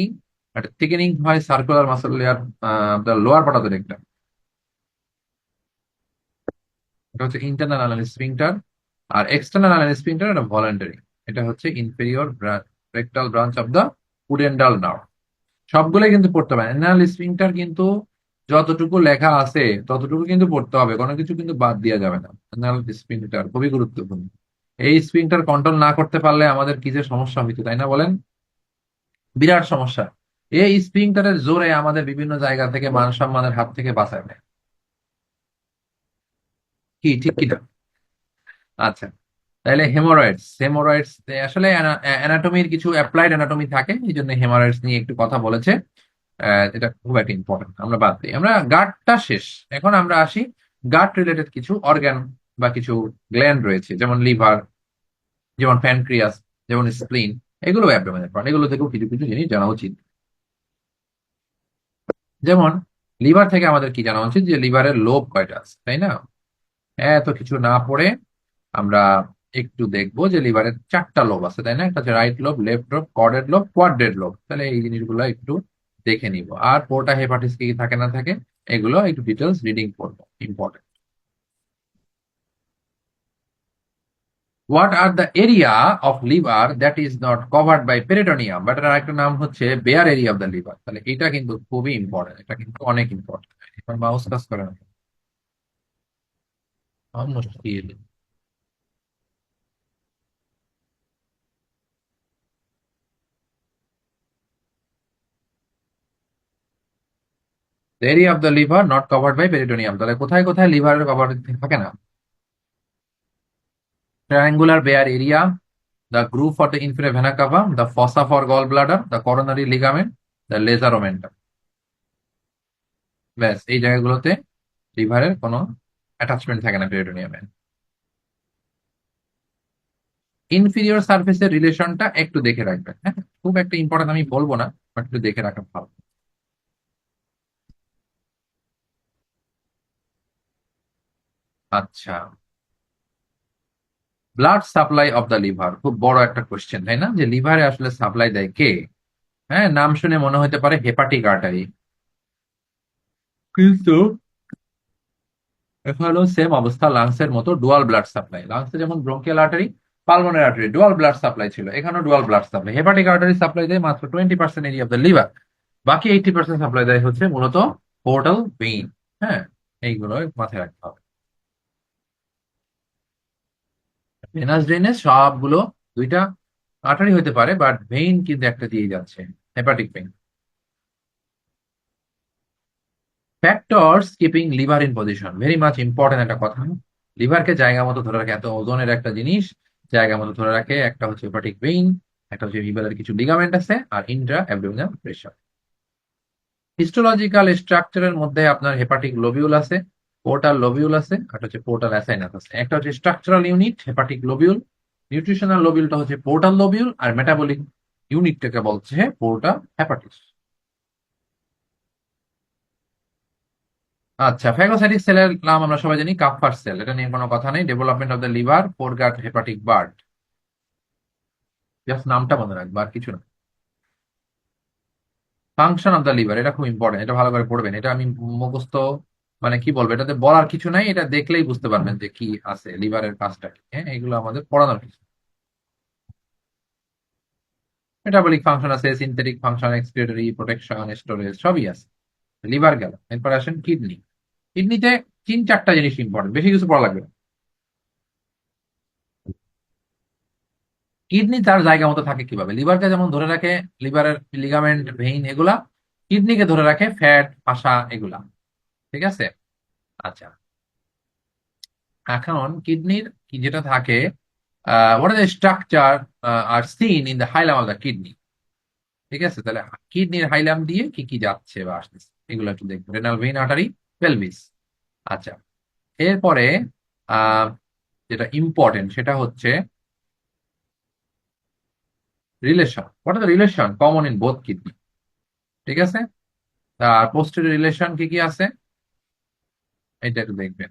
এটা থিকেনিং হয় circular muscle layer the lower part of the rectum, এটা হচ্ছে ইন্টারনাল অ্যানাল স্ফিংক্টার। আর এক্সটার্নাল অ্যানাল স্ফিংক্টার এটা ভলেন্টারি, এটা হচ্ছে inferior rectal branch of the pudendal nerve. সবগুলোই কিন্তু পড়তে হবে, অ্যানাল স্ফিংক্টার কিন্তু যতটুকু লেখা আছে ততটুকু কিন্তু পড়তে হবে, কোনো কিছু কিন্তু বাদ দেওয়া যাবে না। অ্যানাল স্ফিংক্টার খুবই গুরুত্বপূর্ণ, এই স্ফিংক্টার কন্ট্রোল না করতে পারলে আমাদের কি যে সমস্যা হইতো, তাই না বলেন? বিরাট সমস্যা। এই স্ফিংক্টারের জোরে আমাদের বিভিন্ন জায়গা থেকে মান সম্মানের হাত থেকে বাঁচায় নেয়, কি ঠিক কিনা? আচ্ছা, তাহলে হেমোরয়েডস হেমোরয়েডস আসলে অ্যানাটমির কিছু অ্যাপ্লাইড অ্যানাটমি থাকে, এই জন্য হেমোরয়েডস নিয়ে একটু কথা বলেছে। এটা খুব একটা ইম্পর্টেন্ট, আমরা বাদ দিই। আমরা গাটটা শেষ, এখন আমরা আসি গাট রিলেটেড কিছু অর্গান বা কিছু গ্ল্যান্ড রয়েছে, যেমন লিভার, যেমন প্যানক্রিয়াস, যেমন স্প্লিন। এগুলো অ্যাবডোমেনের পার্ট, এগুলো থেকেও কিছু কিছু জিনিস জানা উচিত। যেমন লিভার থেকে আমাদের কি জানা উচিত, যে লিভারের লোব কয়টা আছে, তাই না? এত কিছু না পড়ে আমরা একটু দেখবো যে লিভারের 4টা লোব আছে, তাই না? একটা হচ্ছে right lobe, left lobe, caudate lobe, quadrate lobe. তাহলে এই জিনিসগুলো একটু দেখে নিব। আর পোর্টা হেপাটিস কি কি থাকে না থাকে, এগুলো একটু ডিটেলস রিডিং করবো, important. What are the area of liver that is not covered by peritoneum, but এর একটা নাম হচ্ছে bare area of the liver. তাহলে এটা কিন্তু খুবই ইম্পর্টেন্ট, এটা কিন্তু অনেক ইম্পর্টেন্ট। মাউস কাজ করে না, মুশকিল। Area of the liver not covered by peritoneum, তাহলে কোথায় কোথায় লিভারের কভার থাকে না? triangular bare area, the groove for the inferior vena cava, the fossa for gallbladder, the coronary ligament, the laser omentum। ব্যাস, এই জায়গাগুলোতে লিভারের কোনো অ্যাটাচমেন্ট থাকে না পেরিটোনিয়ামে। ইনফিরিয়র সার্ফেসের রিলেশনটা একটু দেখে রাখবেন, হ্যাঁ, খুব একটা ইম্পর্টেন্ট আমি বলবো না, বাট একটু দেখে রাখা ভালো। আচ্ছা, blood supply of the liver খুব বড় একটা কোশ্চেন, তাই না? যে লিভারে আসলে সাপ্লাই দেয় কে? হ্যাঁ, নাম শুনে মনে হতে পারে হেপাটিক আর্টারি, কিন্তু এখানেও সেম অবস্থা, লাংসের মতো ডুয়াল ব্লাড সাপ্লাই। লাংসে যেমন bronchial artery, pulmonary artery, dual blood supply ছিল, এখানেও dual blood supply. Hepatic artery supply দেয় মাত্র 20% এরিয়া অফ দ্য লিভার, বাকি 80% সাপ্লাই দেয় হচ্ছে মূলত পোর্টাল ভেইন। হ্যাঁ, এইগুলো মাথায় রাখতে হবে। ভেনাস ড্রেনেজ সবগুলো, দুইটা আর্টারি হতে পারে, বাট ভেইন কিন্তু একটা দিয়ে যাচ্ছে, hepatic vein. Factors keeping liver in position, very much important একটা কথা। লিভারকে জায়গা মতো ধরে রাখে, এত ওজনের একটা জিনিস জায়গা মতো ধরে রাখে, একটা হচ্ছে হেপাটিক ভেইন, একটা হচ্ছে লিভারের কিছু লিগামেন্ট আছে, আর ইন্ট্রা অ্যাবডোমিনাল প্রেশার। হিস্টোলজিক্যাল স্ট্রাকচারের মধ্যে আপনার হেপাটিক লোবিউল আছে, পোর্টাল লোবিউল আছে, আর হচ্ছে পোর্টাল অ্যাসাইনাস আছে। একটা হচ্ছে structural unit hepatic lobule, nutritional লোবিউলটা হচ্ছে পোর্টাল লোবিউল, আর মেটাবলিক ইউনিটটাকে বলছে পোর্টা হেপাটিস। আচ্ছা, ফ্যাগোসাইটিক সেলের নাম আমরা সবাই জানি কাপ্পার সেল, এটা নিয়ে কোনো কথা নেই। Development of the liver, ফোরগাট hepatic bird, just নামটা মনে রাখবো, আর কিছু না। ফাংশন অফ দ্য লিভার, এটা খুব ইম্পর্টেন্ট, এটা ভালো করে পড়বেন। এটা আমি মুখস্থ, মানে কি বলবো, এটাতে বলার কিছু নাই, এটা দেখলেই বুঝতে পারবেন যে কি আছে লিভারের কাজটা কি। হ্যাঁ, এগুলো আমাদের পড়ানোর কিছু। মেটাবলিক ফাংশন আছে, synthetic function, excretory, protection, storage, সবই আছে। লিভার গেল, এরপর আসেন কিডনি। কিডনিতে 3-4টা জিনিস ইম্পর্টেন্ট, বেশি কিছু পড়া লাগবে না। কিডনি তার জায়গা মতো থাকে কিভাবে? লিভারকে যেমন ধরে রাখে লিভারের লিগামেন্ট, ভেইন, এগুলা কিডনিকে ধরে রাখে ফ্যাট, পাশা, এগুলা। ঠিক আছে? আচ্ছা, এখন কিডনির কি যেটা থাকে, what is the structure are seen in the hilum of the kidney. ঠিক আছে, তাহলে কিডনির হাইলাম দিয়ে কি কি যাচ্ছে বা আসতেছে, এগুলো একটু দেখবো। Renal vein, artery, pelvis. আচ্ছা, এরপরে আহ যেটা ইম্পর্টেন্ট সেটা হচ্ছে relation. What are the relation common in both kidney? ঠিক আছে, আর পোস্টেরিয়র রিলেশন কি কি আছে, এটা একটু দেখবেন।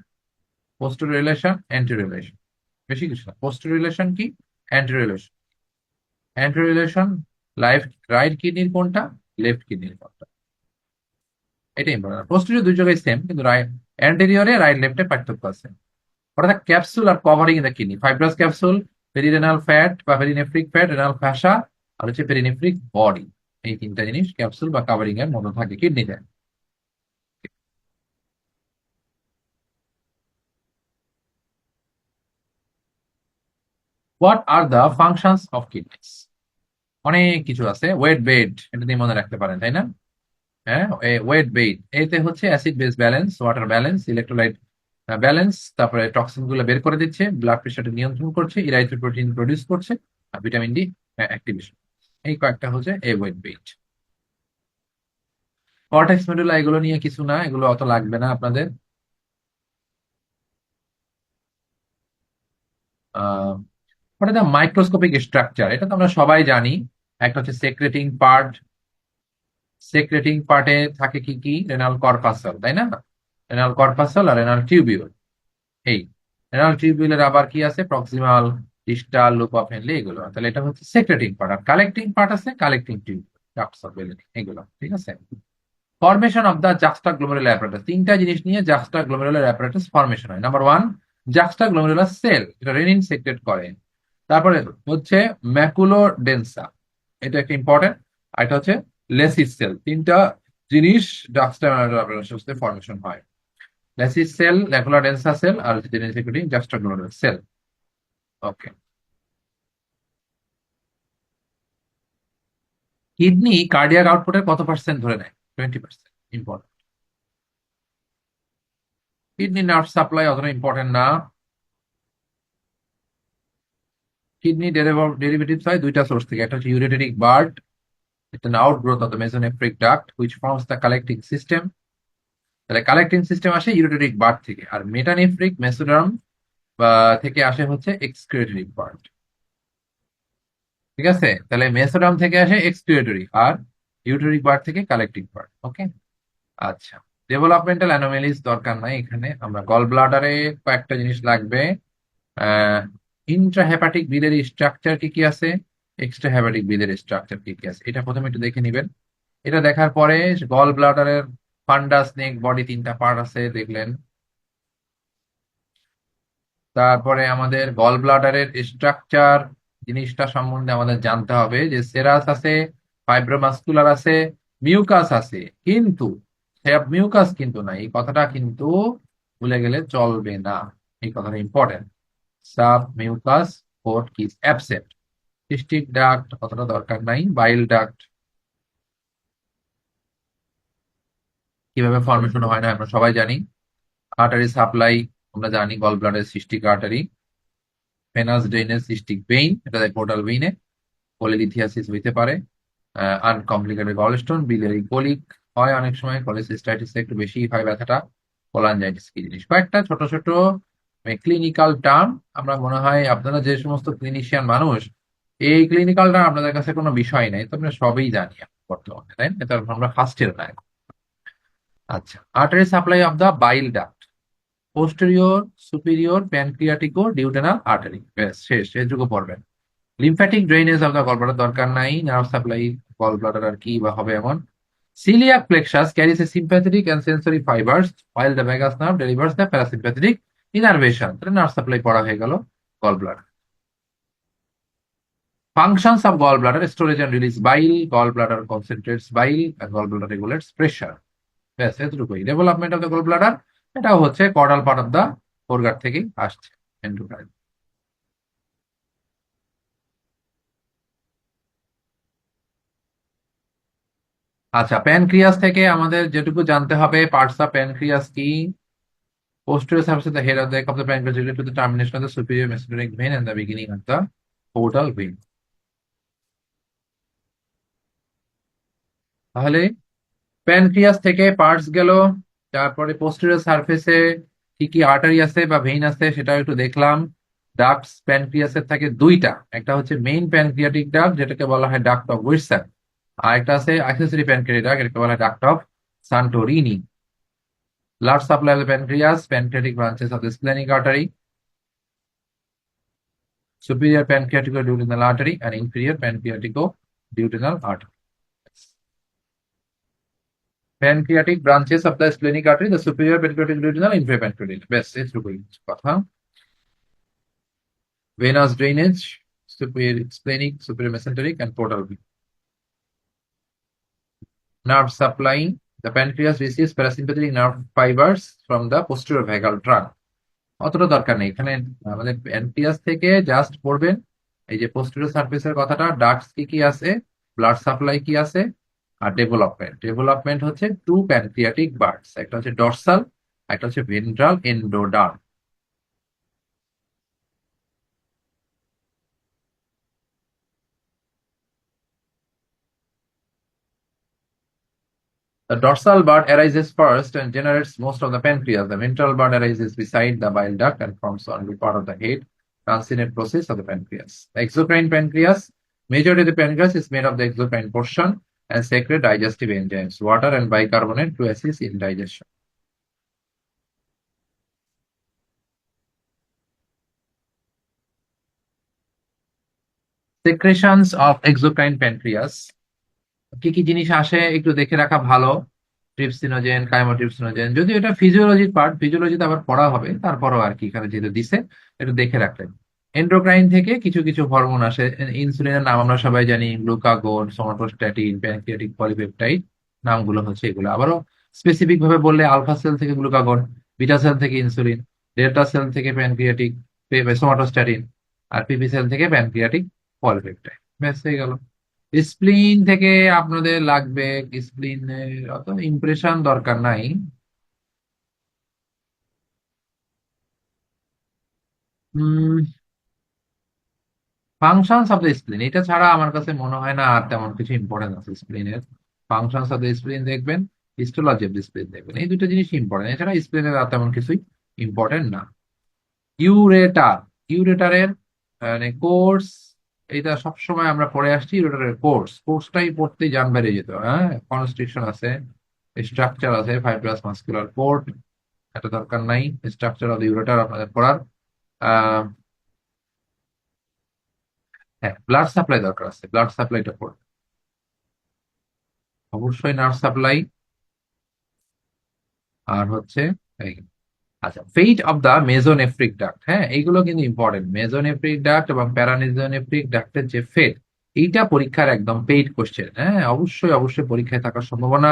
পোস্টেরিয়র রিলেশন, অ্যান্টেরিয়র রিলেশন, বেশি কিছু না। পোস্টেরিয়র রিলেশন কি, anterior relation. Anterior relation, right কিডনির কোনটা, লেফট কিডনির কোনটা, এটা ইম্পর্টেন্ট। পোস্টেরিয়র দুই জায়গায় সেম, কিন্তু অ্যান্টেরিয়রে রাইট লেফটে পার্থক্য আছে। অর্থাৎ ক্যাপসুল আর covering in the kidney, fibrous capsule, perirenal fat বা পেরিনেফ্রিক ফ্যাট, রেনাল ফ্যাসা, আর হচ্ছে পেরিনেফ্রিক বডি। এই 3টা জিনিস ক্যাপসুল বা কাভারিং এর মধ্যে থাকে কিডনিতে। What are the functions of kidneys? অনেক কিছু আছে। ওয়েট বেড, এটা দিয়ে মনে রাখতে পারেন, তাই না? হ্যাঁ, ওয়েট বেড, এতে হচ্ছে acid base balance, water balance, electrolyte balance, তারপরে টক্সিন গুলো বের করে দিচ্ছে, ব্লাড প্রেশারটা নিয়ন্ত্রণ করছে, ইরাইথ্রোপোয়েটিন প্রডিউস করছে, আর ভিটামিন ডি অ্যাক্টিভেশন। এই কয়েকটা হচ্ছে এ ওয়েট বেইট। কর্টেক্স মেডুলা এগুলো নিয়ে কিছু না, এগুলো অত লাগবে না আপনাদের। আহ ওটা মাইক্রোস্কোপিক স্ট্রাকচার, এটা তো আমরা সবাই জানি। একটা হচ্ছে সেক্রেটিং পার্ট, সেক্রেটিং পার্টে থাকে কি কি, রেনাল কর্পাসল, তাই না? রেনাল কর্পাসল আর রেনাল টিউবিউল। এই রেনাল টিউবিউলের আবার কি আছে, proximal, distal, loop of Henle, এগুলো। তাহলে এটা হচ্ছে সেক্রেটিং পার্ট। আর কালেক্টিং পার্ট আছে কালেক্টিং টিউব, ডাক্টস অফ বেলনি, এগুলো ঠিক আছে। ফরমেশন অফ দ্য জাক্সটাগ্লোমেরুলার অ্যাপারেটাস, তিনটা জিনিস নিয়ে জাক্সটাগ্লোমেরুলার অ্যাপারেটাস ফরমেশন হয়। নাম্বার ওয়ান, জাক্সটাগ্লোমেরুলার সেল, এটা রেনিন সেক্রেট করে। তারপরে হচ্ছে ম্যাকুলো ডেন্সা, এটা একটা ইম্পর্টেন্ট। আর এটা হচ্ছে লেসিস সেল। তিনটা জিনিস জাক্সটাগ্লোমেরুলার অ্যাপারেটাসে ফরমেশন হয়। লেসিস সেল, ম্যাকুলো ডেন্সা সেল, আর রেনিন সেক্রেটিং জাক্সটাগ্লোমেরুলার সেল। ওকে। কিডনি কার্ডিয়াক আউটপুটের কত পার্সেন্ট ধরে নেয়? 20%। ইম্পর্টেন্ট। কিডনি নার্ভ সাপ্লাই অতটা ইম্পর্টেন্ট না। কিডনি ডেরিভেটিভস হয় দুইটা সোর্স থেকে, একটা হচ্ছে ইউরেটেরিক bird, it's an outgrowth of the mesonephric duct which forms the collecting system। তাহলে কালেক্টিং সিস্টেম আসে ইউরেটেরিক বার্ড থেকে, আর মেটানেফ্রিক মেসোডার্ম বা থেকে আসে হচ্ছে এক্সক্রিয়েটরি পার্ট। ঠিক আছে, তাহলে মেসোডার্ম থেকে আসে এক্সক্রিয়েটরি, আর ইউরেটেরিক বার্ড থেকে কালেক্টিং পার্ট। ওকে। আচ্ছা, ডেভেলপমেন্টাল অ্যানোমেলিস দরকার নাই এখানে। আমরা গল ব্লাডারে কয়েকটা জিনিস লাগবে। ইন্ট্রাহেপাটিক বিলের স্ট্রাকচার কি কি আছে, এক্সট্রা হেপাটিক বিলের স্ট্রাকচার কি কি আছে, এটা প্রথমে একটু দেখে নিবেন। এটা দেখার পরে গল ব্লাডারের ফান্ডাস, নেক, বডি, তিনটা পার্ট আছে দেখলেন। তারপরে আমাদের গল ব্লাডারের স্ট্রাকচার জিনিসটা সম্বন্ধে আমাদের জানতে হবে যে সেরাস আছে, ফাইব্রোমাস্কুলার আছে, মিউকাস আছে। কিন্তু মিউকাস কিন্তু না, এই কথাটা কিন্তু ভুলে গেলে চলবে না, এই কথাটা ইম্পর্টেন্ট। সাব মিউকাস কোট কি অ্যাবসেন্ট। সিস্টিক ডাক্ট অতটা দরকার নাই। বাইল ডাক্ট কিভাবে ফর্মেশন হয় না আমরা সবাই জানি। আর্টারি সাপ্লাই আমরা জানি, gall bladder cystic artery. Venous drainage cystic vein, এটা পোর্টাল ভেইনে কোলিলিথিয়াসিস হইতে পারে। আনকমপ্লিকেটেড গলস্টোন, বিলিয়ারি কোলিক হয় অনেক সময়, কোলিসিস্টাইটিস একটু বেশি হয় ব্যথাটা। কোলাঞ্জাইটিস কি জিনিস, কয়েকটা ছোট ছোট ক্লিনিক্যাল টার্ম। আমরা মনে হয় আপনারা যে সমস্ত ক্লিনিশিয়ান মানুষ, এই ক্লিনিক্যাল টার্ম আপনাদের কাছে কোনো বিষয় নাই, তো আমরা সবই জানি বর্তমানে, তাই না? এটা আমরা ফার্স্ট ইয়ার না এখন। আচ্ছা, artery supply of the bile duct, posterior, superior, pancreaticoduodenal artery, ব্যাস শেষ, এটুকু পড়বেন। Lymphatic drainage of the gall bladder দরকার নাই, নার্ভ সাপ্লাই গল ব্লাডার আর কি বা হবে এমন। Celiac plexus carries a sympathetic and sensory fibers while the vagus nerve delivers the parasympathetic innervation। তাহলে নার্ভ সাপ্লাই পড়া হয়ে গেল gall bladder. Functions of gallbladder: storage and release bile, gallbladder concentrates bile, and gallbladder regulates pressure। ব্যাস এতটুকুই। Development of the gall bladder, এটাও হচ্ছে caudal part of the foregut থেকেই আসছে, এন্ডোক্রাইন। আচ্ছা, প্যানক্রিয়াস থেকে আমাদের যেটুকু জানতে হবে, পার্টস অফ প্যানক্রিয়াস কি? Posterior surface of the head of the pancreas related to the termination of the superior mesenteric vein and the beginning of the portal vein। তাহলে প্যানক্রিয়াস থেকে পার্টস গেল। তারপরে পোস্টেরিয়র সারফেসে কি কি আর্টারি আছে বা ভেইন আছে সেটাও একটু দেখলাম। ডাক্টস প্যানক্রিয়াসের থাকে দুইটা, একটা হচ্ছে মেইন প্যানক্রিয়াটিক ডাক্ট যেটাকে বলা হয় ডাক্ট অফ উইটসন, আর একটা আছে অ্যাক্সেসরি প্যানক্রিয়াটিক ডাক্ট, এটাকে বলা হয় duct of Santorini. Blood supply of the pancreas, pancreatic branches of the splenic artery, superior pancreaticoduodenal artery and inferior pancreaticoduodenal artery। Pancreatic branches of the splenic artery, the superior pancreaticoduodenal, inferior pancreaticoduodenal। ব্যাস এটুকুই কথা। Venous drainage, superior splenic, superior mesenteric, and portal vein। Nerve supply: the pancreas receives parasympathetic nerve fibers from the posterior vagal trunk। অতটা দরকার নেই এখানে, আমাদের pancreas থেকে just পড়বেন এই যে পোস্টেরিয়র সারফেসের কথাটা, ডাক্টস কি কি আছে, ব্লাড সাপ্লাই কি আছে, আর ডেভেলপমেন্ট। ডেভেলপমেন্ট হচ্ছে টু প্যানক্রিয়াটিক বার্ডস, একটা হচ্ছে ডর্সাল, আর একটা হচ্ছে ventral endoderm. The dorsal bud arises first and generates most of the pancreas. The ventral bud arises beside the bile duct and forms only part of the head, transitive process of the pancreas. The exocrine pancreas, majority of the pancreas is made of the exocrine portion and secrete digestive enzymes, water and bicarbonate to assist in digestion. Secretions of exocrine pancreas. কি কি জিনিস আসে একটু দেখে রাখা ভালো। Trypsinogen, chymotrypsinogen, যদিও এটা ফিজিওলজির পার্ট, ফিজিওলজিতে আবার পড়া হবে, তারপরও আর কি এখানে যেহেতু দিছে একটু দেখে রাখলেন। এন্ডোক্রাইন থেকে কিছু কিছু হরমোন আসে। ইনসুলিনের নাম আমরা সবাই জানি, গ্লুকাগন, সোমাটোস্ট্যাটিন, প্যানক্রিয়াটিক পলিপেপটাইড, নামগুলো হচ্ছে এগুলো। আবারও স্পেসিফিক ভাবে বললে আলফা সেল থেকে গ্লুকাগন, বিটা সেল থেকে ইনসুলিন, ডেল্টা সেল থেকে প্যানক্রিয়াটিক সোমাটোস্ট্যাটিন, আর পিপি সেল থেকে প্যানক্রিয়াটিক পলিপেপটাইড। ব্যাস হয়ে গেল। স্প্লিন থেকে আপনাদের লাগবে, স্প্লিনের অত ইমপ্রেশন দরকার নাই। ফাংশনস অফ দ্য স্প্লিন, এটা ছাড়া আমার কাছে মনে হয় না আর তেমন কিছু ইম্পর্টেন্ট আছে স্প্লিনের। ফাংশনস অফ দ্য স্প্লিন দেখবেন, হিস্টোলজি অফ দ্য স্প্লিন দেখবেন, এই দুটো জিনিস ইম্পর্টেন্ট। এছাড়া স্প্লিনের আর তেমন কিছুই ইম্পর্টেন্ট না। ইউরেটার, ইউরেটারের মানে কোর্স, এটা সবসময় আমরা পড়ে আসছি। ইউরেটারের কোর্সটাই পড়তেই জান বেড়ে যেত। হ্যাঁ, কনস্ট্রিকশন আছে, স্ট্রাকচার আছে, ফাইব্রাস মাস্কুলার পোর্ট, এটা দরকার নাই। স্ট্রাকচার অফ ইউরেটার আপনাদের পড়ার। আহ হ্যাঁ, ব্লাড সাপ্লাই দরকার আছে, ব্লাড সাপ্লাইটা পড়বে অবশ্যই, নার্ভ সাপ্লাই। আর হচ্ছে এই, আচ্ছা, ফেইট অফ দা মেজোনেফ্রিক ডাক্ট, হ্যাঁ এইগুলো কিন্তু ইম্পর্টেন্ট। মেজোনেফ্রিক ডাক্ট এবং প্যারামেজোনেফ্রিক ডাক্টের যে ফেট, এইটা পরীক্ষার একদম পেইড কোশ্চেন। হ্যাঁ, অবশ্যই অবশ্যই পরীক্ষায় থাকার সম্ভাবনা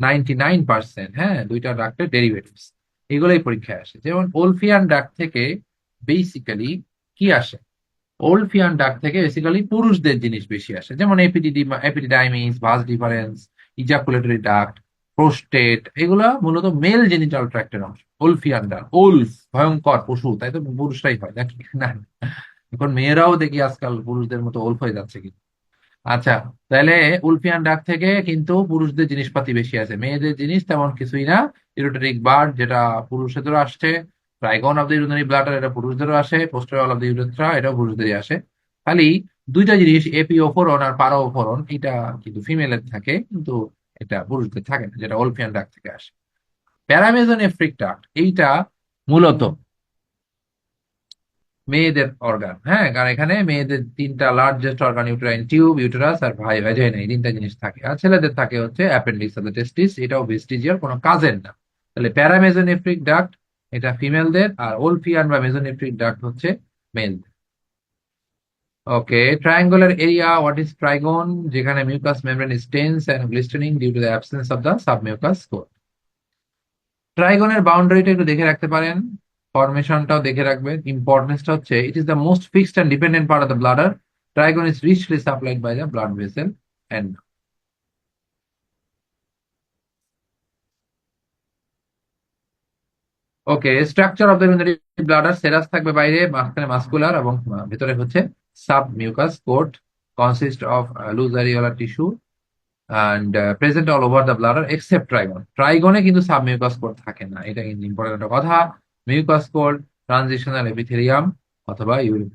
99%। হ্যাঁ, দুইটা ডাক্টের ডেরিভেটিভস, এগুলোই পরীক্ষায় আসে। যেমন ওলফিয়ান ডাক্ট থেকে বেসিক্যালি কি আসে? ওলফিয়ান ডাক্ট থেকে বেসিক্যালি পুরুষদের জিনিস বেশি আসে, যেমন epididymis, vas deferens, ejaculatory duct, prostate, এগুলা মূলত মেল জেনিটাল ট্র্যাক্টের অংশ। ওলফিয়ান ডাক্ট, ওলফ ভয়ঙ্কর পশু, তাই তো পুরুষরাই হয় নাকি না? এখন মেয়েরাও দেখি আজকাল পুরুষদের মতো ওলফ হয়ে যাচ্ছে কিন্তু। আচ্ছা, তাহলে উলফিয়ান ডাক থেকে কিন্তু পুরুষদের জিনিসপাতি বেশি আছে, মেয়েদের জিনিস তেমন কিছুই না। ইউরেটারিক বার্ড, যেটা পুরুষদেরও আসছে। ট্রাইগন অফ দ্য ইউরিনারি ব্লাডার, এটা পুরুষদেরও আসে। পোস্টেরিয়র অফ দ্য ইউরেথ্রা, এটাও পুরুষদেরই আসে। খালি দুইটা জিনিস, এপিওফোরন আর পারাওফোরন, এটা কিন্তু ফিমেলের থাকে, কিন্তু এটা পুরুষদের থাকে না, যেটা ওলফিয়ান ডাক থেকে আসে। প্যারামেসোনেফ্রিক ডাক্ট, এইটা মূলত মেয়েদের অর্গান। হ্যাঁ, কারণ এখানে মেয়েদের তিনটা largest organ, uterine tube, uterus আর ভাইজাইনা, এই তিনটা জিনিস থাকে। আর ছেলেদের থাকে হচ্ছে অ্যাপেন্ডিক্স অফ দ্য টেস্টিস, এটাও ভেস্টিজিয়াল, কোনো কাজের না। তাহলে প্যারামেজোনেফ্রিক ডাক্ট এটা ফিমেলদের, আর ওলফিয়ান বা মেজোনেফ্রিক ডাক্ট হচ্ছে মেলদের। Okay, triangular area, what is trigone? যেখানে mucous membrane is tense and glistening due to the absence of the submucous coat. ট্রাইগনের বাউন্ডারিটা একটু দেখে রাখতে পারেন, ফরমেশনটাও দেখে রাখবেন। ইম্পর্টেন্সটা হচ্ছে, it is the most fixed and dependent part of the bladder. Trigone is richly supplied by the blood vessel end. Okay, structure of the urinary bladder, serous থাকবে বাইরে, মাঝখানে মাস্কুলার, এবং ভেতরে হচ্ছে sub mucous coat, consist of loose areolar tissue and present all over the bladder except trigone. ট্রাইগনে কিন্তু sub mucous coat থাকে না, এটা কিন্তু ইম্পর্টেন্ট একটা কথা। মিউকাস কোট, ট্রানজিশনাল এপিথেলিয়াম অথবা urine.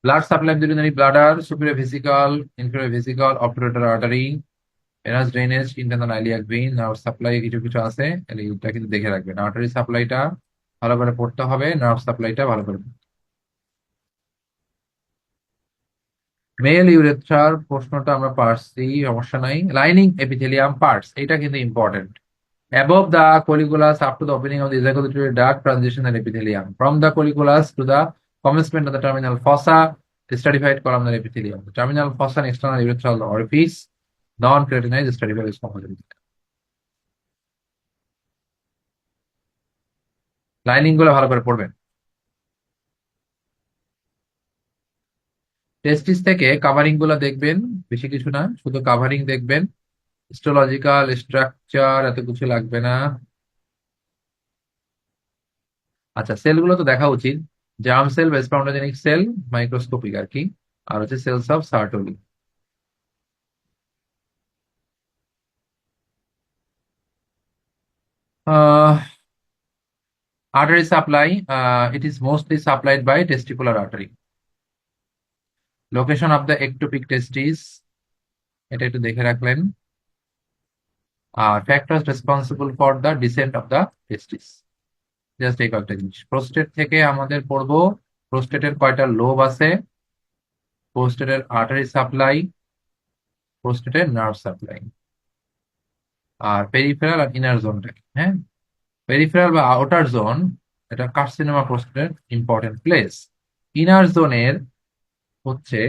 Blood supply of the urinary bladder, superior vesicle, inferior vesicle, obturator artery, venous drainage, internal iliac vein, nerve supply কিছু কিছু আছে, তাহলে এটা কিন্তু দেখে রাখবেন। আর্টারি সাপ্লাইটা ভালো করে পড়তে হবে, নার্ভ সাপ্লাইটা ভালো করে। মেল ইউরেথ্রার প্রশ্নটা আমরা পারছি, সমস্যা নাই। লাইনিং এপিথেলিয়াম পার্টস, এটা কিন্তু important. Above the colliculus up to the opening of the ejaculatory duct, transitional epithelium. From the colliculus to the commencement of the terminal fossa, stratified columnar epithelium. The terminal fossa and external urethral orifice, non-keratinized stratified is composite. Lining গুলো ভালো করে পড়বেন। টেস্টিস থেকে covering গুলো দেখবেন, বেশি কিছু না, শুধু কাভারিং দেখবেন। হিস্টোলজিক্যাল স্ট্রাকচার এত কিছু লাগবে না। আচ্ছা, সেলগুলো তো দেখা উচিত। Germ cell, spermatogenic cell, microscopic আর কি। আর হচ্ছে cells of Sertoli. Artery supply, it is mostly supplied by testicular artery. Location of the ectopic testis, এটা একটু দেখে রাখলেন। আর factors responsible for the descent of the testis, just এই কয়েকটা জিনিস। প্রোস্টেট থেকে আমাদের পড়বো প্রোস্টেটের কয়টা লোব আছে, প্রোস্টেটের আর্টারি সাপ্লাই, প্রোস্টেটের নার্ভ সাপ্লাই, আর পেরিফেরাল আর ইনার জোনটা কি। হ্যাঁ, পেরিফেরাল বা আউটার জোন, এটা কার্সিনোমা প্রোস্টেটের ইম্পর্টেন্ট প্লেস। ইনার জোনের হচ্ছে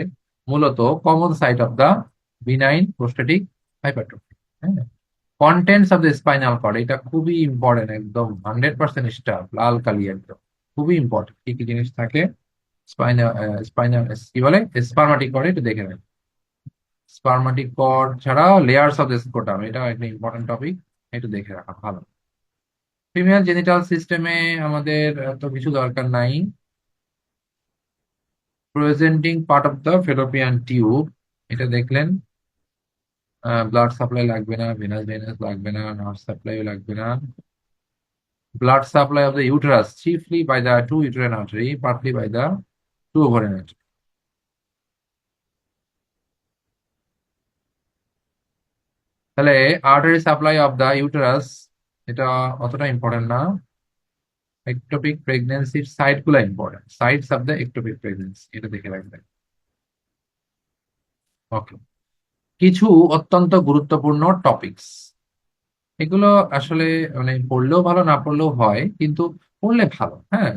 মূলত common site of the benign prostatic hypertrophy. হ্যাঁ, contents of the spinal cord, এটা খুবই ইম্পর্টেন্ট, একদম 100% স্টাফ, লাল কালি একদম, খুবই ইম্পর্টেন্ট। কি কি জিনিস থাকে স্পাইনাল স্পাইনাল কি বলে, স্পার্মাটিক কর্ড, একটু দেখে নেন। স্পার্মাটিক কর্ড ছাড়াও লেয়ার্স অফ দ্য স্কোটাম, এটা একটা ইম্পর্টেন্ট টপিক, একটু দেখে রাখা ভালো। ফিমেল জেনিটাল সিস্টেমে আমাদের তো কিছু দরকার নাই। Presenting part of the fallopian tube, এটা দেখলেন। ব্লাড সাপ্লাই লাগবে না, ভেনাস ভেনাস লাগবে না, নার্ভ সাপ্লাইও লাগবে না। Blood supply of the uterus chiefly by the two uterine artery, partly by the two ovarian artery. তাহলে artery supply of the uterus, এটা অতটা ইম্পর্টেন্ট না। একটোপিক প্রেগনেন্সির সাইট গুলো important, sites of the ectopic pregnancy, এটা দেখে রাখবেন। ওকে, কিছু অত্যন্ত গুরুত্বপূর্ণ টপিকস, এগুলো আসলে মানে পড়লেও ভালো, না পড়লেও হয়, কিন্তু পড়লে ভালো। হ্যাঁ,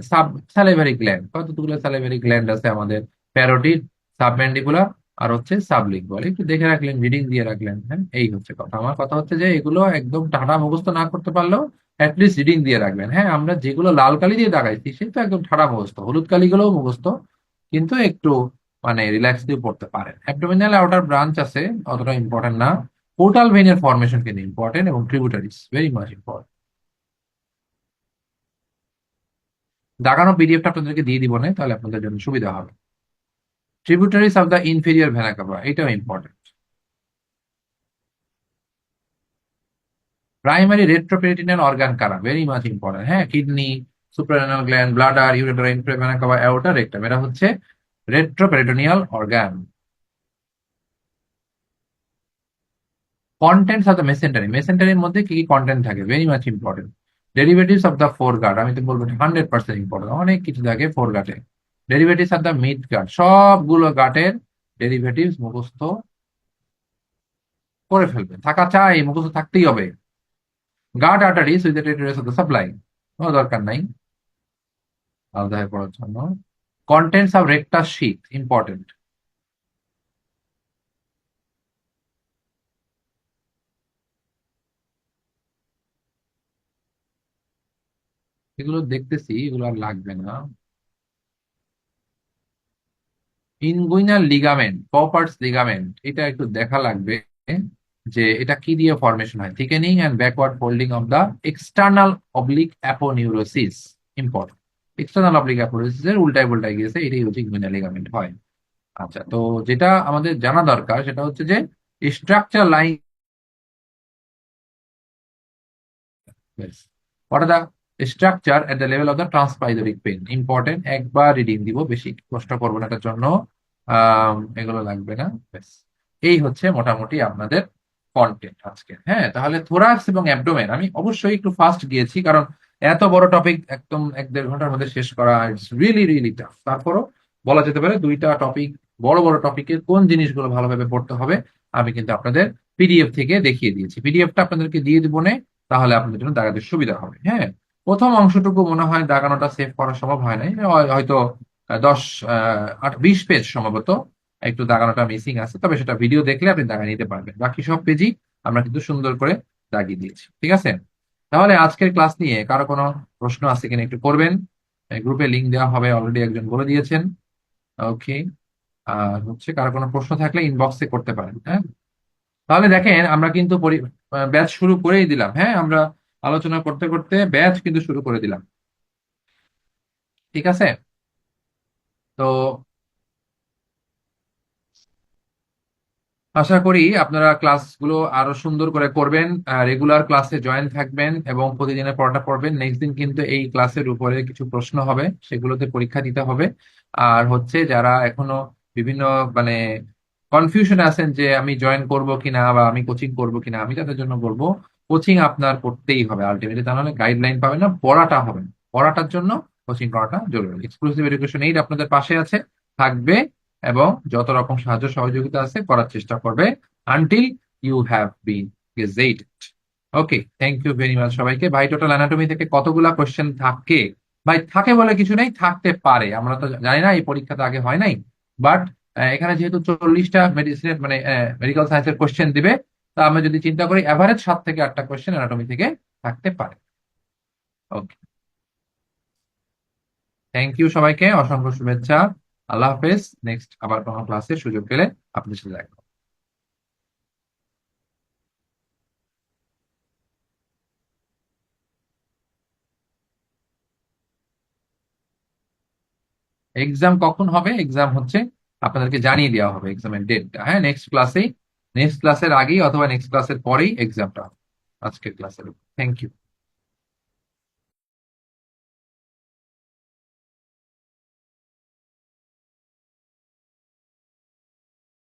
স্যালিভারি গ্ল্যান্ড, কতগুলো স্যালিভারি গ্ল্যান্ড আছে আমাদের, প্যারোটিড, সাবম্যান্ডিবুলার, আর হচ্ছে সাবলিঙ্গুয়াল, একটু দেখে রাখলেন, রিডিং দিয়ে রাখলেন। হ্যাঁ, এই হচ্ছে কথা। আমার কথা হচ্ছে যে এগুলো একদম টানা মুখস্থ না করতে পারলেও অ্যাটলিস্ট রিডিং দিয়ে রাখবেন। হ্যাঁ, আমরা যেগুলো লাল কালি দিয়ে দাগাইছি সে তো একদম ঠাড়া মুখস্থ, হলুদ কালিগুলোও মুখস্থ, কিন্তু একটু মানে রিল্যাক্স দিয়ে পড়তে পারেন। অ্যাবডোমিনাল আউটার ব্রাঞ্চ আছে, অতটা ইম্পর্টেন্ট না। পোর্টাল ভেইনের ফরমেশন কিন্তু ইম্পর্টেন্ট, এবং ট্রিবিউটারিজ ভেরি মাচ ইম্পর্টেন্ট। দাগানো পিডিএফটা আপনাদেরকে দিয়ে দিব না, তাহলে আপনাদের জন্য সুবিধা হবে। Tributaries of the inferior vena cava, এটাও ইম্পর্টেন্ট। প্রাইমারি রেট্রোপেরিটিনাল অর্গান কারা, ভেরি মাচ ইম্পর্টেন্ট। হ্যাঁ, kidney, suprarenal gland, bladder, ureter, inferior vena cava, aorta, rectum, এরা হচ্ছে retroperitoneal organ. Contents of the mesentery, মেসেন্টারির মধ্যে কি কি কন্টেন্ট থাকে, very much important. Derivatives of the foregut, আমি তো বলবো 100% ইম্পর্টেন্ট, অনেক কিছু থাকে ফোর গার্ডে। Derivatives of the midgut, সবগুলো গার্ডের ডেরিভেটিভস মুখস্থ করে ফেলবে, থাকা চাই, মুখস্থ থাকতেই হবে। Gut arteries with the territories of the supply, কোনো দরকার নাই আলাদা হয়ে পড়ার জন্য। Contents of rectus sheath, important. এগুলো দেখতেছি, এগুলো আর লাগবে না। ইনগুইনাল লিগামেন্ট, কপার্টস লিগামেন্ট, এটা একটু দেখা লাগবে যে এটা কি দিয়ে ফরমেশন হয়। Thickening and backward folding of the external oblique aponeurosis, important. External oblique aponeurosis এর উল্টায় উল্টায় গিয়েছে, এটাই হচ্ছে ইনগুইনাল লিগামেন্ট হয়। আচ্ছা, তো যেটা আমাদের জানা দরকার সেটা হচ্ছে যে structure line, what are the structure at the level of the transpyloric plane, important. একবার রিডিং দিব, বেশি কষ্ট করবো না এটার জন্য। এগুলো লাগবে না, ব্যাস। এই হচ্ছে মোটামুটি আপনাদের কন্টেন্ট আজকে। হ্যাঁ, তাহলে থোরাক্স এবং অ্যাবডোমেন আমি অবশ্যই একটু ফাস্ট গিয়েছি, কারণ এত বড় টপিক একদম 1-1.5 ঘন্টার মধ্যে শেষ করা ইটস রিয়েলি রিয়েলি টাফ। তারপরও বলা যেতে পারে দুইটা টপিক, বড় বড় টপিকের কোন জিনিসগুলো ভালোভাবে পড়তে হবে আমি কিন্তু আপনাদের পিডিএফ থেকে দেখিয়ে দিয়েছি। পিডিএফটা আপনাদেরকে দিয়ে দিব না, তাহলে আপনাদের জন্য দাগাতে সুবিধা হবে। হ্যাঁ, প্রথম অংশটুকু মনে হয় দাগানোটা সেভ করা সম্ভব হয় নাই, হয়তো 20 পেজ সম্ভবত একটু দাগানোটা মিসিং আছে, তবে সেটা ভিডিও দেখলে আপনি দাগা নিতে পারবেন। বাকি সব পেজই আমরা কিন্তু সুন্দর করে দাগিয়ে দিয়েছি, ঠিক আছে। তাহলে আজকের ক্লাস নিয়ে কারো কোনো প্রশ্ন আছে কিনা একটু করবেন। গ্রুপে লিংক দেওয়া হবে, অলরেডি একজন বলে দিয়েছেন। ওকে, আর হচ্ছে কারো কোনো প্রশ্ন থাকলে ইনবক্সে করতে পারেন। হ্যাঁ, তাহলে দেখেন আমরা কিন্তু ব্যাচ শুরু করেই দিলাম। হ্যাঁ, আমরা আলোচনা করতে করতে ব্যাচ কিন্তু শুরু করে দিলাম। ঠিক আছে। তো আশা করি আপনারা ক্লাসগুলো আরো সুন্দর করে করবেন, রেগুলার ক্লাসে জয়েন থাকবেন এবং প্রতিদিনের পড়াটা পড়বেন। নেক্সট দিন কিন্তু এই ক্লাসের উপরে কিছু প্রশ্ন হবে, সেগুলোতে পরীক্ষা দিতে হবে। আর হচ্ছে যারা এখনো বিভিন্ন মানে কনফিউশনে আছেন যে আমি জয়েন করব কিনা বা আমি কোচিং করব কিনা, আমি তাদের জন্য বলবো কোচিং আপনার করতেই হবে আলটিমেটলি, তা নাহলে গাইডলাইন পাবেন না, পড়াটা হবে না। পড়াটার জন্য কোচিং করাটা জরুরি। এক্সক্লুসিভ এডুকেশন এইড আপনাদের পাশে আছে, থাকবে, এবং যত রকম সাহায্য সহযোগিতা আছে করার চেষ্টা করবে until you have been gazetted. Okay, thank you very much সবাইকে। ভাই, টোটাল অ্যানাটমি থেকে কতগুলা কোশ্চেন থাকে? ভাই, থাকে বলে কিছু নেই, থাকতে পারে, আমরা তো জানি না, এই পরীক্ষাতে আগে হয় নাই। বাট এখানে যেহেতু 40টা মেডিসিনের মানে মেডিকেল সায়েন্সের কোশ্চেন দিবে, তা আমরা যদি চিন্তা করি অ্যাভারেজ 7 থেকে 8টা কোশ্চেন অ্যানাটমি থেকে থাকতে পারে। ওকে, থ্যাংক ইউ সবাইকে, অসংখ্য শুভেচ্ছা। আল্লাহ হাফেজ। নেক্সট আবার কোনো ক্লাসে সুযোগ পেলে আপনাদের সাথে দেখা হবে। এক্সাম কখন হবে? এক্সাম হচ্ছে আপনাদেরকে জানিয়ে দেওয়া হবে এক্সামের ডেটটা। হ্যাঁ, নেক্সট ক্লাসের আগেই অথবা নেক্সট ক্লাসের পরেই এক্সামটা হবে। আজকের ক্লাসের। Thank you.